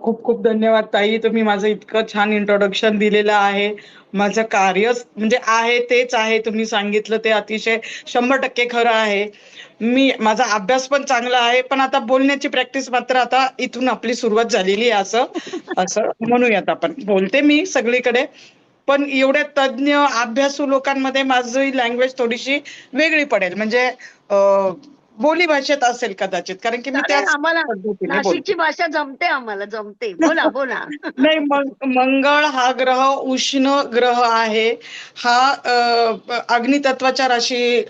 खूप खूप धन्यवाद ताई, तुम्ही माझं इतकं छान इंट्रोडक्शन दिलेलं आहे. माझं कार्य म्हणजे आहे तेच आहे, तुम्ही सांगितलं ते अतिशय 100% खरं आहे. माझा अभ्यास पण चांगला आहे, पण आता बोलण्याची प्रॅक्टिस मात्र आता इथून आपली सुरुवात झालेली आहे, असं असं म्हणूयात आपण. बोलते मी सगळीकडे, पण एवढ्या तज्ञ अभ्यासू लोकांमध्ये माझी लँग्वेज थोडीशी वेगळी पडेल. म्हणजे बोली भाषेत असेल कदाचित, कारण की मी चालेल, त्याच आम्हाला पद्धतीने बोलते. नाशिकची भाषा जमते, आम्हाला जमते. बोला बोला. नाही, मंगळ हा ग्रह उष्ण ग्रह आहे. हा अग्नितत्वाच्या राशी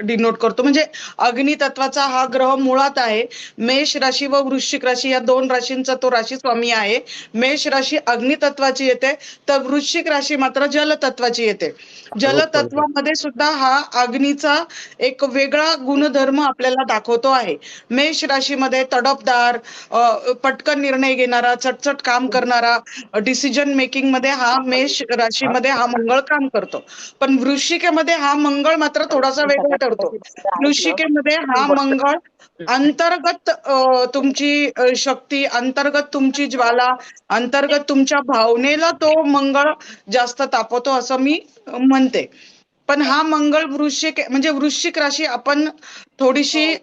डिनोट करतो. म्हणजे अग्नितत्वाचा हा ग्रह मुळात आहे. मेष राशी व वृश्चिक राशी या 2 राशींचा तो राशी स्वामी आहे. मेष राशी अग्नितत्वाची येते, तर वृश्चिक राशी मात्र जलतत्वाची येते. जलतत्वामध्ये सुद्धा हा अग्नीचा एक वेगळा गुणधर्म आपल्याला दाखवतो आहे. मेष राशीमध्ये तडफदार, पटकन निर्णय घेणारा, चटचट काम करणारा, डिसिजन मेकिंग मध्ये हा मेष राशीमध्ये हा मंगळ काम करतो. पण वृश्चिकेमध्ये हा मंगळ मात्र थोडासा वेगळा ठरतो. वृश्चिकेमध्ये हा मंगळ अंतर्गत तुमची शक्ती, अंतर्गत तुमची ज्वाला, अंतर्गत तुमच्या भावनेला तो मंगळ जास्त तापवतो असं मी म्हणते. पण हा मंगळ म्हणजे वृश्चिक राशी आपण थोडीशी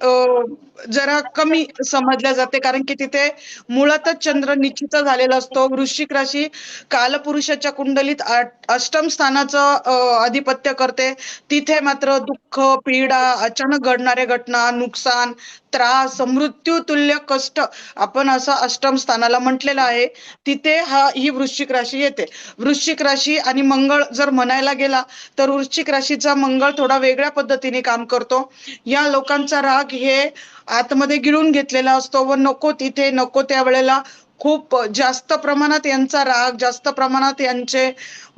जरा कमी समजल्या जाते, कारण की तिथे मुळातच चंद्र निश्चित झालेला असतो. वृश्चिक राशी कालपुरुषाच्या कुंडलीत अष्टम स्थानाचं आधिपत्य करते. तिथे मात्र दुःख, पीडा, अचानक घडणाऱ्या घटना, नुकसान, त्रास, मृत्यू तुल्य कष्ट आपण असं अष्टम स्थानाला म्हटलेलं आहे. तिथे ही वृश्चिक राशी येते. वृश्चिक राशी आणि मंगळ जर म्हणायला गेला तर वृश्चिक राशीचा मंगळ थोडा वेगळ्या पद्धतीने काम करतो. या लोकांचा राग हे आतमध्ये गिळून घेतलेला असतो व नको तिथे नको त्या वेळेला खूप जास्त प्रमाणात यांचा राग, जास्त प्रमाणात यांचे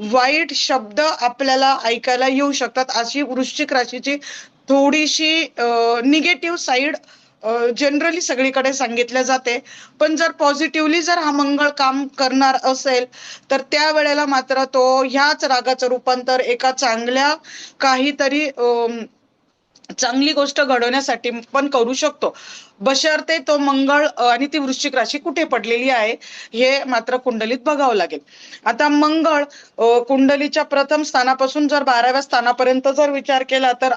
वाईट शब्द आपल्याला ऐकायला येऊ शकतात. अशी वृश्चिक राशीची थोडीशी निगेटिव्ह साईड जनरली सगळीकडे सांगितल्या जाते. पण जर पॉझिटिव्हली जर हा मंगळ काम करणार असेल तर त्या वेळेला मात्र तो ह्याच रागाचं रूपांतर एका चांगल्या काहीतरी चांगली गोष्ट घडवण्यासाठी पण करू शकतो, बशर्ते तो मंगळ आणि ती वृश्चिक राशी कुठे पडलेली आहे हे मात्र कुंडलीत बघावं लागेल. आता मंगळ कुंडलीच्या प्रथम स्थानापासून जर 12व्या स्थानापर्यंत जर विचार केला तर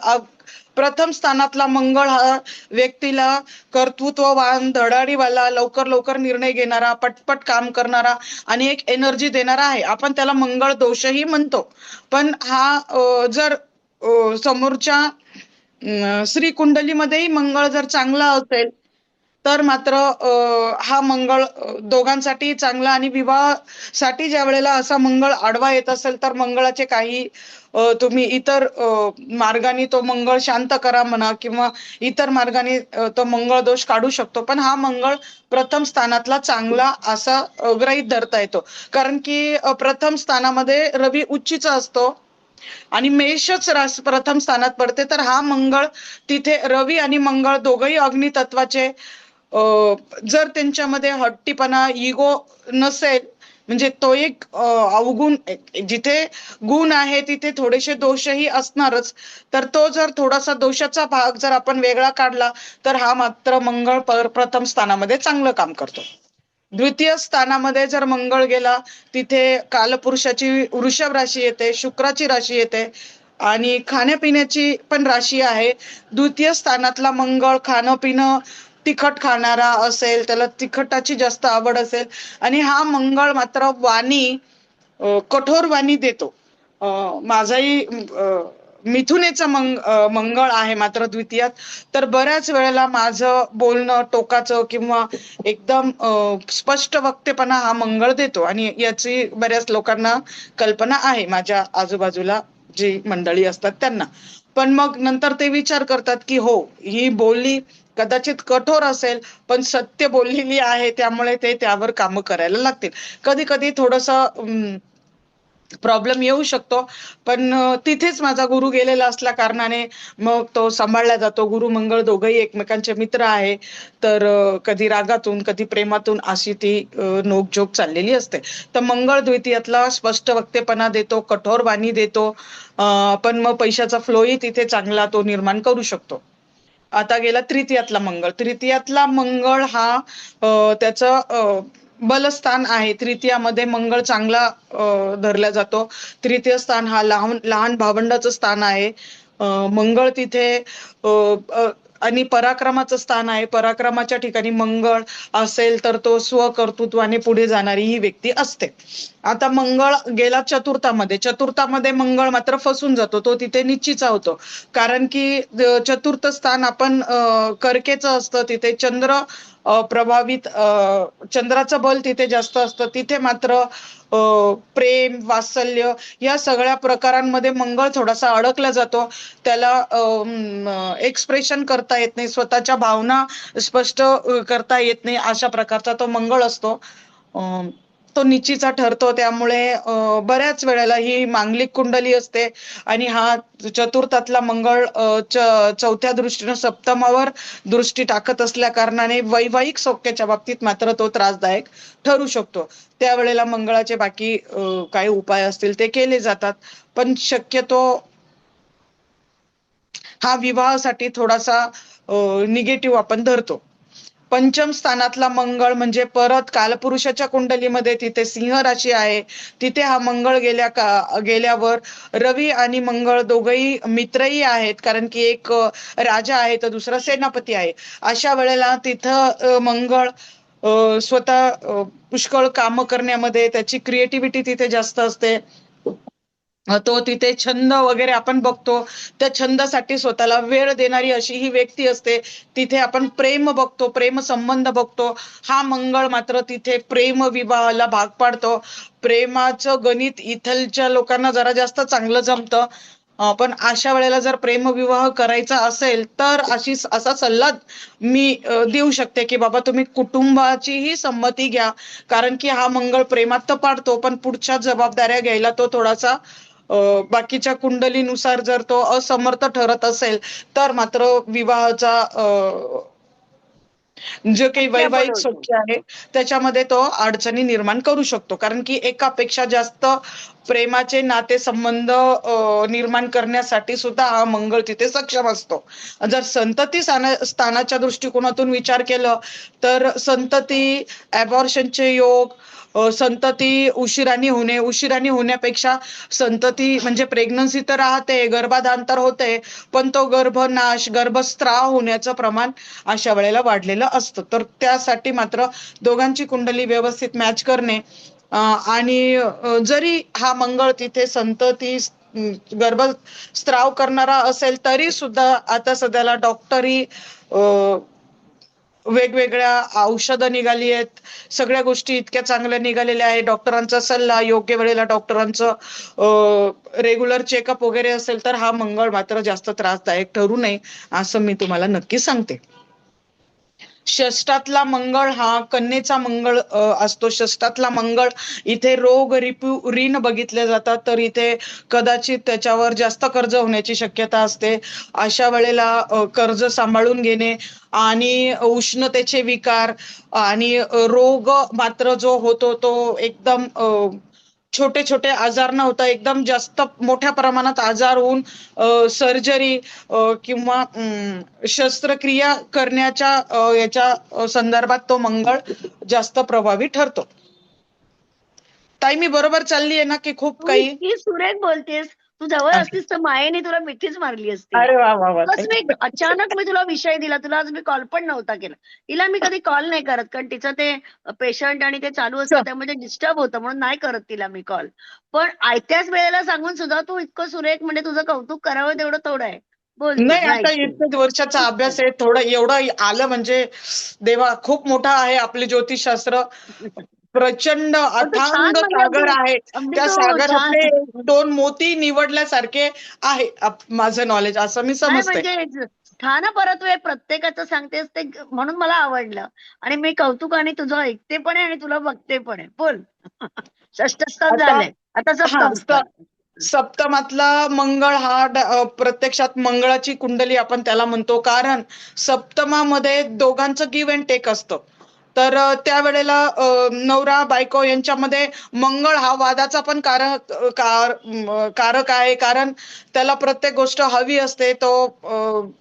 प्रथम स्थानातला मंगळ हा व्यक्तीला कर्तृत्ववान, धडाडीवाला, लवकर लवकर निर्णय घेणारा, पटपट काम करणारा आणि एक एनर्जी देणारा आहे. आपण त्याला मंगळ दोषही म्हणतो. पण हा जर समोरच्या श्री कुंडलीमध्येही मंगळ जर चांगला असेल तर मात्र हा मंगळ दोघांसाठी चांगला. आणि विवाहासाठी ज्या वेळेला असा मंगळ आडवा येत असेल तर मंगळाचे काही तुम्ही इतर मार्गाने तो मंगळ शांत करा म्हणा किंवा इतर मार्गाने तो मंगळ दोष काढू शकतो. पण हा मंगळ प्रथम स्थानातला चांगला असा गृहीत धरता येतो. कारण की प्रथम स्थानामध्ये रवी उच्चीचा असतो आणि मेषच प्रथम स्थानात पडते. तर हा मंगळ तिथे रवी आणि मंगळ दोघही अग्नितत्वाचे जर त्यांच्यामध्ये हट्टीपणा, इगो नसेल, म्हणजे तो एक अवगुण, जिथे गुण आहे तिथे थोडेसे दोषही असणारच. तर तो जर थोडासा दोषाचा भाग जर आपण वेगळा काढला तर हा मात्र मंगळ प्रथम स्थानामध्ये चांगलं काम करतो. द्वितीय स्थानामध्ये जर मंगळ गेला तिथे कालपुरुषाची वृषभ राशी येते, शुक्राची राशी येते आणि खाण्यापिण्याची पण राशी आहे. द्वितीय स्थानातला मंगळ खाणं पिणं तिखट खाणारा असेल, त्याला तिखटाची जास्त आवड असेल आणि हा मंगळ मात्र वाणी, कठोर वाणी देतो. माझाही मिथुनेचा मंगळ आहे मात्र द्वितीयात. तर बऱ्याच वेळेला माझं बोलणं टोकाचं किंवा एकदम स्पष्ट वक्तेपणा हा मंगळ देतो आणि याची बऱ्याच लोकांना कल्पना आहे, माझ्या आजूबाजूला जी मंडळी असतात त्यांना. पण मग नंतर ते विचार करतात की हो, ही बोली कदाचित कठोर असेल पण सत्य बोललेली आहे, त्यामुळे ते त्यावर कामं करायला लागतील. कधी कधी थोडंसं प्रॉब्लेम येऊ शकतो, पण तिथेच माझा गुरु गेलेला असल्या कारणाने मग तो सांभाळला जातो. गुरु मंगळ दोघही एकमेकांचे मित्र आहे. तर कधी रागातून कधी प्रेमातून अशी ती नोकझोक चाललेली असते. तर मंगळ द्वितीयातला स्पष्ट वक्तेपणा देतो, कठोर वाणी देतो, पण मग पैशाचा फ्लोही तिथे चांगला तो निर्माण करू शकतो. आता गेला तृतीयातला मंगळ. तृतीयातला मंगळ हा त्याचं बलस्थान आहे. तृतीयामध्ये मंगळ चांगला धरला जातो. तृतीय स्थान हा लहान लहान भावंडाचं स्थान आहे. मंगळ तिथे आणि पराक्रमाचं स्थान आहे. पराक्रमाच्या ठिकाणी मंगळ असेल तर तो स्वकर्तृत्वाने पुढे जाणारी ही व्यक्ती असते. आता मंगळ गेला चतुर्थामध्ये. चतुर्थामध्ये मंगळ मात्र फसून जातो, तो तिथे निश्चितचा होतो. कारण की चतुर्थ स्थान आपण कर्केचं असतं, तिथे चंद्र प्रभावित, चंद्राचं बल तिथे जास्त असतं. तिथे मात्र प्रेम, वात्सल्य या सगळ्या प्रकारांमध्ये मंगळ थोडासा अडकला जातो. त्याला एक्सप्रेशन करता येत नाही, स्वतःच्या भावना स्पष्ट करता येत नाही, अशा प्रकारचा तो मंगळ असतो. तो निचीचा ठरतो. त्यामुळे बऱ्याच वेळेला ही मांगलिक कुंडली असते आणि हा चतुर्थातला मंगळ चौथ्या दृष्टीनं सप्तमावर दृष्टी टाकत असल्या कारणाने वैवाहिक सौख्याच्या बाबतीत मात्र तो त्रासदायक ठरू शकतो. त्यावेळेला मंगळाचे बाकी काही उपाय असतील ते केले जातात, पण शक्यतो हा विवाहासाठी थोडासा निगेटिव्ह आपण धरतो. पंचम स्थानातला मंगळ म्हणजे परत कालपुरुषाच्या कुंडलीमध्ये तिथे सिंह राशी आहे. तिथे हा मंगळ गेल्यावर रवी आणि मंगळ दोघही मित्रही आहेत, कारण की एक राजा आहे तर दुसरा सेनापती आहे. अशा वेळेला तिथं मंगळ स्वतः पुष्कळ काम करण्यामध्ये, त्याची क्रिएटिव्हिटी तिथे जास्त असते. तो तिथे छंद वगैरे आपण बघतो, त्या छंदासाठी स्वतःला वेळ देणारी अशी ही व्यक्ती असते. तिथे आपण प्रेम बघतो, प्रेम संबंध बघतो. हा मंगळ मात्र तिथे प्रेम विवाहाला भाग पाडतो. प्रेमाचं गणित इथलच्या लोकांना जरा जास्त चांगलं जमतं. पण अशा वेळेला जर प्रेमविवाह करायचा असेल तर असा सल्ला मी देऊ शकते की बाबा तुम्ही कुटुंबाचीही संमती घ्या, कारण की हा मंगळ प्रेमात तर पाडतो पण पुढच्या जबाबदाऱ्या घ्यायला तो थोडासा बाकीच्या कुंडलीनुसार जर तो असमर्थ ठरत असेल तर मात्र विवाहाचा जे काही शक्य पण वैवाहिक होतो. सौख्य आहे त्याच्यामध्ये तो अडचणी निर्माण करू शकतो, कारण की एकापेक्षा जास्त प्रेमाचे नातेसंबंध निर्माण करण्यासाठी सुद्धा हा मंगळ तिथे सक्षम असतो. जर संतती स्थानाच्या दृष्टिकोनातून विचार केलं तर संतती, ॲबॉर्शनचे योग, संतती उशिराने होण्यापेक्षा संतती म्हणजे प्रेग्नन्सी तर राहते, गर्भाधान तर होते, पण तो गर्भनाश, गर्भस्राव होण्याचं प्रमाण अशा वेळेला वाढलेलं असतं. तर त्यासाठी मात्र दोघांची कुंडली व्यवस्थित मॅच करणे आणि जरी हा मंगळ तिथे संतती गर्भस्राव करणारा असेल तरी सुद्धा आता सध्याला डॉक्टरी वेगवेगळ्या औषधं निघाली आहेत, सगळ्या गोष्टी इतक्या चांगल्या निघालेल्या आहेत. डॉक्टरांचा सल्ला, योग्य वेळेला डॉक्टरांचं रेग्युलर चेकअप वगैरे असेल तर हा मंगळ मात्र जास्त त्रासदायक ठरू नये असं मी तुम्हाला नक्की सांगते. षष्टातला मंगळ हा कन्येचा मंगळ असतो. षष्टातला मंगळ इथे रोग, रिपू, ऋण बघितले जातात, तर इथे कदाचित त्याच्यावर जास्त कर्ज होण्याची शक्यता असते. अशा वेळेला कर्ज सांभाळून घेणे आणि उष्णतेचे विकार आणि रोग मात्र जो होतो तो एकदम छोटे छोटे आजार न होता एकदम जास्त मोठ्या प्रमाणात आजार होऊन सर्जरी किंवा शस्त्रक्रिया करण्याच्या याच्या संदर्भात तो मंगळ जास्त प्रभावी ठरतो. ताई मी बरोबर चाललीये ना की खूप तू काही? इतकी सुरेख बोलतेस, तू जवळ असतीस तर मायेने तुला मिठीच मारली असती. अरे वा वा वा. बस मी अचानक तुला विषय दिला, तुला आज मी कॉल पण नव्हता केला. हिला मी कधी कॉल नाही करत, कारण तिचं ते पेशंट आणि ते चालू असतं त्यामुळे डिस्टर्ब होतं, म्हणून नाही करत तिला मी कॉल. पण आयत्याच वेळेला सांगून सुद्धा तू इतकं सुरेख, म्हणजे तुझं कौतुक करावं तेवढं थोडं आहे. बोल तू, नाही, मी आता ऐकते. इतक्याच वर्षाचा अभ्यास आहे, थोडं एवढं आलं म्हणजे देवा खूप मोठा आहे आपले ज्योतिषशास्त्र. प्रचंड पण तू छान, अथांग म्हणजे सागर अगदी आहे. अगदी त्या तू सागरातले छान. 2 मोती निवडल्यासारखे आहे माझं नॉलेज, असं मी नाही समजते. म्हणजे छान परत वेळ प्रत्येकाचं सांगतेस ते, म्हणून मला आवडलं. आणि मी कौतुकाने तुझं ऐकते पण आहे आणि तुला बघते पण आहे. बोल. षष्ठस्थान आता झालंय, आता सप्तम स्थान. सप्तमातला मंगळ हा प्रत्यक्षात मंगळाची कुंडली आपण त्याला म्हणतो, कारण सप्तमामध्ये दोघांचं गिव्ह अँड टेक असतं. तर त्यावेळेला नवरा बायको यांच्यामध्ये मंगळ हा वादाचा पण कारक आहे, कारण त्याला प्रत्येक गोष्ट हवी असते. तो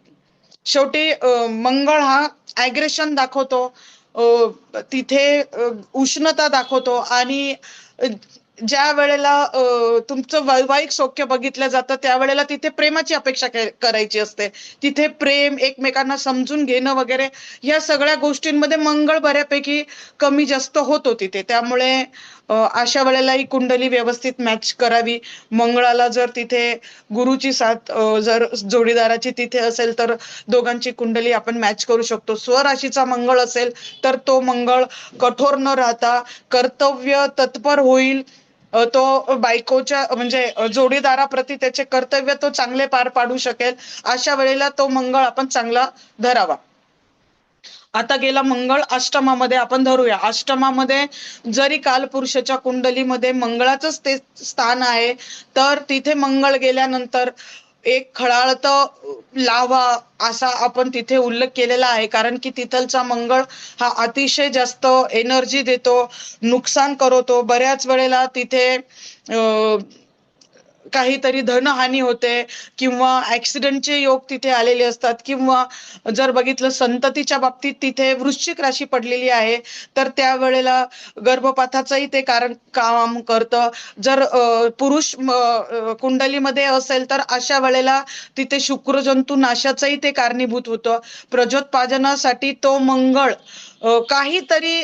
शेवटी मंगळ हा ॲग्रेशन दाखवतो, तिथे उष्णता दाखवतो आणि ज्या वेळेला तुमचं वैवाहिक सौख्य बघितलं जातं त्यावेळेला तिथे प्रेमाची अपेक्षा करायची असते. तिथे प्रेम, एकमेकांना समजून घेणं वगैरे या सगळ्या गोष्टींमध्ये मंगळ बऱ्यापैकी कमी जास्त होतो तिथे. त्यामुळे अशा वेळेला ही कुंडली व्यवस्थित मॅच करावी. मंगळाला जर तिथे गुरुची साथ जर जोडीदाराची तिथे असेल तर दोघांची कुंडली आपण मॅच करू शकतो. स्वराशीचा मंगळ असेल तर तो मंगळ कठोर न राहता कर्तव्य तत्पर होईल. तो बायकोच्या म्हणजे जोडीदाराप्रती त्याचे कर्तव्य तो चांगले पार पाडू शकेल. अशा वेळेला तो मंगळ आपण चांगला धरावा. आता गेला मंगळ अष्टमामध्ये, आपण धरूया. अष्टमामध्ये जरी कालपुरुषाच्या कुंडलीमध्ये मंगळाचंच ते स्थान आहे, तर तिथे मंगळ गेल्यानंतर एक खळाळत लाव्हा असा आपण तिथे उल्लेख केलेला आहे, कारण की तिथलचा मंगळ हा अतिशय जास्त एनर्जी देतो, नुकसान करतो. बऱ्याच वेळेला तिथे काहीतरी धनहानी होते किंवा ऍक्सिडेंटचे योग तिथे आलेले असतात, किंवा जर बघितलं संततीच्या बाबतीत तिथे वृश्चिक राशी पडलेली आहे तर त्यावेळेला गर्भपाताचंही ते कारण काम करतं. जर पुरुष कुंडलीमध्ये असेल तर अशा वेळेला तिथे शुक्रजंतू नाशाचंही ते कारणीभूत होतं. प्रजोत्पादनासाठी तो मंगळ काहीतरी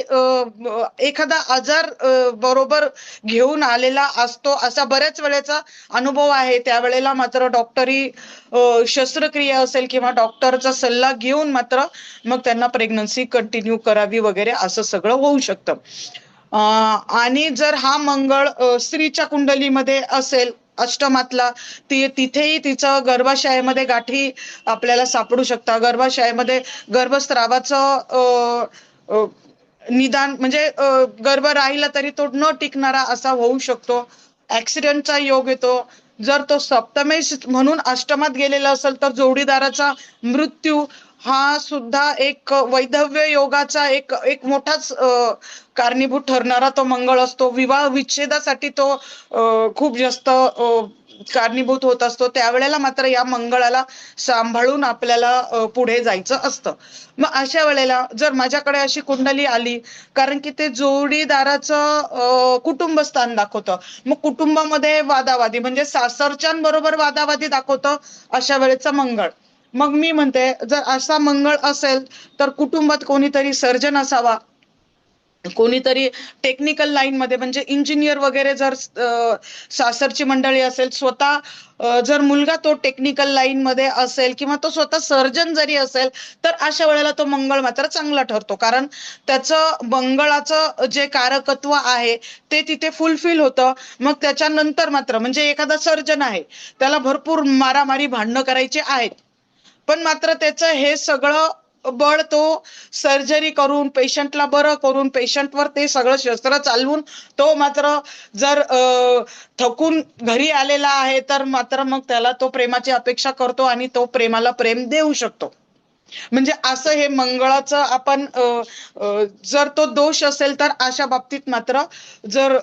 एखादा आजार बरोबर घेऊन आलेला असतो, असा बऱ्याच वेळेचा अनुभव आहे. त्यावेळेला मात्र डॉक्टरी शस्त्रक्रिया असेल किंवा डॉक्टरचा सल्ला घेऊन मात्र मग त्यांना प्रेग्नन्सी कंटिन्यू करावी वगैरे असं सगळं होऊ शकतं. आणि जर हा मंगळ स्त्रीच्या कुंडलीमध्ये असेल अष्टमातला तिथेही तिचं गर्भाशयामध्ये गाठी आपल्याला सापडू शकतात. गर्भाशयामध्ये गर्भस्रावाचं निदान म्हणजे गर्भ राहिला तरी तो न टिकणारा असा होऊ शकतो. ऍक्सिडेंटचा योग येतो. जर तो सप्तमेश म्हणून अष्टमात गेलेला असेल तर जोडीदाराचा मृत्यू हा सुद्धा एक वैधव्य योगाचा एक मोठाच कारणीभूत ठरणारा तो मंगळ असतो. विवाह विच्छेदासाठी तो खूप जास्त कारणीभूत होत असतो. त्यावेळेला मात्र या मंगळाला सांभाळून आपल्याला पुढे जायचं असतं. मग अशा वेळेला जर माझ्याकडे अशी कुंडली आली, कारण की ते जोडीदाराचं कुटुंब स्थान दाखवतं, मग कुटुंबामध्ये वादावादी म्हणजे सासरच्यांबरोबर वादावादी दाखवतं अशा वेळेचा मंगळ. मग मी म्हणते जर असा मंगळ असेल तर कुटुंबात कोणीतरी सर्जन असावा, कोणीतरी टेक्निकल लाईन मध्ये म्हणजे इंजिनियर वगैरे जर सासरची मंडळी असेल, स्वतः जर मुलगा तो टेक्निकल लाईन मध्ये असेल किंवा तो स्वतः सर्जन जरी असेल तर अशा वेळेला तो मंगळ मात्र चांगला ठरतो. कारण त्याचं मंगळाचं जे कारकत्व आहे ते तिथे फुलफिल होतं. मग त्याच्यानंतर मात्र म्हणजे एखादा सर्जन आहे, त्याला भरपूर मारामारी भांडणं करायचे आहेत, पण मात्र त्याचं हे सगळं बळ तो सर्जरी करून पेशंटला बरं करून पेशंटवर ते सगळं शस्त्र चालवून तो मात्र जर थकून घरी आलेला आहे तर मात्र मग त्याला तो प्रेमाची अपेक्षा करतो आणि तो प्रेमाला प्रेम देऊ शकतो. म्हणजे असं हे मंगळाचं आपण जर तो दोष असेल तर अशा बाबतीत मात्र जर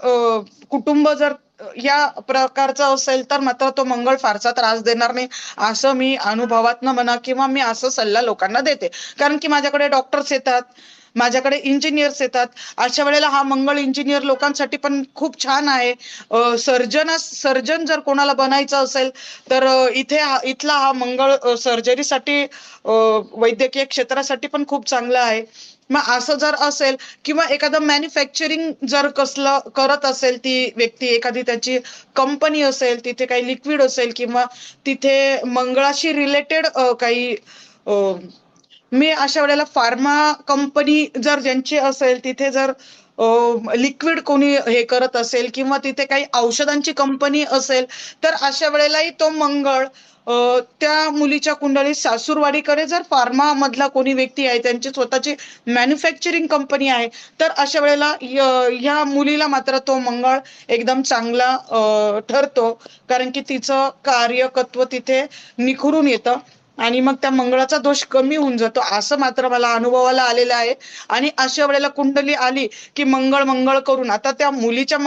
कुटुंब जर या प्रकारचं असेल तर मात्र तो मंगळ फारसा त्रास देणार नाही, असं मी अनुभवातनं म्हणा किंवा मी असं सल्ला लोकांना देते. कारण की माझ्याकडे डॉक्टर्स येतात, माझ्याकडे इंजिनियर्स येतात. अशा वेळेला हा मंगळ इंजिनियर लोकांसाठी पण खूप छान आहे. सर्जन जर कोणाला बनायचं असेल तर इथला हा मंगळ सर्जरीसाठी वैद्यकीय क्षेत्रासाठी पण खूप चांगला आहे. मग असं जर असेल किंवा एखादं मॅन्युफॅक्चरिंग जर कसलं करत असेल ती व्यक्ती, एखादी त्याची कंपनी असेल, तिथे काही लिक्विड असेल किंवा तिथे मंगळाशी रिलेटेड काही मी अशा वेळेला फार्मा कंपनी जर ज्यांची असेल, तिथे जर लिक्विड कोणी हे करत असेल किंवा तिथे काही औषधांची कंपनी असेल तर अशा वेळेलाही तो मंगळ त्या मुलीच्या कुंडलीत सासूरवाडीकडे जर फार्मा मधला कोणी व्यक्ती आहे, त्यांची स्वतःची मॅन्युफॅक्चरिंग कंपनी आहे, तर अशा वेळेला ह्या मुलीला मात्र तो मंगळ एकदम चांगला ठरतो. कारण की तिचं कार्यकत्व तिथे निखरून येतं आणि मग त्या मंगळाचा दोष कमी होऊन जातो, असं मात्र मला अनुभवाला आलेलं आहे. आणि अशा वेळेला कुंडली आली की मंगळ मंगळ करून, आता त्या मुलीच्या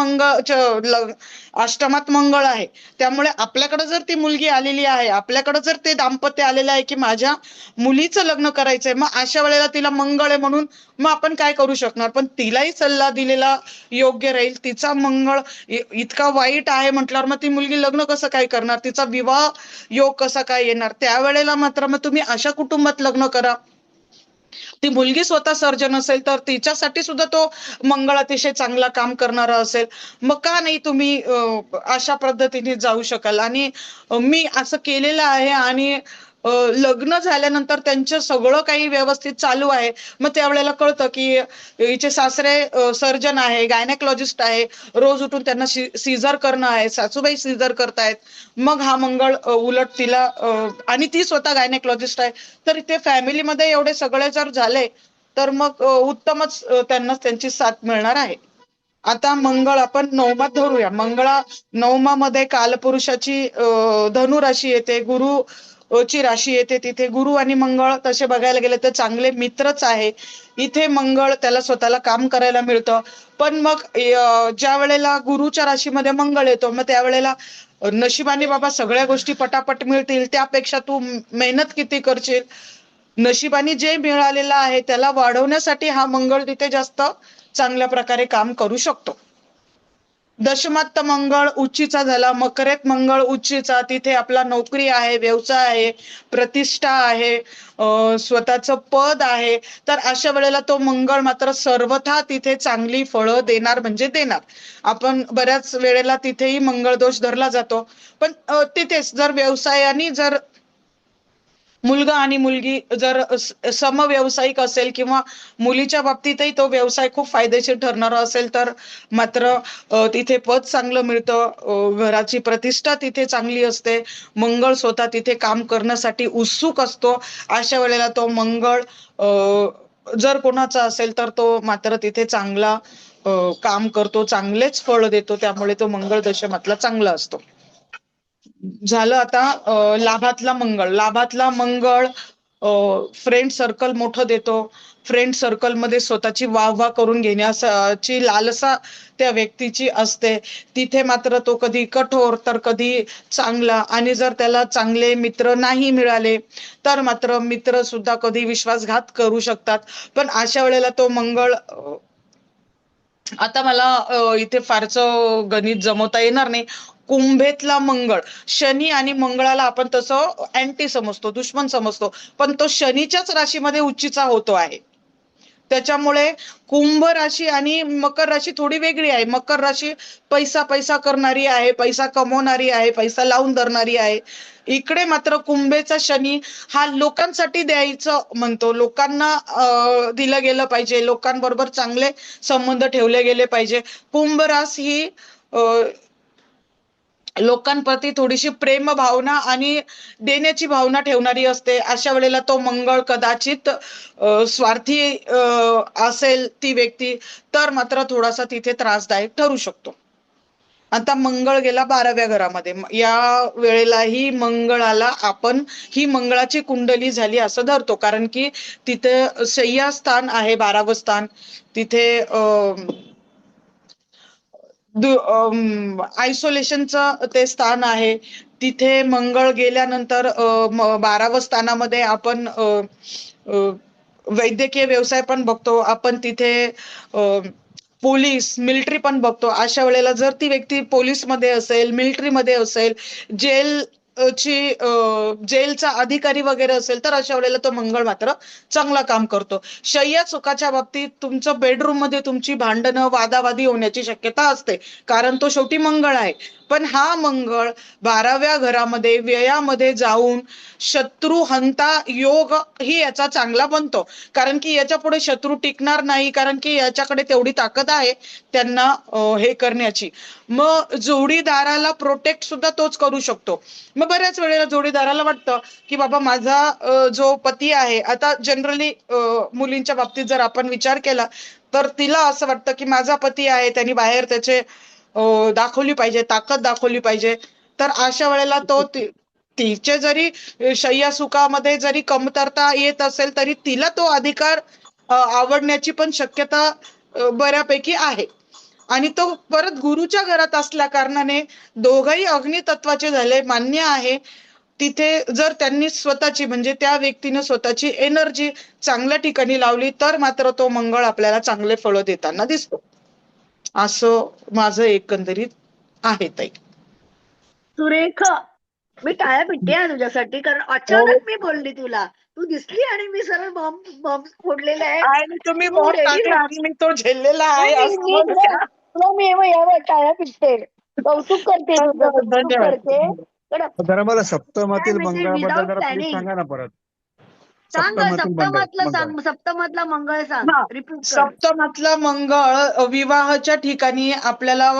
अष्टमात मंगळ आहे, त्यामुळे आपल्याकडे जर ती मुलगी आलेली आहे, आपल्याकडे जर ते दाम्पत्य आलेलं आहे की माझ्या मुलीचं लग्न करायचंय, मग अशा वेळेला तिला मंगळ आहे म्हणून मग आपण काय करू शकणार. पण तिलाही सल्ला दिलेला योग्य राहील. तिचा मंगळ इतका वाईट आहे म्हटल्यावर मग ती मुलगी लग्न कसं काय करणार, तिचा विवाह योग कसा काय येणार. त्यावेळेला मात्र मग तुम्ही अशा कुटुंबात लग्न करा. ती मुलगी स्वतः सर्जन असेल तर तिच्यासाठी सुद्धा तो मंगळ अतिशय चांगला काम करणारा असेल. मग का नाही तुम्ही अशा पद्धतीने जाऊ शकाल. आणि मी असं केलेलं आहे आणि लग्न झाल्यानंतर त्यांचं सगळं काही व्यवस्थित चालू आहे. मग त्यावेळेला कळतं की हिचे सासरे सर्जन आहे, गायनेकॉलॉजिस्ट आहे, रोज उठून त्यांना सीझर करणं आहे, सासूबाई सीझर करतायत. मग हा मंगळ उलट तिला आणि ती स्वतः गायनेकॉलॉजिस्ट आहे, तर इथे फॅमिलीमध्ये एवढे सगळे जर झाले तर मग उत्तमच त्यांना त्यांची साथ मिळणार आहे. आता मंगळ आपण नवमात धरूया. नवमामध्ये कालपुरुषाची धनु राशी येते, गुरु ची राशी येते. तिथे गुरु आणि मंगळ तसे बघायला गेले तर चांगले मित्रच आहे. इथे मंगळ त्याला स्वतःला काम करायला मिळतं. पण मग ज्या वेळेला गुरुच्या राशीमध्ये मंगळ येतो मग त्यावेळेला नशिबाने बाबा सगळ्या गोष्टी पटापट मिळतील, त्यापेक्षा तू मेहनत किती करशील, नशिबाने जे मिळालेलं आहे त्याला वाढवण्यासाठी हा मंगळ तिथे जास्त चांगल्या प्रकारे काम करू शकतो. दशमात मंगळ उच्चीचा झाला, मकरेत मंगळ उच्चीचा, तिथे आपला नोकरी आहे, व्यवसाय आहे, प्रतिष्ठा आहे, स्वतःचं पद आहे. तर अशा वेळेला तो मंगळ मात्र सर्वथा तिथे चांगली फळं देणार म्हणजे देणार. आपण बऱ्याच वेळेला तिथेही मंगळ दोष धरला जातो, पण तिथेच जर व्यवसायाने जर मुलगा आणि मुलगी जर समव्यावसायिक असेल किंवा मुलीच्या बाबतीतही तो व्यवसाय खूप फायदेशीर ठरणारा असेल तर मात्र तिथे पद चांगलं मिळतं, घराची प्रतिष्ठा तिथे चांगली असते, मंगळ स्वतः तिथे काम करण्यासाठी उत्सुक असतो. अशा वेळेला तो मंगळ जर कोणाचा असेल तर तो मात्र तिथे चांगला काम करतो, चांगलेच फळ देतो. त्यामुळे तो मंगळ दशमातला चांगला असतो. झालं आता लाभातला मंगळ. लाभातला मंगळ फ्रेंड सर्कल मोठं देतो. फ्रेंड सर्कलमध्ये स्वतःची वाहवा करून घेण्याची लालसा त्या व्यक्तीची असते. तिथे मात्र तो कधी कठोर तर कधी चांगला, आणि जर त्याला चांगले मित्र नाही मिळाले तर मात्र मित्र सुद्धा कधी विश्वासघात करू शकतात. पण अशा वेळेला तो मंगळ आता मला इथे फारसं गणित जमवता येणार नाही. कुंभेतला मंगळ, शनी आणि मंगळाला आपण तसं अँटी समजतो, दुश्मन समजतो, पण तो शनीच्याच राशीमध्ये उच्चीचा होतो आहे. त्याच्यामुळे कुंभ राशी आणि मकर राशी थोडी वेगळी आहे. मकर राशी पैसा पैसा करणारी आहे, पैसा कमवणारी आहे, पैसा लावून धरणारी आहे. इकडे मात्र कुंभेचा शनी हा लोकांसाठी द्यायचं म्हणतो, लोकांना दिलं गेलं पाहिजे, लोकांबरोबर चांगले संबंध ठेवले गेले पाहिजे. कुंभ रास ही लोकांप्रती थोडीशी प्रेम भावना आणि देण्याची भावना ठेवणारी असते. अशा वेळेला तो मंगळ कदाचित स्वार्थी असेल ती व्यक्ती तर मात्र थोडासा तिथे त्रासदायक ठरू शकतो. आता मंगळ गेला 12व्या घरामध्ये. या वेळेलाही मंगळाला आपण ही मंगळाची कुंडली झाली असं धरतो, कारण की तिथे शय्यास्थान आहे 12वं स्थान. तिथे आयसोलेशनचं ते स्थान आहे. तिथे मंगळ गेल्यानंतर 12वं स्थानामध्ये आपण वैद्यकीय व्यवसाय पण बघतो, आपण तिथे पोलीस मिलिटरी पण बघतो. अशा वेळेला जर ती व्यक्ती पोलीसमध्ये असेल, मिलिटरीमध्ये असेल, जेलचा अधिकारी वगैरे असेल तर अशा वेळेला तो मंगळ मात्र चांगला काम करतो. शय्या सुखाच्या बाबतीत तुमचं बेडरूम मध्ये तुमची भांडणं वादावादी होण्याची शक्यता असते, कारण तो शेवटी मंगळ आहे. पण हा मंगळ 12व्या घरामध्ये व्ययामध्ये जाऊन शत्रू हंता योग ही याचा चांगला बनतो, कारण की याच्या पुढे शत्रू टिकणार नाही, कारण की याच्याकडे तेवढी ताकद आहे त्यांना हे करण्याची. मग जोडीदाराला प्रोटेक्ट सुद्धा तोच करू शकतो. मग बऱ्याच वेळेला जोडीदाराला वाटतं की बाबा माझा जो पती आहे, आता जनरली मुलींच्या बाबतीत जर आपण विचार केला तर तिला असं वाटतं की माझा पती आहे, त्यांनी बाहेर त्याचे दाखवली पाहिजे, ताकद दाखवली पाहिजे. तर अशा वेळेला तो तिचे जरी शय्या सुखामध्ये जरी कमतरता येत असेल तरी तिला तो अधिकार आवडण्याची पण शक्यता बऱ्यापैकी आहे. आणि तो परत गुरुच्या घरात असल्या कारणाने दोघही अग्नितत्वाचे झाले, मान्य आहे. तिथे जर त्यांनी स्वतःची म्हणजे त्या व्यक्तीने स्वतःची एनर्जी चांगल्या ठिकाणी लावली तर मात्र तो मंगळ आपल्याला चांगले फळं देताना दिसतो. असं माझं एकंदरीत आहे ताई. सुरेख. मी टाळ्या पिटते तुझ्यासाठी, कारण अचानक मी बोलली तुला, तू दिसली आणि मी सरळ बॉम्ब बॉम्ब फोडलेला आहे. आणि तुम्ही तू बॉम्ब ready टाकला राहा. आणि मी तो झेललेला आहे नाही, असं मी म्हणूया. मी यावर टाळ्या पिटते, कौतुक करते तुझं, कौतुक धन्यवाद. करते. पण जरा मला काय सप्तमातील म्हणजे मंगळाबद्दल विदाउट जरा प्लीज प्लॅनिंग सांगा ना परत. सांग, सप्तमातील मंगळ सांग, सप्तमातला मंगळ सांग, हा, रिपीट कर. सप्तमातला मंगळ विवाहाच्या ठिकाणी आपल्याला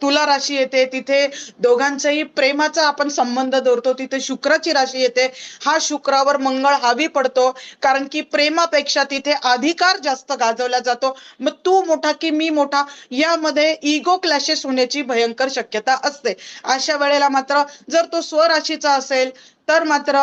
तुला राशी येते, तिथे दोघांचाही प्रेमाचा आपण संबंध धरतो. तिथे शुक्राची राशी येते, हा शुक्रावर मंगळ हावी पडतो, कारण की प्रेमापेक्षा तिथे अधिकार जास्त गाजवला जातो. मग तू मोठा की मी मोठा यामध्ये इगो क्लॅशेस होण्याची भयंकर शक्यता असते. अशा वेळेला मात्र जर तो स्वराशीचा असेल तर मात्र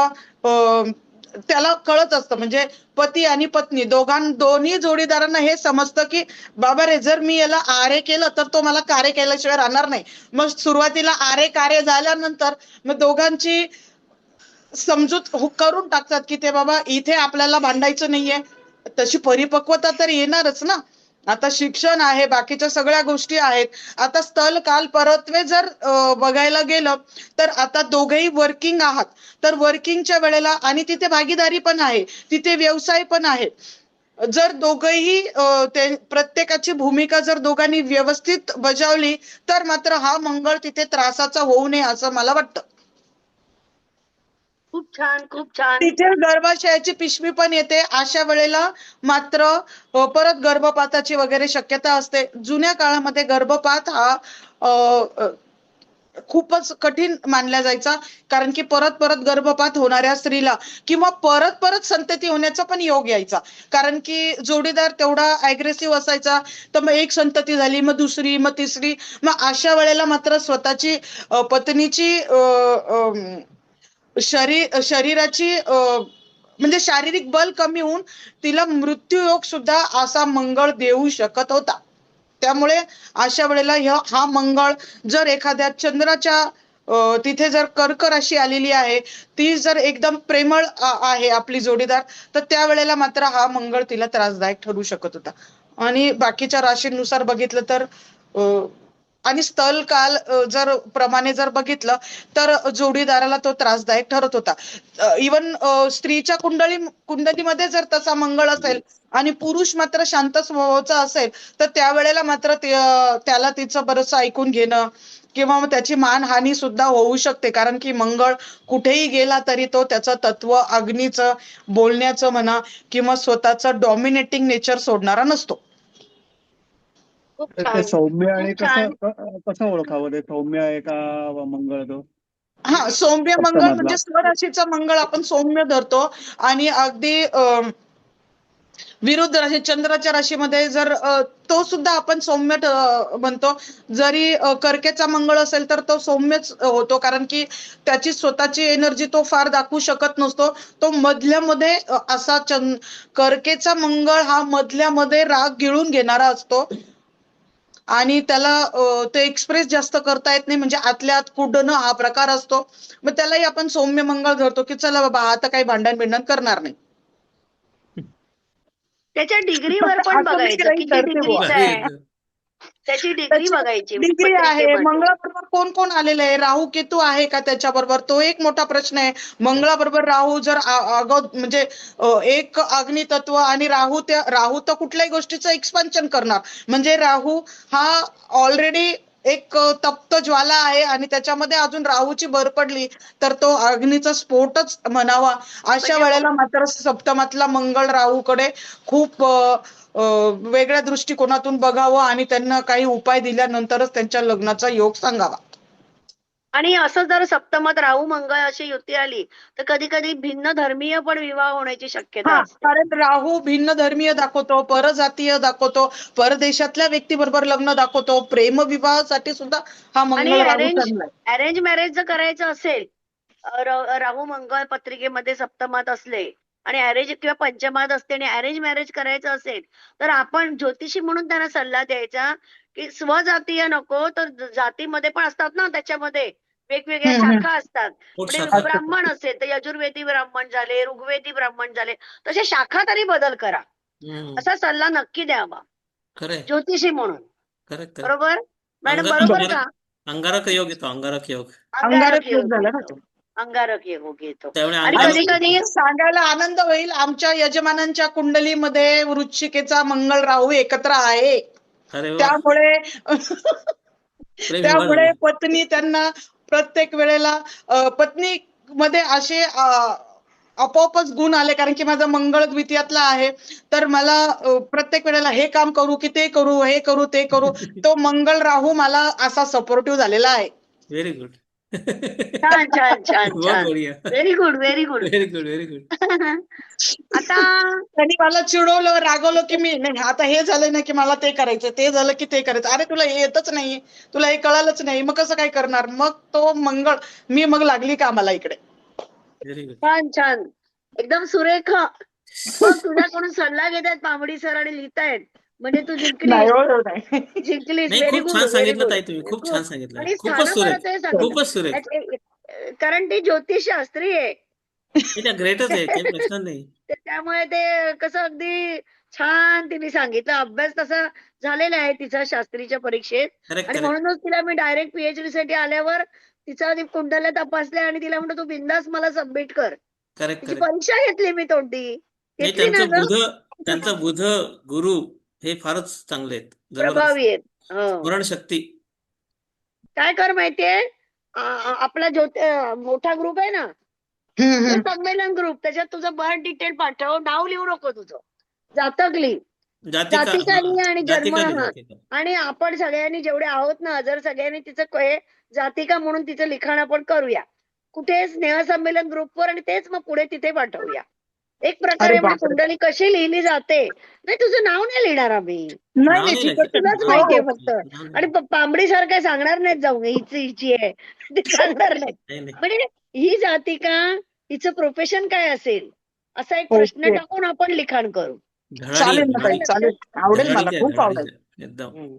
त्याला कळत असतं, म्हणजे पती आणि पत्नी दोन्ही जोडीदारांना हे समजतं की बाबा रे, जर मी याला आरे केलं तर तो मला कारे केल्याशिवाय राहणार नाही. मग सुरुवातीला आरे कारे झाल्यानंतर मग दोघांची समजूत करून टाकतात की ते बाबा इथे आपल्याला भांडायचं नाहीये. तशी परिपक्वता तर येणारच ना. आता शिक्षण आहे, बाकीच्या सगळ्या गोष्टी आहेत. आता स्थल काल परत्वे जर बघायला गेलं तर आता दोघेही वर्किंग आहात, तर वर्किंगच्या वेळेला आणि तिथे भागीदारी पण आहे, तिथे व्यवसाय पण आहे. जर दोघंही प्रत्येकाची भूमिका जर दोघांनी व्यवस्थित बजावली तर मात्र हा मंगळ तिथे त्रासाचा होऊ नये असं मला वाटतं. खूप छान, खूप छान. तिथे गर्भाशयाची पिशवी पण येते. अशा वेळेला मात्र परत गर्भपाताची वगैरे शक्यता असते. जुन्या काळामध्ये गर्भपात हा अ, अ, खूपच कठीण मानला जायचा, कारण की परत परत गर्भपात होणाऱ्या स्त्रीला किंवा परत परत संतती होण्याचा पण योग यायचा, कारण की जोडीदार तेवढा अग्रेसिव्ह असायचा. तर मग एक संतती झाली, मग दुसरी, मग तिसरी. मग अशा वेळेला मात्र स्वतःची पत्नीची शरीराची म्हणजे शारीरिक बल कमी होऊन तिला मृत्यूयोग सुद्धा असा मंगळ देऊ शकत होता. त्यामुळे अशा वेळेला हा मंगळ जर एखाद्या चंद्राच्या तिथे जर कर्क राशी आलेली आहे, ती जर एकदम प्रेमळ आहे आपली जोडीदार, तर त्यावेळेला मात्र हा मंगळ तिला त्रासदायक ठरू शकत होता. आणि बाकीच्या राशींनुसार बघितलं तर आणि स्थल काल जर प्रमाणे जर बघितलं तर जोडीदाराला तो त्रासदायक ठरत होता. इवन स्त्रीच्या कुंडलीमध्ये जर तसा मंगळ असेल आणि पुरुष मात्र शांत स्वभावाचा असेल, तर त्यावेळेला मात्र त्याला तिचं बरंचसं ऐकून घेणं किंवा मग त्याची मानहानी सुद्धा होऊ शकते, कारण की मंगळ कुठेही गेला तरी तो त्याचं तत्व अग्नीचं, बोलण्याचं म्हणा किंवा स्वतःचं डॉमिनेटिंग नेचर सोडणारा नसतो. खूप तर ते छान, सौम्य आणि खूप छान. कसं ओळखावं ते सौम्य आहे का मंगळ तो हा, सौम्य मंगळ सप्तमातला? म्हणजे स्वराशीचा मंगळ आपण सौम्य धरतो. आणि अगदी विरुद्ध राशी चंद्राच्या राशीमध्ये जर तो सुद्धा आपण सौम्य म्हणतो. जरी कर्केचा मंगळ असेल तर तो सौम्यच होतो, कारण की त्याची स्वतःची एनर्जी तो फार दाखवू शकत नसतो. तो मधल्यामध्ये असा कर्केचा मंगळ हा मधल्यामध्ये राग गिळून घेणारा असतो आणि त्याला ते एक्सप्रेस जास्त करता येत नाही, म्हणजे आतल्या आत कुडणं हा प्रकार असतो. मग त्यालाही आपण सौम्य मंगळ धरतो, की चला बाबा आता काही भांडण बिंडण करणार नाही. त्याच्या डिग्रीवर पण असं मी बघायचं काही किती धरते बुवा. डिग्रीचा भारी आहे, एकदम. त्याची डिग्री त्याची बघायची डिग्री आहे. पत्रिकेमध्ये. मंगळाबरोबर कोण कोण आलेलं आहे, राहू केतू आहे का त्याच्याबरोबर, तो एक मोठा प्रश्न आहे. मंगळाबरोबर राहू जर म्हणजे एक अग्नी तत्व आणि राहू तर कुठल्याही गोष्टीचं एक्सपान्शन करणार. म्हणजे राहू हा ऑलरेडी एक तप्त ज्वाला आहे आणि त्याच्यामध्ये अजून राहूची भर पडली तर तो अग्नीचा स्फोटच म्हणावा. अशा म्हणजे वेळेला मात्र सप्तमातला मंगळ राहूकडे खूप वेगळ्या दृष्टिकोनातून बघावं आणि त्यांना काही उपाय दिल्यानंतरच त्यांच्या लग्नाचा योग सांगावा. आणि असं जर सप्तमात राहू मंगळ अशी युती आली तर कधी कधी भिन्न धर्मीय पण विवाह होण्याची शक्यता हा, असते. कारण राहू भिन्न धर्मीय दाखवतो, परजातीय दाखवतो, परदेशातल्या व्यक्तीबरोबर लग्न दाखवतो, प्रेमविवाहासाठी सुद्धा हा आणि मंगळ राहू चांगला आहे. अरेंज मॅरेज जर करायचं असेल, राहू मंगळ पत्रिकेमध्ये सप्तमात असले आणि अरेंज किंवा पंचमात असते आणि अरेंज मॅरेज करायचं असेल, तर आपण ज्योतिषी म्हणून त्यांना सल्ला द्यायचा की स्वजातीय नको, तर जातीमध्ये पण असतात ना, त्याच्यामध्ये वेगवेगळ्या हम्म, शाखा असतात. पोट म्हणजे शाखा. ब्राह्मण असेल तर यजुर्वेदी ब्राह्मण झाले, ऋग्वेदी ब्राह्मण झाले, तसे शाखा तरी बदल करा, असा सल्ला नक्की द्यावा खरंय. ज्योतिषी म्हणून. करेक्ट. बरोबर मॅडम, अंगारक बरोबर का? अंगारक योग येतो, अंगारक योग. अंगारक अंगारक योग योग झाला ना येतो, तो. अंगारक योग येतो. त्यामुळे आणि आणि कधी कधी सांगायला आनंद होईल, आमच्या यजमानांच्या कुंडलीमध्ये वृश्चिकेचा मंगळ राहू एकत्र आहे. अरे वा, त्यामुळे प्रेम विवाह त्यामुळे झाला. पत्नी त्यांना प्रत्येक वेळेला पत्नी मध्ये असे आपोआपच गुण आले, कारण की माझा मंगळ द्वितीयातला आहे. तर मला प्रत्येक वेळेला हे काम करू की ते करू, हे करू ते करू, तो मंगळ राहू मला असा सपोर्टिव्ह झालेला आहे. Very good. छान छान छान बहुत छान. बढ़िया. Very good, very good. Very good, very good. आता त्यांनी मला चिडवलं, रागवलं की मी नाही, आता हे झालं ना की मला ते करायचं, ते झालं की ते करायचं. अरे तुला हे येतच नाही, तुला हे कळालंच नाही, मग कसं काय करणार? मग तो मंगळ मी मग लागली कामाला इकडे. Very good. छान छान, एकदम सुरेख. मग तुझ्याकडून सल्ला घेतायत पामडी सर आणि लिहितायत, म्हणजे तू नाही जिंकलीस, हो, नाही. जिंकलीस. नाही, व्हेरी खूप गुड, छान व्हेरी सांगितलं गुड. ताई तुम्ही, खूप छान सांगितलं, आणि खूपच सुरेख, स्थानपरत आहे सगळं. खूपच सुरेख. कारण ती ज्योतिषशास्त्री आहे. त्या ग्रेटच आहे, काही प्रश्न नाही. त्यामुळे ते कसं अगदी छान तिने सांगितलं. अभ्यास तसा झालेला आहे तिचा शास्त्रीच्या परीक्षेत, करेक्ट, आणि करेक्ट, म्हणूनच तिला मी डायरेक्ट पीएचडी साठी आल्यावर तिचा कुंडल्या तपासल्या आणि तिला म्हणतो तू बिंदास मला सबमिट कर. करेक्ट, तिची करेक्ट. परीक्षा घेतली मी तोंडी. नाही, घेतली ना ग. त्यांचा बुध गुरु हे फारच चांगले आहेत, जबरदस्त. प्रभावी आहेत. हो. स्मरणशक्ती. काय कर माहितीये, आपला मोठा ग्रुप आहे ना, ते संमेलन ग्रुप, त्याच्यात तुझं बर्थ डिटेल पाठव, नाव लिहू नको तुझं, जातक लिही, जातिका जातिका हा लिही आणि जन्म जातिका लिही, हा. जातिका. आणि आपण सगळ्यांनी जेवढे आहोत ना, जर सगळ्यांनी तिचं हे जातिका म्हणून तिचं लिखाण आपण करूया कुठे, स्नेहसंमेलन ग्रुपवर, आणि तेच मग पुढे तिथे पाठवूया. एक अरे प्रकारे म्हणजे बापरे. कुंडली कशी लिहिली जाते. नाही, तुझं नाव नाही लिहिणार आम्ही, नाही नाव नाही नाही ठीक लिहायचं. तुलाच आहे. नाव माहितीये हो फक्त. नाव आणि नाही. पांबडीसारखं सांगणार नाहीत जाऊन हिची आहे ते सांगणार नाहीत. नाही नाही. म्हणजे ही जातिका, हिचं प्रोफेशन काय असेल असा एक प्रश्न ओके. टाकून आपण लिखाण करू. धडाडी चालेल आहे, ना ताई, धडाडी. चालेल, आवडेल, मला धडाडीचे आहे, खूप आवडेल. धडाडीचे एकदम. हम्म.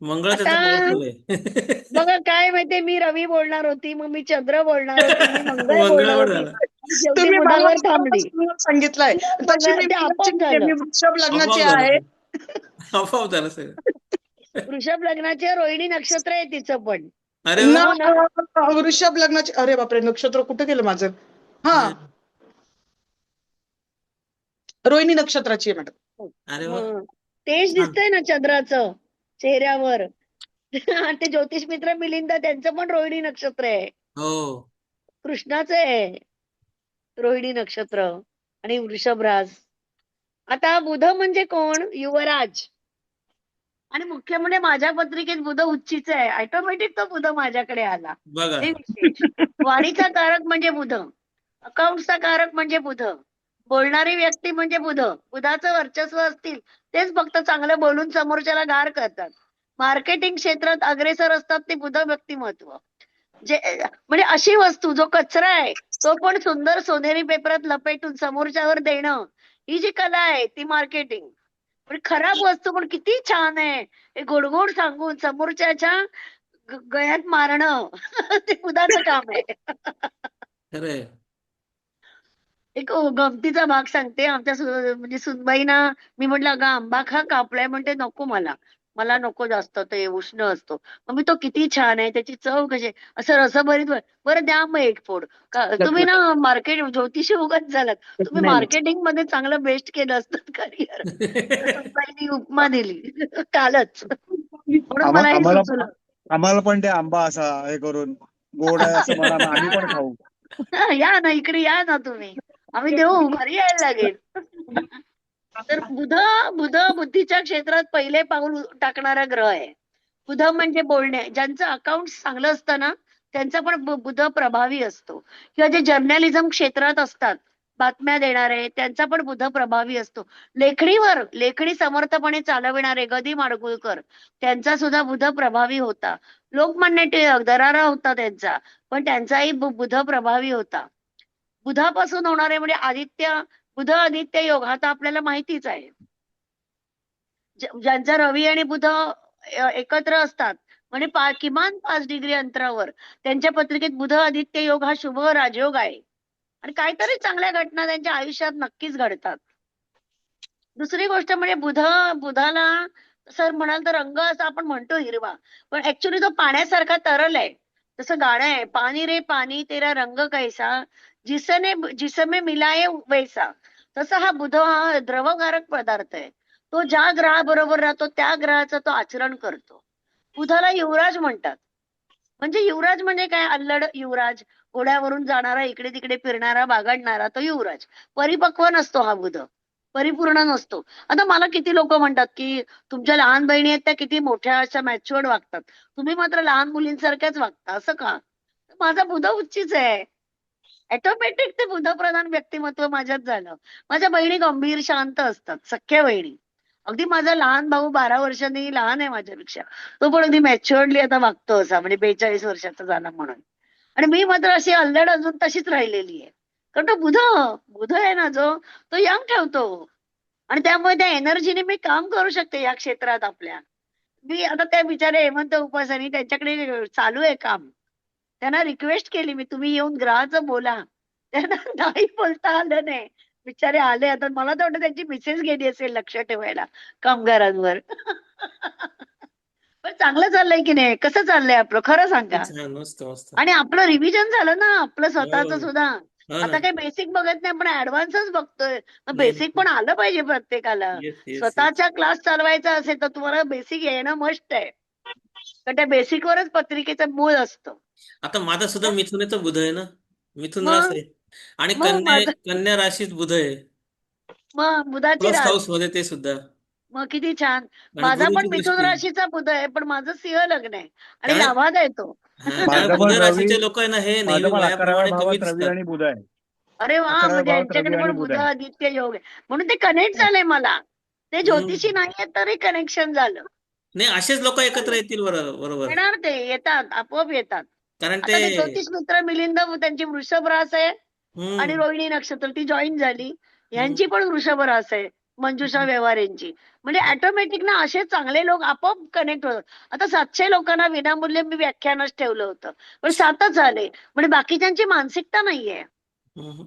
मंगळ आता त्याचं पॉवरफुल आहे. बघा काय माहितीये, मी रवी बोलणार होती, मग मी चंद्र बोलणार होती, मी मंगळ बोलणार मंगळावर होती, झालं. आणि शेवटी तुम्ही मला बुधावर मंगळाचा थांबली. सुंदर सांगितलंय. तशी मी ते मंगळाची आपोआप नाहीये, झालं. मी वृषभ लग्नाची आपोआप झालं आहे. ते. आपोआप झालं सगळं. वृषभ लग्नाचे रोहिणी नक्षत्र आहे तिचं पण. अरे वा. हो ना. वृषभ लग्नाची, अरे बापरे, नक्षत्र कुठे गेलं माझं. हा, रोहिणी नक्षत्राची आहे मॅडम. अरे वा. हं. तेज छान. दिसतंय ना चंद्राचं चेहऱ्यावर. आणि ते ज्योतिष मित्र मिलिंद, त्यांचं पण रोहिणी नक्षत्र आहे, हो. कृष्णाचं आहे रोहिणी नक्षत्र, आणि वृषभ राज. आता बुध म्हणजे कोण? युवराज. आणि मुख्य म्हणजे माझ्या पत्रिकेत बुध उच्चीच आहे, ऑटोमॅटिक तो बुध माझ्याकडे आला. बघा. हे विशेष. वाणीचा कारक म्हणजे बुध, अकाउंटचा कारक म्हणजे बुध, बोलणारी व्यक्ती म्हणजे बुध. बुधाचं वर्चस्व असतील तेच फक्त चांगलं बोलून समोरच्याला गार करतात. मार्केटिंग क्षेत्रात अग्रेसर असतात ते बुध व्यक्तिमत्व. जे म्हणजे अशी वस्तू, जो कचरा आहे तो पण सुंदर सोनेरी पेपरात लपेटून समोरच्यावर देणं, ही जी कला आहे ती मार्केटिंग. पण खराब वस्तू पण किती छान आहे हे गोड सांगून समोरच्याच्या गळ्यात मारणं ते बुधाचं काम आहे. खरंय. एक गमतीचा भाग सांगते. आमच्या म्हणजे सुनबाईना मी म्हटलं, अगं आंबा खा, कापलाय. म्हणते नको, मला नको जास्त, ते उष्ण असतो. मग मी, तो किती छान आहे, त्याची चव कशी आहे, असं रसभरीत. बरं द्या मग एक फोड. तुम्ही ना मार्केट ज्योतिषी उगाच झालात, तुम्ही नाही. मार्केटिंग मध्ये चांगलं बेस्ट केलं असतं करिअर. सुनबाईनी उपमा दिली कालच, म्हणून मला हे आम्हाला सुचलं. आम्हाला पण ते आंबा असा हे करून गोड आहे असं म्हणा ना, आम्ही पण खाऊ. या ना, इकडे या ना तुम्ही, आम्ही देऊ, घरी यायला लागेल. तर बुध बुध बुद्धीच्या क्षेत्रात पहिले पाऊल टाकणारा ग्रह आहे. बुध म्हणजे बोलणे, ज्यांचं अकाउंट चांगलं असतं ना, त्यांचा पण बुध प्रभावी असतो. किंवा जे जर्नलिझम क्षेत्रात असतात, बातम्या देणारे, त्यांचा पण बुध प्रभावी असतो. लेखणी समर्थपणे चालविणारे गदी माडगुळकर, त्यांचा सुद्धा बुध प्रभावी होता. लोकमान्य टिळक, दरारा होता त्यांचा, पण त्यांचाही बुध प्रभावी होता. बुधापासून होणारे म्हणजे बुध आदित्य योग, हा तर आपल्याला माहितीच आहे. ज्यांचा रवी आणि बुध एकत्र असतात, म्हणजे किमान 5 डिग्री अंतरावर, त्यांच्या पत्रिकेत बुध आदित्य योग हा शुभ राजयोग आहे. आणि काहीतरी चांगल्या घटना त्यांच्या आयुष्यात नक्कीच घडतात. दुसरी गोष्ट म्हणजे बुधाला सर म्हणाल तर रंग असा आपण म्हणतो हिरवा, पण ऍक्च्युली तो पाण्यासारखा तरल आहे. तसं गाणं आहे, पाणी रे पाणी तेरा रंग कैसा, जिसमे मिलाये वैसा. तसा हा बुध हा द्रवकारक पदार्थ आहे. तो ज्या ग्रहाबरोबर राहतो त्या ग्रहाचं तो आचरण करतो. बुधाला युवराज म्हणतात. म्हणजे युवराज म्हणजे काय? अल्लड युवराज, घोड्यावरून जाणारा, इकडे तिकडे फिरणारा, बागडणारा, तो युवराज. परिपक्व नसतो हा बुध, परिपूर्ण नसतो. आता मला किती लोक म्हणतात की तुमच्या लहान बहिणी आहेत त्या किती मोठ्या अशा मॅच्युअर्ड वागतात, तुम्ही मात्र लहान मुलींसारख्याच वागता, असं का? माझा बुध उच्चीच आहे, ऑटोमॅटिक ते बुधप्रधान व्यक्तिमत्व माझ्यात झालं. माझ्या बहिणी गंभीर शांत असतात, सख्या बहिणी. अगदी माझा लहान भाऊ 12 वर्षांनी लहान आहे माझ्यापेक्षा, तो पण अगदी मॅच्युअर्डली आता वागतो असा, म्हणजे 42 वर्षाचा झाला म्हणून. आणि मी मात्र अशी अल्लड अजून तशीच राहिलेली आहे, कारण तो बुध आहे ना जो, तो यंग ठेवतो. आणि त्यामुळे त्या एनर्जीने मी काम करू शकते या क्षेत्रात आपल्या. मी आता त्या बिचारे हेमंत उपासानी, त्यांच्याकडे चालू आहे काम, त्यांना रिक्वेस्ट केली मी, तुम्ही येऊन ग्रहाचं बोला. त्यांना नाही बोलता आलं नाही, बिचारे आले. आता मला तर वाटतं त्यांची मिसेस गेली असेल लक्ष ठेवायला कामगारांवर. पण चांगलं चाललंय की नाही? कसं चाललंय आपलं, खरं सांगा. छान, मस्त मस्त. आणि आपलं रिव्हिजन झालं ना आपलं स्वतःच हो. सुद्धा. हो आता ना. काही बेसिक बघत नाही, आपण ऍडव्हान्सच बघतोय. मग नाही बेसिक पण आलं पाहिजे प्रत्येकाला. Yes yes yes. स्वतःचा क्लास चालवायचा असेल तर तुम्हाला बेसिक येणं मस्ट आहे, कारण त्या बेसिकवरच पत्रिकेचं मूळ असतं. आता माझा सुद्धा मिथुनेचा बुध आहे ना, मिथुन मग राशी आणि मग माझं कन्या राशीत बुध आहे. मग बुधाची फर्स्ट रास. हाऊस मध्ये ते सुद्धा मग किती छान. आणि माझा पण गुरुची मिथुन दृष्टी. राशीचा बुध आहे, पण माझं सिंह लग्न आहे आणि त्यामुळे लाभात आहे तो. त्यामुळे माझं बुध पण रवी राशीचे लोक आहे ना हे माझं नेहमी पण 11व्या वयाप्रमाणे कमी भावात रवी दिसतात. आणि बुध आहे. अरे वा, 11व्या म्हणजे भावात रवी यांच्याकडे आणि पण बुध बुध आहे. आदित्य योग आहे म्हणून ते कनेक्ट झाले मला. ते ज्योतिषी हम्म. नाहीये तरी कनेक्शन झालं. नाही असेच लोक एकत्र येतील बरोबर. येणार, ते येतात, आपोआप येतात. कारण ते आता ते ज्योतिष मित्र मिलिंद त्यांची वृषभ रास आहे आणि हम्म रोहिणी नक्षत्र ती जॉईन झाली. हम्म यांची पण वृषभ रास आहे, मंजुषा व्यवहार यांची. म्हणजे ऑटोमॅटिक ना असे चांगले लोक आपोआप कनेक्ट होतात. आता 700 लोकांना विनामूल्य मी व्याख्यानच ठेवलं होतं, पण 7च झाले. म्हणजे बाकीच्यांची मानसिकता नाहीये. हम्म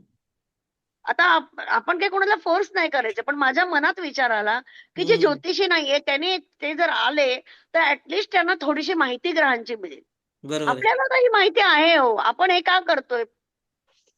आता आपण काही कोणाला फोर्स नाही करायचं, पण माझ्या मनात विचार आला की जे हम्म. ज्योतिषी नाहीये त्याने ते जर आले तर ऍटलिस्ट त्यांना थोडीशी माहिती ग्रहांची मिळेल. बरोबर आहे. आपल्याला काही माहिती आहे हो, आपण हे का करतोय?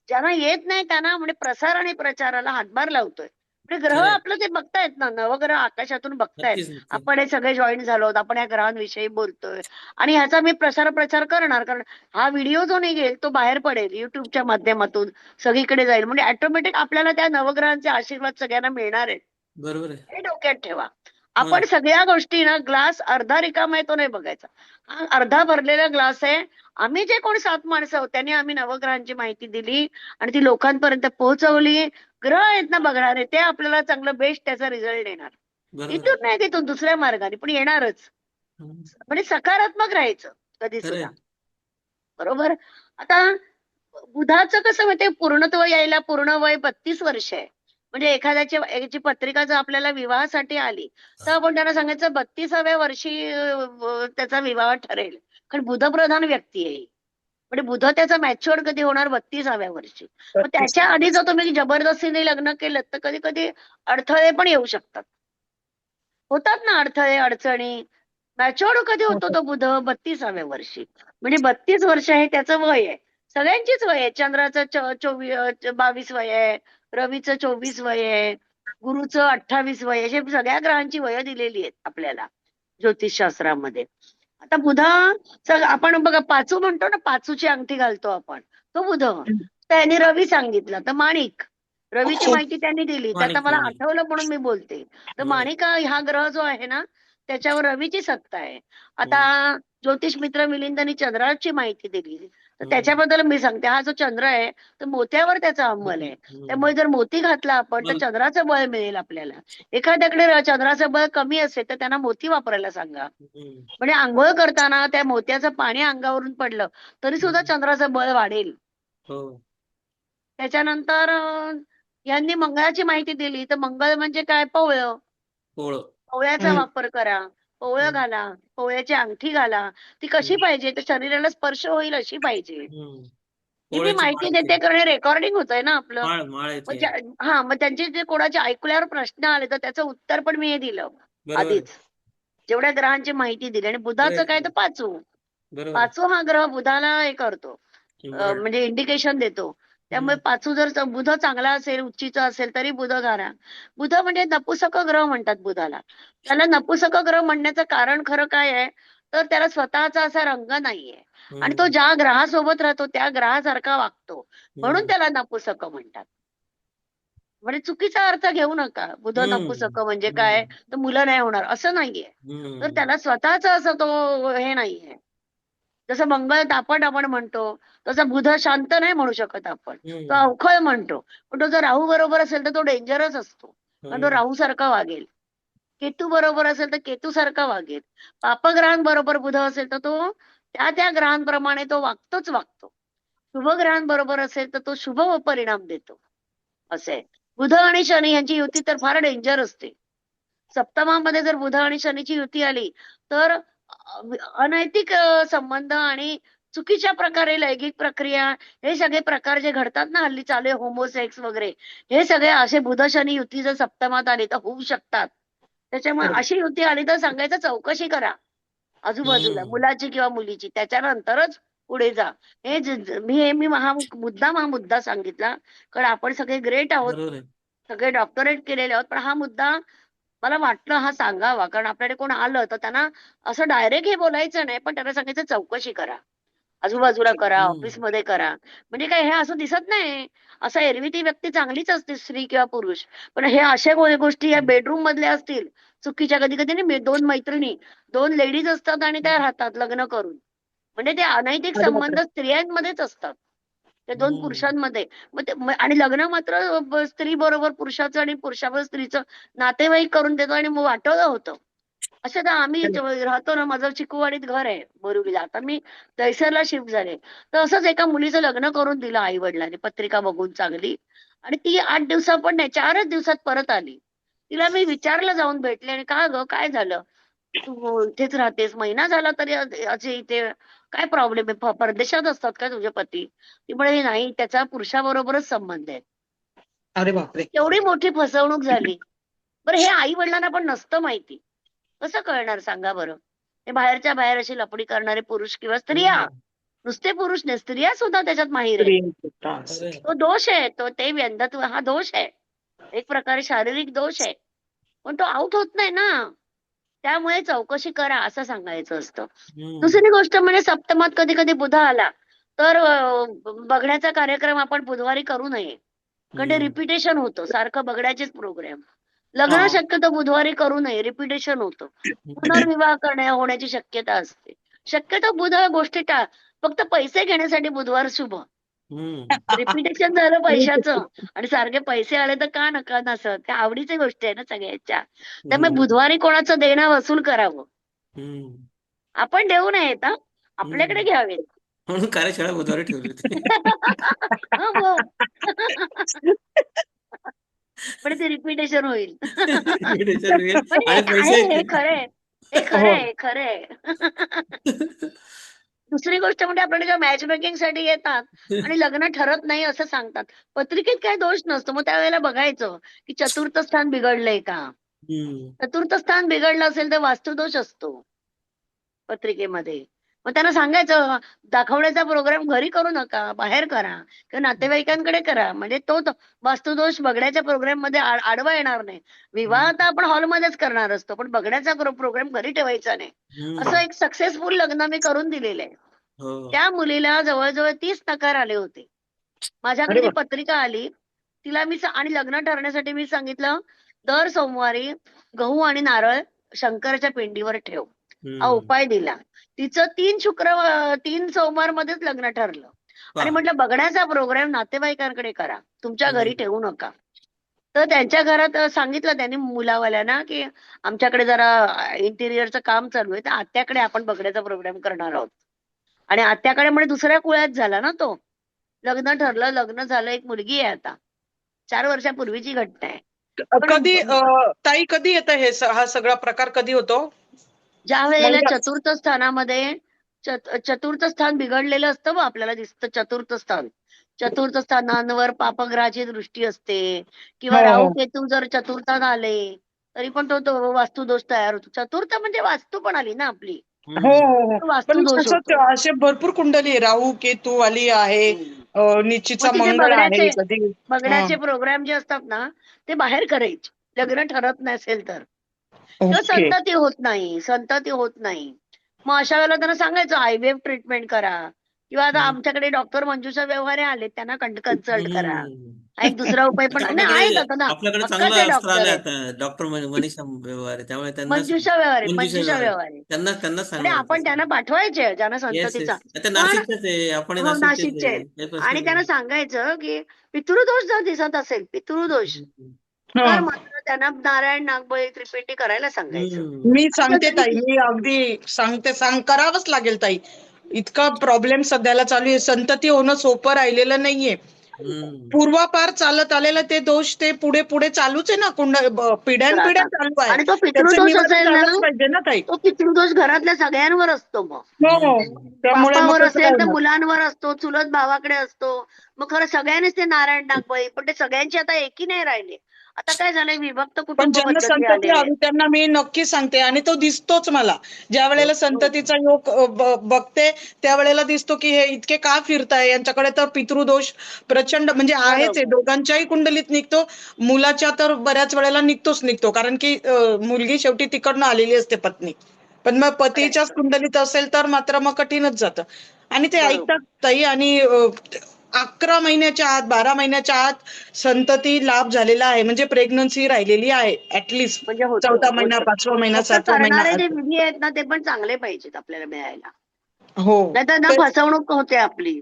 ज्यांना येत नाही त्यांना म्हणजे प्रसार आणि प्रचाराला हातभार लावतोय. म्हणजे ग्रह खरंय. आपलं ते बघतायत ना, नवग्रह आकाशातून बघतायत. नक्कीच. आपण हे सगळे जॉईन झालो आहोत, आपण या ग्रहांविषयी बोलतोय आणि ह्याचा मी प्रचार करणार. कारण हा व्हिडिओ जो निघेल तो बाहेर पडेल युट्यूबच्या माध्यमातून, सगळीकडे जाईल. म्हणजे ऑटोमॅटिक आपल्याला त्या नवग्रहांचे आशीर्वाद सगळ्यांना मिळणार आहेत. बरोबर आहे. हे डोक्यात ठेवा. मग आपण सगळ्या गोष्टी ना, ग्लास अर्धा रिकामा आहे तो नाही बघायचा, हा अर्धा भरलेला ग्लास आहे. आम्ही जे कोण 7 माणसं आहोत त्यांनी आम्ही नवग्रहांची माहिती दिली आणि ती लोकांपर्यंत पोहोचवली. ग्रह आहेत ना बघणारे, ते आपल्याला चांगलं बेस्ट त्याचा रिझल्ट देणार. बरोबर आहे. इथून नाही तिथून दुसऱ्या मार्गाने पण येणारच. हम्म. म्हणजे सकारात्मक राहायचं कधी खरंय. सुद्धा. बरोबर. आता बुधाचं कसं माहितीये, पूर्णत्व यायला पूर्ण वय 32 वर्ष आहे. म्हणजे एखाद्याची पत्रिका जर आपल्याला विवाहासाठी आली तर आपण त्यांना सांगायचं 32व्या वर्षी त्याचा विवाह ठरेल. कारण बुधप्रधान व्यक्ती आहे ही. म्हणजे बुध त्याचा मॅच्युअर कधी होणार 32व्या वर्षी. मग 33. त्याच्या आधी जर तुम्ही जबरदस्तीने लग्न केलं तर कधी कधी अडथळे पण येऊ शकतात. होतात ना अडथळे, अडचणी. मॅच्युअर्ड कधी होतो तो बुध? 32व्या वर्षी. म्हणजे 32 वर्ष हे त्याचं वय आहे. सगळ्यांचीच वय आहे. चंद्राचं 22 वय आहे, रवीचं 24 वय आहे, गुरुचं 28 वय आहे. अशी सगळ्या ग्रहांची वय दिलेली आहेत आपल्याला ज्योतिषशास्त्रामध्ये. आता बुधाचं आपण बघा पाचू म्हणतो ना, पाचूची अंगठी घालतो आपण, तो बुध. त्याने रवी सांगितला तर माणिक. रवीची माहिती त्यांनी दिली तर आता मला माणिक. आठवलं म्हणून मी बोलते. तर बरोबर. माणिक हा ग्रह जो आहे ना त्याच्यावर रवीची सत्ता आहे. आता हम्म. ज्योतिष मित्र मिलिंदांनी चंद्राची माहिती दिली तर हम्म. त्याच्याबद्दल मी सांगते, हा जो चंद्र आहे तर मोत्यावर त्याचा अंमल आहे. त्यामुळे जर मोती घातला आपण तर मग चंद्राचं बळ मिळेल आपल्याला. एखाद्याकडे चंद्राचं बळ कमी असेल तर त्यांना मोती वापरायला सांगा. म्हणजे आंघोळ करताना त्या मोत्याचं पाणी अंगावरून पडलं तरी सुद्धा चंद्राचं बळ वाढेल. हो. त्याच्यानंतर यांनी मंगळाची माहिती दिली तर मंगळ म्हणजे काय? पवळं. पोळ. पवळ्याचा वापर करा, पवळं हम्म. घाला, पवळ्याची अंगठी घाला. ती कशी पाहिजे? तर शरीराला स्पर्श होईल अशी पाहिजे. हम्म. ही मी पोळ्याची माहिती माळ देते कारण हे रेकॉर्डिंग होतंय ना आपलं. माळ आहे मग ती. हा, मग त्यांचे जे कोणाचे ऐकल्यावर प्रश्न आले तर त्याचं उत्तर पण मी हे दिलं बरोबर आहे. आधीच. जेवढ्या ग्रहांची माहिती दिली. आणि बुधाचं काय तर पाचू. बरोबर आहे. पाचू हा ग्रह बुधाला हे करतो, Involved. म्हणजे इंडिकेशन देतो. त्यामुळे पाचू जर बुध चांगला असेल, उच्चीचा असेल तरी बुध घाला. बुध म्हणजे नपुसक ग्रह म्हणतात बुधाला. त्याला नपुसक ग्रह म्हणण्याचं कारण खरं काय आहे तर त्याला स्वतःचा असा रंग नाहीये आणि तो ज्या ग्रहासोबत राहतो त्या ग्रहासारखा वागतो, म्हणून त्याला नपुसक म्हणतात. म्हणजे चुकीचा अर्थ घेऊ नका. बुध नपुसक म्हणजे काय तर मुलं नाही होणार असं नाहीये. तर त्याला स्वतःच असं तो हे नाहीये. जसं मंगळ तापट आपण म्हणतो तसं बुध शांत नाही म्हणू शकत आपण. तो अवखळ म्हणतो. पण तो जर राहू बरोबर असेल तर तो डेंजरस असतो, कारण तो राहू सारखा वागेल. केतू बरोबर असेल तर केतू सारखा वागेल. पापग्रहांबरोबर बुध असेल तर तो त्या ग्रहांप्रमाणे तो वागतो. शुभ ग्रहांबरोबर असेल तर तो शुभ परिणाम देतो. असे बुध आणि शनी यांची युती तर फार डेंजर असते. सप्तमामध्ये जर बुध आणि शनीची युती आली तर अनैतिक संबंध आणि चुकीच्या प्रकारे लैंगिक प्रक्रिया, हे सगळे प्रकार जे घडतात ना हल्ली चालू आहे, होमोसेक्स वगैरे, हे सगळे असे बुध शनी युती जर सप्तमात आली तर होऊ शकतात. त्याच्यामुळे अशी युती आली तर सांगायचं चौकशी करा आजूबाजूला, मुलाची किंवा मुलीची, त्याच्यानंतरच पुढे जा. मी हा मुद्दा सांगितला कारण आपण सगळे ग्रेट आहोत, बरोबर आहे. सगळे डॉक्टरेट केलेले आहोत, पण हा मुद्दा मला वाटलं हा सांगावा. कारण आपल्याकडे कोण आलं तर त्यांना असं डायरेक्ट हे बोलायचं नाही, पण त्यांना सांगायचं चौकशी करा. आजूबाजूला करा, हम्म. ऑफिसमध्ये करा. म्हणजे काय हे असं दिसत नाही. असं एरवी ती व्यक्ती चांगलीच असते, स्त्री किंवा पुरुष. पण हे अशा गोष्टी या बेडरूम मधल्या असतील चुकीच्या, कधी कधी नाही, दोन मैत्रिणी, दोन लेडीज असतात आणि त्या राहतात लग्न करून. म्हणजे ते अनैतिक अरे बापरे. संबंध स्त्रियांमध्येच असतात, त्या दोन हम्म. पुरुषांमध्ये. आणि लग्न मात्र स्त्री बरोबर पुरुषाचं आणि पुरुषाबरोबर स्त्रीचं नातेवाईक करून देतो आणि मग वाटोळं होतं. असं तर आम्ही राहतो ना, माझं चिकूवाडीत घर आहे बोरिवलीला. आता मी दहिसरला शिफ्ट झाले. तर असंच एका मुलीचं लग्न करून दिलं आई वडिलांनी, पत्रिका बघून चांगली. आणि ती 8 दिवसा पण नाही, 4च दिवसात परत आली. तिला मी विचारलं, जाऊन भेटले आणि का ग काय झालं, तू इथेच राहतेस, महिना झाला तरी असे इथे, काय प्रॉब्लेम आहे, परदेशात असतात का तुझे पती? ती म्हणे नाही, त्याचा पुरुषाबरोबरच संबंध आहे. अरे बापरे. एवढी मोठी फसवणूक झाली. बरं, हे आई वडिलांना पण नसतं माहिती. कसं कळणार सांगा बरं? हे बाहेरच्या बाहेर अशी लपडी करणारे पुरुष किंवा स्त्रिया, नुसते पुरुष नाही, स्त्रिया सुद्धा त्याच्यात माहीर आहेत. स्त्रियांचे त्रास. खरंय. तो दोष आहे, तो ते व्यंधत्व हा दोष आहे, एक प्रकारे शारीरिक दोष आहे. पण तो आउट होत नाही ना, त्यामुळे चौकशी करा असं सांगायचं असतं. हम्म. दुसरी गोष्ट म्हणजे सप्तमात कधी कधी बुध आला तर बघण्याचा कार्यक्रम आपण बुधवारी करू नये, कारण ते हम्म. रिपिटेशन होतं, सारखं बघण्याचेच प्रोग्राम. लग्न हा. शक्यतो बुधवारी करू नये, रिपिटेशन होतं, पुनर्विवाह होण्याची शक्यता असते. शक्यतो बुध गोष्टी टाळ. फक्त पैसे घेण्यासाठी बुधवार शुभ. हम्म. रिपिटेशन झालं पैशाचं आणि सारखे पैसे आले तर का नका नसत, त्या आवडीची गोष्ट आहे ना सगळ्यांच्या. त्यामुळे हम्म. बुधवारी कोणाचं देणं वसूल करावं. हम्म. आपण देऊ नयेत हा, आपल्याकडे घ्यावेत. म्हणून कार्यशाळा बुधवारी ठेवली होती. हा मग. पण ते रिपिटेशन होईल. Invitation मिळेल पण आणि पैसे हे खरंय, हे हो. खरंय, खरंय. दुसरी गोष्ट म्हणजे आपल्याला जेव्हा मॅच मेकिंग साठी येतात आणि लग्न ठरत नाही असं सांगतात, पत्रिकेत काय दोष नसतो. मग त्यावेळेला बघायचं की चतुर्थ स्थान बिघडलंय का. हम्म. चतुर्थ स्थान बिघडलं असेल तर वास्तुदोष असतो पत्रिकेमध्ये. मग त्यांना सांगायचं, दाखवण्याचा प्रोग्राम घरी करू नका, बाहेर करा किंवा नातेवाईकांकडे करा, म्हणजे तो वास्तुदोष बघण्याच्या प्रोग्राम मध्ये आडवा येणार नाही. विवाह तर आपण हॉलमध्येच करणार असतो, पण बघण्याचा प्रोग्राम घरी ठेवायचा नाही. असं हम्म. एक सक्सेसफुल लग्न मी करून दिलेलं आहे. हो. त्या मुलीला जवळजवळ 30 नकार आले होते. माझ्याकडे अरे जी बाप. पत्रिका आली तिला मी आणि लग्न ठरण्यासाठी मी सांगितलं, दर सोमवारी गहू आणि नारळ शंकराच्या पिंडीवर ठेव, हा हम्म. उपाय दिला. तिचं 3 सोमवार मध्येच लग्न ठरलं. आणि वा. म्हटलं बघण्याचा प्रोग्राम नातेवाईकांकडे करा, तुमच्या घरी हम्म. ठेवू नका. तर त्यांच्या घरात सांगितलं त्यांनी मुलावाल्यांना की आमच्याकडे जरा इंटिरियरचं काम चालू आहे, तर आत्याकडे आपण बघण्याचा प्रोग्राम करणार आहोत. आणि आत्याकडे म्हणजे दुसऱ्या कुळात झाला ना तो. लग्न ठरलं, लग्न झालं, एक मुलगी आहे आता. 4 वर्षापूर्वीची घटना आहे. पण कधी ताई कधी येतं हे हा सगळा प्रकार कधी होतो? ज्या वेळेला मंगळ. चतुर्थ स्थानामध्ये चतुर्थ स्थान बिघडलेलं असतं, मग आपल्याला दिसतं चतुर्थ स्थान. चतुर्थ स्थानांवर पापग्रहाची दृष्टी असते किंवा हो, राहू हो. केतू जर चतुर्थात आले तरी पण तो वास्तुदोष तयार होतो. चतुर्थ म्हणजे वास्तू पण आली ना आपली, हो, हम्म. हो, हो. तो पण वास्तुदोष असं होतो. असे भरपूर कुंडली राहू केतू वाली आहे, निचीचा मग तिथे मंगळ आहे कधी. बघण्याचे प्रोग्राम जे असतात ना ते बाहेर करायचे, लग्न ठरत नसेल तर. किंवा ओके. संतती होत नाही. मग अशा वेळेला त्यांना सांगायचं IVF ट्रीटमेंट करा, किंवा आता हम्म. आमच्याकडे डॉक्टर मंजुषा व्यवहारे आले, त्यांना कन्सल्ट करा. हम्म. हा एक दुसरा उपाय पण नाही, आहेत आता ना, आपल्याकडे चांगलं हक्काचे अस्त्र डॉक्टर आले आहेत. आता, डॉक्टर मनीषा व्यवहारे, त्यामुळे त्यांना मंजुषा व्यवहारे, मंजुषा मंजुषा व्यवहारे व्यवहारे. त्यांना आणि सांगणार आपण त्यांना पाठवायचे ज्यांना येस संततीचा. येस. त्या पण नाशिकच्याच आहे, आपण हो, नाशिकचेच नाशिकचे आहे, आहेत. काही प्रश्न आणि त्यांना नाही. सांगायचं की पितृदोष जर दिसत असेल, पितृदोष, तर मात्र त्यांना नारायण नागबळी त्रिपेटी करायला सांगायचं. हम्म. मी सांगते असं ताई, त्यांनी मी अगदी करावंच लागेल ताई. इतका प्रॉब्लेम सध्याला चालू आहे, संतती होणं सोपं राहिलेलं नाहीये. हम्म. पूर्वापार चालत आलेलं ते दोष ते पुढे पुढे चालूच आहे ना, पिढ्यानपिढ्या राहतात. चालू आहे. आणि तो त्याचं पितृदोष निवारण असेल ना, झालंच पाहिजे ना ताई. तो पितृदोष घरातल्या सगळ्यांवर असतो. मग हो, त्यामुळे मग बापावर कसं काय असेल तर होणार? मुलांवर असतो, चुलत भावाकडे असतो. मग खरं सगळ्यांनीच ते नारायण नागबळी, पण ते सगळ्यांची आता एकी नाही राहिले. आता काय झालंय, विभक्त पण कुटुंब ज्यांना पद्धती संतती आलेल्या आहेत. हवी त्यांना मी नक्की सांगते, आणि तो दिसतोच मला. ज्या वेळेला संततीचा योग बघते त्यावेळेला दिसतो की हे इतके का फिरताय, यांच्याकडे तर पितृदोष प्रचंड म्हणजे आहेच आहे. बरोबर. दोघांच्याही कुंडलीत निघतो, मुलाच्या तर बऱ्याच वेळेला निघतो, कारण की मुलगी शेवटी तिकडनं आलेली असते पत्नी. पण मग पतीच्याच कुंडलीत असेल तर मात्र मग कठीणच जातं. आणि ते बरोबर. ऐकतात ताई आणि 11 महिन्याच्या आत 12 महिन्याच्या आत संतती लाभ झालेला आहे म्हणजे प्रेग्नन्सी राहिलेली आहे ऍटलिस्ट म्हणजे होतं 4था महिना होतं. 5वा महिना फक्त 7वा महिना करणारे जे विधी आहेत ना ते पण चांगले पाहिजेत आपल्याला मिळायला. हो नाहीतर ना तेच. फसवणूक होते आपली.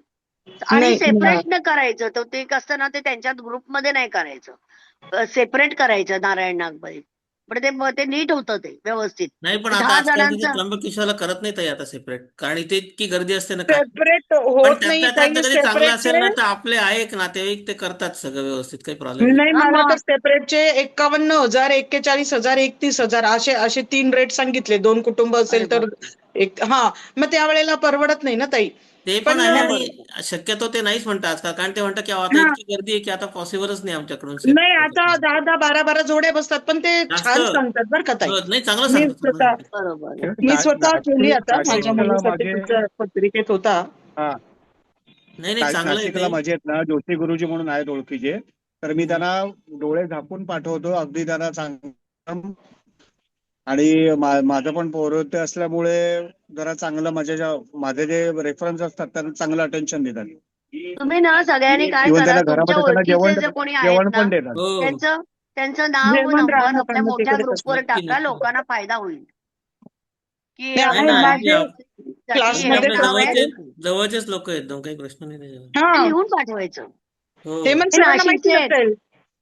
आणि नाही सेपरेट न करायचं तर ते कसं ना ते त्यांच्या ग्रुपमध्ये नाही करायचं. सेपरेट करायचं नारायण नागबळी. पण ते नीट होतं ते व्यवस्थित. नाही पण आता 10 आजकाल तिथे जणांचं त्र्यंबकेश्वरला करत नाही ताई आता सेपरेट, कारण इथे इतकी गर्दी असते ना काय. सेपरेट पण होत नाही त्यातल्या त्यात ताई कधी चांगलं असेल ना सेपरेटचे. तर आपले आहे एक नातेवाईक ते करतात सगळं व्यवस्थित, काही प्रॉब्लेम नाही. नाही हा मला तर मग सेपरेटचे 51,000 41,000 31,000 असे 3 रेट सांगितले 2 कुटुंब अरे असेल तर बापरे. मग त्यावेळेला परवडत नाही ना ताई. ते पण पण आहे नाही आणि बरोबर. शक्यतो ते नाहीच म्हणतात आजकाल, कारण ते म्हणतात की आता हा इतकी गर्दी आहे की आता पॉसिबलच नाही आमच्याकडून नाही आता सेपरेट. 10 12 जोड्या बसतात पण ते जास्त छान सांगतात बरं का ताई. हो, नाही चांगलं मी सांगतात, चांगलं स्वतः सांगतात. बरोबर. मी स्वतः केली आता माझ्या नाशिकला मुलीसाठी माझे तिच्या पत्रिकेत होता. हा नाही नाही चांगलं आहे नाशिकला ते. माझे आहेत ना जोशी गुरुजी म्हणून आहेत ओळखीचे, तर मी त्यांना डोळे झाकून पाठवतो अगदी त्यांना सांग. आणि माझं पण पौरोहित्य असल्यामुळे जरा चांगलं माझे जे रेफरन्स असतात त्यांना चांगलं अटेन्शन देतात. तुम्ही ना सगळ्यांनी काय इव्हन करा त्यांना तुमच्या घरामध्ये त्यांना ओळखीचे जे कोणी आहेत जेवण ना पण देतात. हो, त्यांचं त्यांचं नाव व जेवण नंबर राहणं आपल्या खाणं मोठ्या तिकडेच असतं. ग्रुपवर नक्की टाका. नक्की. लोकांना फायदा होईल की नाही नाही आहे नाही अगदी माझे साठी अगदी हे क्लासमध्ये आपल्या नाव आहे. जवळचे जवळचेच लोक आहेत, एकदम काही प्रश्न नाही त्याच्यावर. ते हा लिहून पाठवायचं. हो हेमंत हे सरांना माहिती नाशिकचे आहेत. असेल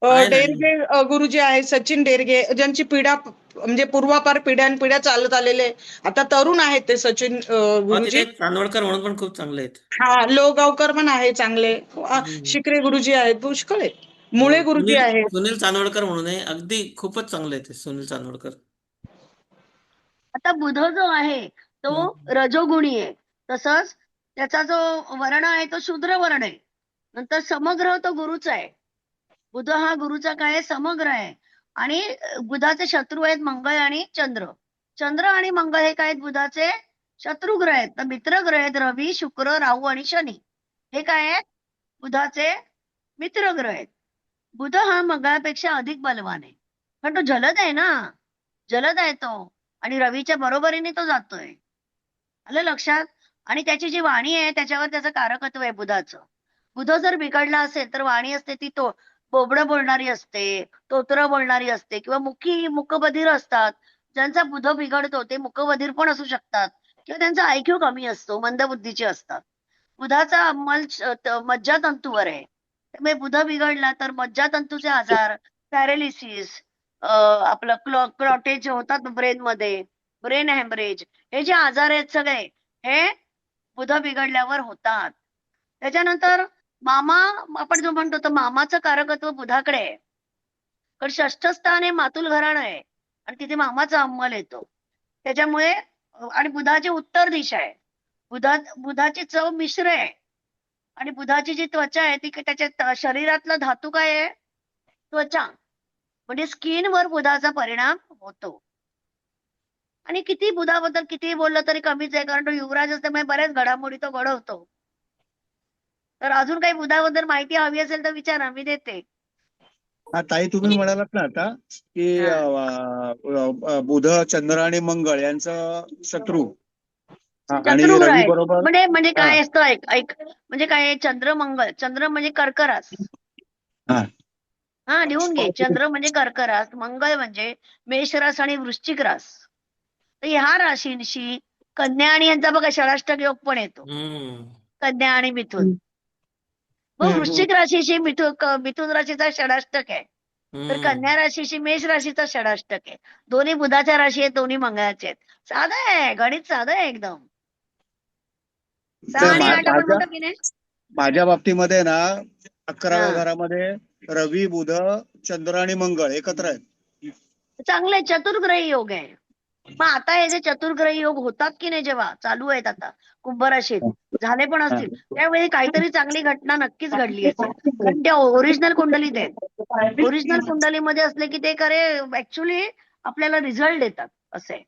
आहे ना. डेरगे गुरुजी आहेत सचिन डेरगे ज्यांची पिढ्या म्हणजे पूर्वापार पिढ्यानपिढ्या चालत आलेले आता तरुण आहेत ते सचिन हो तिथे गुरुजी. एक चांदवडकर म्हणून पण खूप चांगले आहेत. हा लोगावकर पण आहे चांगले. हम्म. शिकरे गुरुजी आहेत पुष्कळ आहेत. हो मुळे गुरुजी सुनील आहेत. सुनील चांदवडकर म्हणून आहे, अगदी खूपच चांगले आहेत ते सुनील चांदवडकर. आता बुध जो आहे तो हम्म. रजोगुणी आहे. तसंच त्याचा जो वर्ण आहे तो शूद्र वर्ण आहे. नंतर समग्र तो गुरुचा आहे. बुध हा गुरुचा काय आहे समग्र आहे. आणि बुधाचे शत्रू आहेत मंगळ आणि चंद्र. चंद्र आणि मंगळ हे काय आहेत बुधाचे शत्रू ग्रह आहेत. तर मित्र ग्रह आहेत रवी शुक्र राहू आणि शनी. हे काय आहेत बुधाचे मित्र ग्रह आहेत. बुध हा मंगळापेक्षा अधिक बलवान आहे. पण तो जलद आहे ना. जलद आहे तो. आणि रवीच्या बरोबरीने तो जातोय. आलं लक्षात. आणि त्याची जी वाणी आहे त्याच्यावर त्याचं कारकत्व आहे बुधाचं. बुध जर बिघडला असेल तर वाणी असते ती तो बोबडं बोलणारी असते, तोतरं बोलणारी असते किंवा मुकबधीर असतात. ज्यांचा बुध बिघडतो ते मुकबधीर पण असू शकतात किंवा त्यांचा आयक्यू कमी असतो, मंदबुद्धीचे असतात. बुधाचा अंमल मज्जातंतूवर आहे. त्यामुळे बुध बिघडला तर मज्जातंतूचे आजार, पॅरालिसिस, आपलं क्लॉटेज होतात ब्रेन मध्ये, ब्रेन हॅमरेज, हे जे आजार आहेत सगळे हे बुध बिघडल्यावर होतात. त्याच्यानंतर मामा आपण जो म्हणतो तर मामाचं कारकत्व बुधाकडे आहे. कारण षष्ठ स्थान हे मातुल घराणं आहे आणि तिथे मामाचा अंमल येतो. त्याच्यामुळे आणि बुधाची उत्तर दिशा आहे. बुधाची चव मिश्र आहे. आणि बुधाची जी त्वचा आहे ती त्याच्या शरीरातला धातू काय आहे त्वचा. म्हणजे स्किनवर बुधाचा परिणाम होतो. आणि किती बुधाबद्दल किती बोललं तरी कमीच आहे, कारण तो युवराज असल्यामुळे बऱ्याच घडामोडी तो घडवतो. तर अजून काही बुधाबद्दल माहिती हवी असेल तर विचारा, मी देते. हा ताई तुम्ही म्हणालात ना आता की बुध चंद्र आणि मंगळ यांचं शत्रू आणि शत्रुग्रह रवी आहेत. बरोबर. म्हणजे हा काय असतं ऐक म्हणजे काय चंद्र मंगळ. चंद्र म्हणजे कर्करास. हा हा लिहून घे. चंद्र म्हणजे कर्करास, मंगळ म्हणजे मेष रास आणि वृश्चिक रास. तर ह्या राशींशी कन्या आणि यांचा बघा षडाष्टक योग पण येतो. कन्या आणि मिथुन. मग वृश्चिक राशीशी मिथुन राशीचा षडाष्टक आहे. तर कन्या राशीशी मेष राशीचा षडाष्टक आहे. दोन्ही बुधाच्या राशी आहेत, दोन्ही मंगळाचे आहेत. साधं आहे गणित, साधं आहे एकदम. 6 तर आणि 8 आपण म्हणतो की नाही. माझ्या बाबतीमध्ये ना 11व्या हा घरामध्ये रवी बुध चंद्र आणि मंगळ एकत्र आहेत. चांगले चतुर्ग्रही योग आहे. मग आता हे जे चतुर्ग्रही योग होतात की नाही जेव्हा चालू आहेत आता कुंभ राशीत झाले पण असतील त्यावेळी काहीतरी चांगली घटना नक्कीच घडली असेल. कारण त्या ओरिजिनल कुंडलीत आहेत. ओरिजिनल कुंडलीमध्ये असले की ते ऍक्च्युली आपल्याला रिझल्ट देतात असे.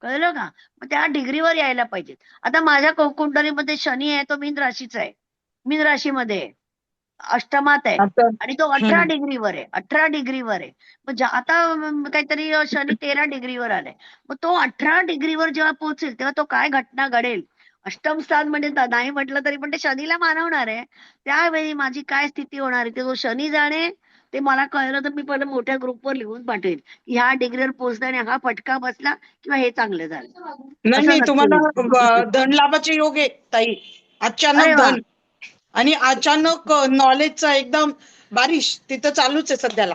कळलं का. मग त्या डिग्रीवर यायला पाहिजेत. आता माझ्या कुंडलीमध्ये शनी आहे, तो मीन राशीचा आहे. मीन राशीमध्ये आहे, अष्टमात आहे आणि तो 18 डिग्रीवर आहे. 18 डिग्रीवर आहे. म्हणजे आता काहीतरी शनी 13 डिग्रीवर आलाय. मग तो 18 डिग्रीवर जेव्हा पोहोचेल तेव्हा तो काय घटना घडेल अष्टम स्थान म्हणजे नाही म्हटलं तरी पण ते शनीला मानवणार आहे. त्यावेळी माझी काय स्थिती होणार आहे ते जो शनी जाणे, ते मला कळलं तर मी पहिलं मोठ्या ग्रुपवर लिहून पाठवेन की ह्या डिग्रीवर पोहोचल्याने हा फटका बसला किंवा हे चांगलं झालं. नाही असं नाही, नक्की तुम्हाला लिहीन. धन लाभाचे योग आहे ताई. अरे अचानक वा! धन आणि अचानक नॉलेजचा एकदम बारिश तिथं चालूच आहे सध्याला.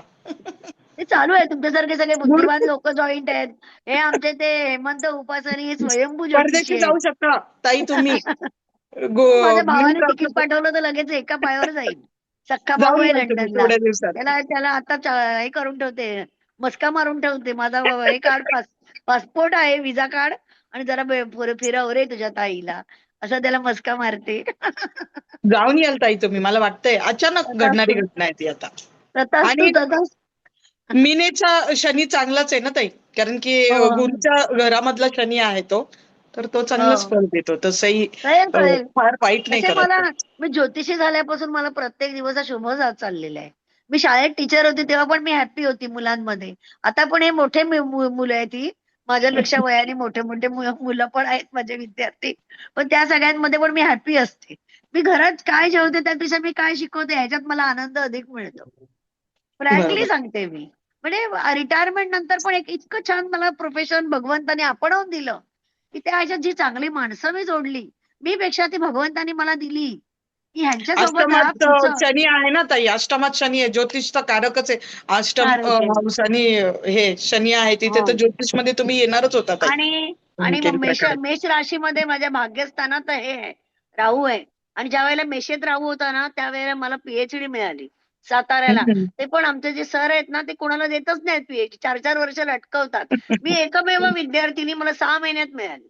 ते चालू आहे. तुमच्यासारखे सगळे बुद्धिमान गुरु लोक जॉईंट आहेत. हे आमचे ते हेमंत उपासनी हे स्वयंभू ज्योतिषी परदेशी आहेत. जाऊ शकता ताई तुम्ही. माझ्या मी भावाने तिकीट पाठवलं तर लगेच एका पायावर जाईल. सख्खा भाऊ जाऊन आहे याल तुम्ही लंडनला. थोड्या दिवसात. त्याला त्याला आता हे करून ठेवते, मस्का मारून ठेवते. माझा हे काढ, पासपोर्ट आहे, विजा काढ आणि जरा फिरव रे तुझ्या ताईला. असं त्याला मस्का मारते. जाऊन याल ताई तुम्ही, मला वाटतंय अचानक घडणारी तथास्तु, घटना आहे ती आता. तथास्तु, आणि तथास्तु. मीनेचा शनी चांगलाच आहे ना ताई, कारण की हो, गुरुच्या घरामधला शनी आहे तो, तर तो चांगलंच हो. फळ देतो तसंही. कळेल, कळेल. फार वाईट नाही तसे करत मला तो. मी ज्योतिषी झाल्यापासून मला प्रत्येक दिवस हा शुभ जात चाललेला आहे. मी शाळेत टीचर होते तेव्हा पण मी हॅपी होती मुलांमध्ये. आता पण हे मोठे मुलं आहेत ही. माझ्यापेक्षा वयाने मोठे मोठे मुलं पण आहेत माझे विद्यार्थी. पण त्या सगळ्यांमध्ये पण मी हॅपी असते. मी घरात काय जेवते त्यापेक्षा मी काय शिकवते ह्याच्यात मला आनंद अधिक मिळतो. फ्रँकली बरोबर. सांगते मी. म्हणजे रिटायरमेंट नंतर पण एक इतकं छान मला प्रोफेशन भगवंताने आपणहून दिलं, की त्या ह्याच्यात जी चांगली माणसं मी जोडली, मी पेक्षा ती भगवंतानी मला दिली, की ह्यांच्यासोबत राहा अष्टमात पुढचं शनी आहे ना ताई, अष्टमात शनी आहे, ज्योतिष तर कारकच आहे. अष्टम कारक आहे. हाऊस आणि हे शनी आहे तिथे, हो. तर ज्योतिषमध्ये तुम्ही येणारच होता ताई. आणि तुम्ही आणि मग केली प्रकारे. मेष राशीमध्ये माझ्या भाग्यस्थानात हे आहे, राहू आहे. आणि ज्या वेळेला मेषेत राहू होता ना, त्यावेळेला मला पीएचडी मिळाली साताऱ्याला. ते पण आमचे जे सर आहेत ना, ते कोणाला देतच नाहीत पीएचडी. 4-4 वर्ष लटकवतात. मी एकमेव विद्यार्थिनी मला 6 महिन्यात मिळाली.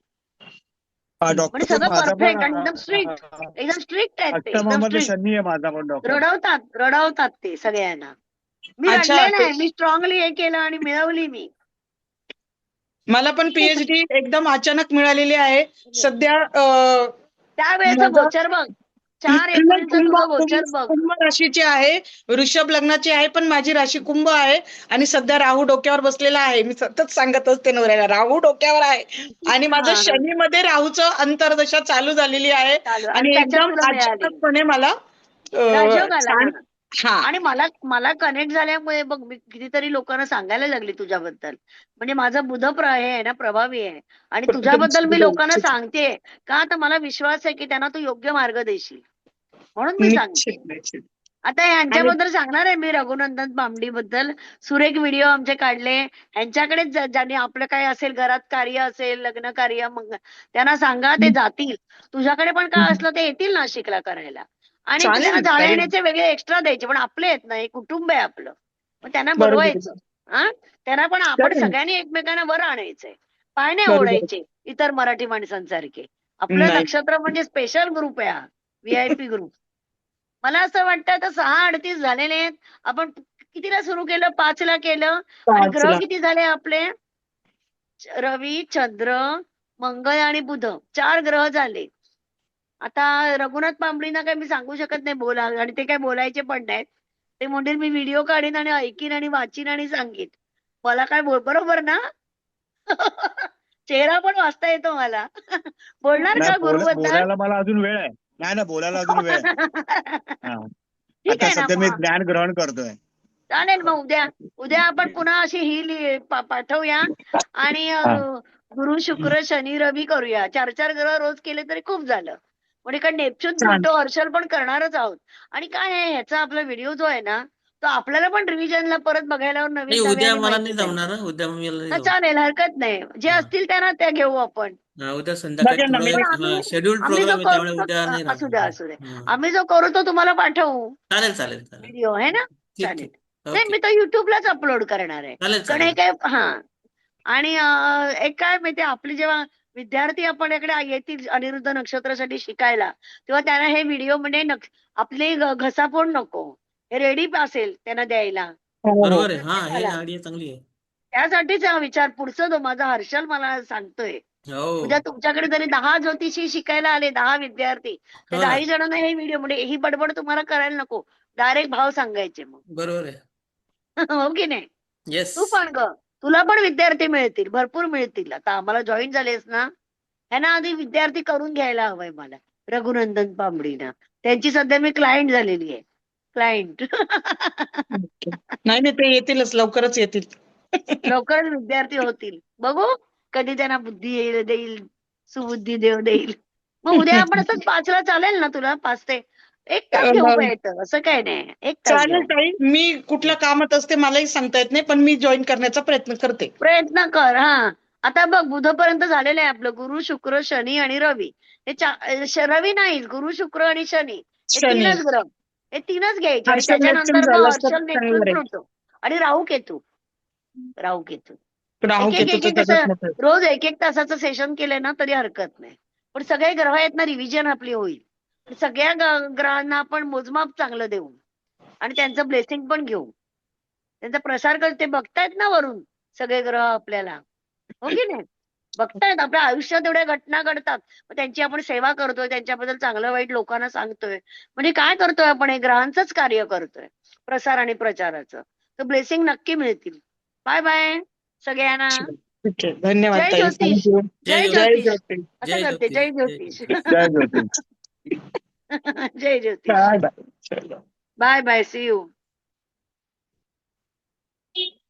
म्हणजे डॉक्टर सगळं माझा पण परफेक्ट आणि एकदम स्ट्रिक्ट. एकदम स्ट्रिक्ट आहेत ते, एकदम अष्टमामध्ये स्ट्रिक्ट. शनी आहे माझा पण डॉक्टर. रडवतात ते सगळ्यांना. मी अच्छा, रडले नाही. मी स्ट्रॉंगली हे केलं आणि मिळवली मी. मला पण पीएचडी एकदम अचानक मिळालेली आहे. सध्या त्यावेळेचं माझं गोचर बघ. 4 एप्रिलचं कुंभ तुझं कुंभ गोचर बघ. कुंभ राशीची आहे, वृषभ लग्नाची आहे, पण माझी राशी कुंभ आहे आणि सध्या राहू डोक्यावर बसलेला आहे. मी सतत सांगत असते नवऱ्याला, राहू डोक्यावर आहे आणि माझं हां, हां. शनीमध्ये राहूचं अंतर्दशा चालू झालेली आहे चालू आणि आणि त्याच्यात एकदम तुला मिळाली. अचानकपणे मला राजयोग आला छान. ना. हा, आणि मला कनेक्ट झाल्यामुळे बघ मी कितीतरी लोकांना सांगायला लागली तुझ्याबद्दल. म्हणजे माझं हे आहे ना, प्रभावी आहे. आणि तुझ्याबद्दल मी लोकांना सांगतेय. का तर मला विश्वास आहे की त्यांना तू योग्य मार्ग देशील. म्हणून मी सांगते. निश्चित निश्चित. आता आणि ह्यांच्याबद्दल सांगणार आहे मी रघुनंदन बामडीबद्दल. सुरेख व्हिडिओ आमचे काढले. ह्यांच्याकडेच ज्यांनी आपलं काय असेल घरात कार्य असेल, लग्न कार्य, मग त्यांना सांगा ते जातील. तुझ्याकडे पण काय असलं ते येतील नाशिकला करायला. आणि त्यांना चालेल जाण्या ताई. येण्याचे वेगळे एक्स्ट्रा द्यायचे. पण आपले आहेत ना, हे कुटुंब आहे आपलं. मग त्यांना बरोबर बोलवायचं. हा, त्यांना पण आपण चालेल. सगळ्यांनी एकमेकांना वर आणायचंय. पाय नाही बरोबर. ओढायचे इतर मराठी माणसांसारखे. आपलं नाही. नक्षत्र म्हणजे स्पेशल ग्रुप आहे हा, व्हीआयपी ग्रुप. मला असं वाटतं आता 6:38 झालेले आहेत. आपण कितीला सुरू केलं? 5ला केलं. आणि ग्रह 5ला. किती झाले आपले? रवी, चंद्र, मंगळ आणि बुध. 4 ग्रह झाले. आता रघुनाथ बांबडींना काही मी सांगू शकत नाही बोला, आणि ते काही बोलायचे पण नाहीत. ते म्हणतील मी व्हिडिओ काढीन आणि ऐकीन आणि वाचीन आणि सांगेन. मला काय बरोबर ना? चेहरा पण वाचता येतो मला. बोलणार नाही का गुरुबद्दल? बोलायला मला अजून वेळ आहे. नाही बोलायला अजून वेळ आहे. हा. ठीक आता आहे ना सध्या मी मग. ज्ञान ग्रहण करतोय. चालेल मग उद्या आपण पुन्हा अशी पाठवूया आणि हा. गुरु, शुक्र, शनी, रवी करूया. 4-4 ग्रह रोज केले तरी खूप झालं. म्हणजे कारण नेपच्यून, छान. प्लुटो, हर्षल पण करणारच आहोत. आणि काय आहे ह्याचा आपला व्हिडिओ जो आहे ना, तो आपल्याला पण रिव्हिजनला परत बघायला नाही नवीन उद्या नव्याने मला माहिती नाही मिळेल. जमणार. उद्या मला नाही जमणार. चालेल, हरकत नाही. जे हा. असतील त्यांना त्या घेऊ आपण. उद्या संध्याकाळी बघेन ना मी. पण थोडं शेड्यूल्ड आम्ही जो प्रोग्राम आहे त्यामुळे करू उद्या तो नाही असू द्या, राहणार. असू द्या. हं. आम्ही जो करू तो तुम्हाला पाठवू चालेल चालेल चालेल. व्हिडिओ, है ना? ठीक चालेल. ठीक. नाही, ओके. मी तो युट्यूबलाच अपलोड करणार आहे. चालेल कारण हे चालेल. काय, हा. आणि एक काय माहिती, आपली जेव्हा विद्यार्थी आपल्याकडे येतील अनिरुद्ध नक्षत्रासाठी शिकायला, तेव्हा त्यांना हे व्हिडिओ म्हणजे आपली घसाफोड नको. हे रेडी असेल त्यांना द्यायला. हो, हो. बरोबर आहे. हा, हे प्रत्येकाला. आयडिया चांगली आहे. त्यासाठीच हा विचार पुढचा जो माझा हर्षल मला सांगतोय. उद्या हो. तुमच्याकडे जरी 10 ज्योतिषी शिकायला आले, 10 विद्यार्थी, त्या हो ना. 10 जणांना हे व्हिडिओ म्हणजे ही बडबड तुम्हाला करायला नको. डायरेक्ट भाव सांगायचे मग. बरोबर आहे. हो की नाही? येस. तू पण ग. तुला पण विद्यार्थी मिळतील, भरपूर मिळतील. आता आम्हाला जॉईन झालेस ना, ह्यांना आधी विद्यार्थी करून घ्यायला हवंय मला, रघुनंदन पांबडीना. त्यांची सध्या मी क्लायंट झालेली आहे. क्लायंट. नाही नाही, ते येतीलच, लवकरच येतील. लवकरच विद्यार्थी होतील. बघू कधी त्यांना बुद्धी देईल, सुबुद्धी देव देईल. मग उद्या आपण असंच 5ला चालेल ना तुला? 5 ते 1 तास घेऊ का येतं? असं काय नाही, 1 तास चालेल घेऊ. ताई, मी कुठल्या कामात असते मलाही सांगता येत नाही, पण मी जॉईन करण्याचा प्रयत्न करते. प्रयत्न कर. हा, आता बघ बुधपर्यंत झालेलं आहे आपलं. गुरु, शुक्र, शनी आणि रवी. हे रवी नाही, गुरु, शुक्र आणि शनी, हे शनी, 3च ग्रह. हे 3च घ्यायचे. आणि हर्षल नेप्च्यून त्याच्यानंतर झालं मग असतं हर्षल, चांगलं नेपच्यून, राहील. प्लुटो आणि राहू केतू. राहू केतू राहू एक एक केतूचं एक सगळ्यात असं मोठं. रोज 1 तासाचं सेशन केलं ना तरी हरकत नाही. पण सगळे ग्रह आहेत ना, रिव्हिजन आपली होईल. पण सगळ्या ग्रहांना आपण मोजमाप चांगलं देऊ आणि त्यांचं ब्लेसिंग पण घेऊ. त्यांचा प्रसार ते बघतायत ना वरून सगळे ग्रह आपल्याला, हो की नाही? बघतायत आपल्या आयुष्यात एवढ्या घटना घडतात, मग त्यांची आपण सेवा करतोय, त्यांच्याबद्दल चांगलं वाईट लोकांना सांगतोय. म्हणजे काय करतोय आपण? हे ग्रहांचंच कार्य करतोय, प्रसार आणि प्रचाराचं. तर ब्लेसिंग नक्की मिळतील. बाय बाय सगळ्यांना. ठीक आहे, धन्यवाद जय ताई. ज्योतिष. थँक्यू. जय जय जय ज्योतिष. ज्योतिष. असं जय करते, जय ज्योतिष. ज्योतिष. जय ज्योतिष. जय ज्योतिष. Bye bye. Bye bye, see you.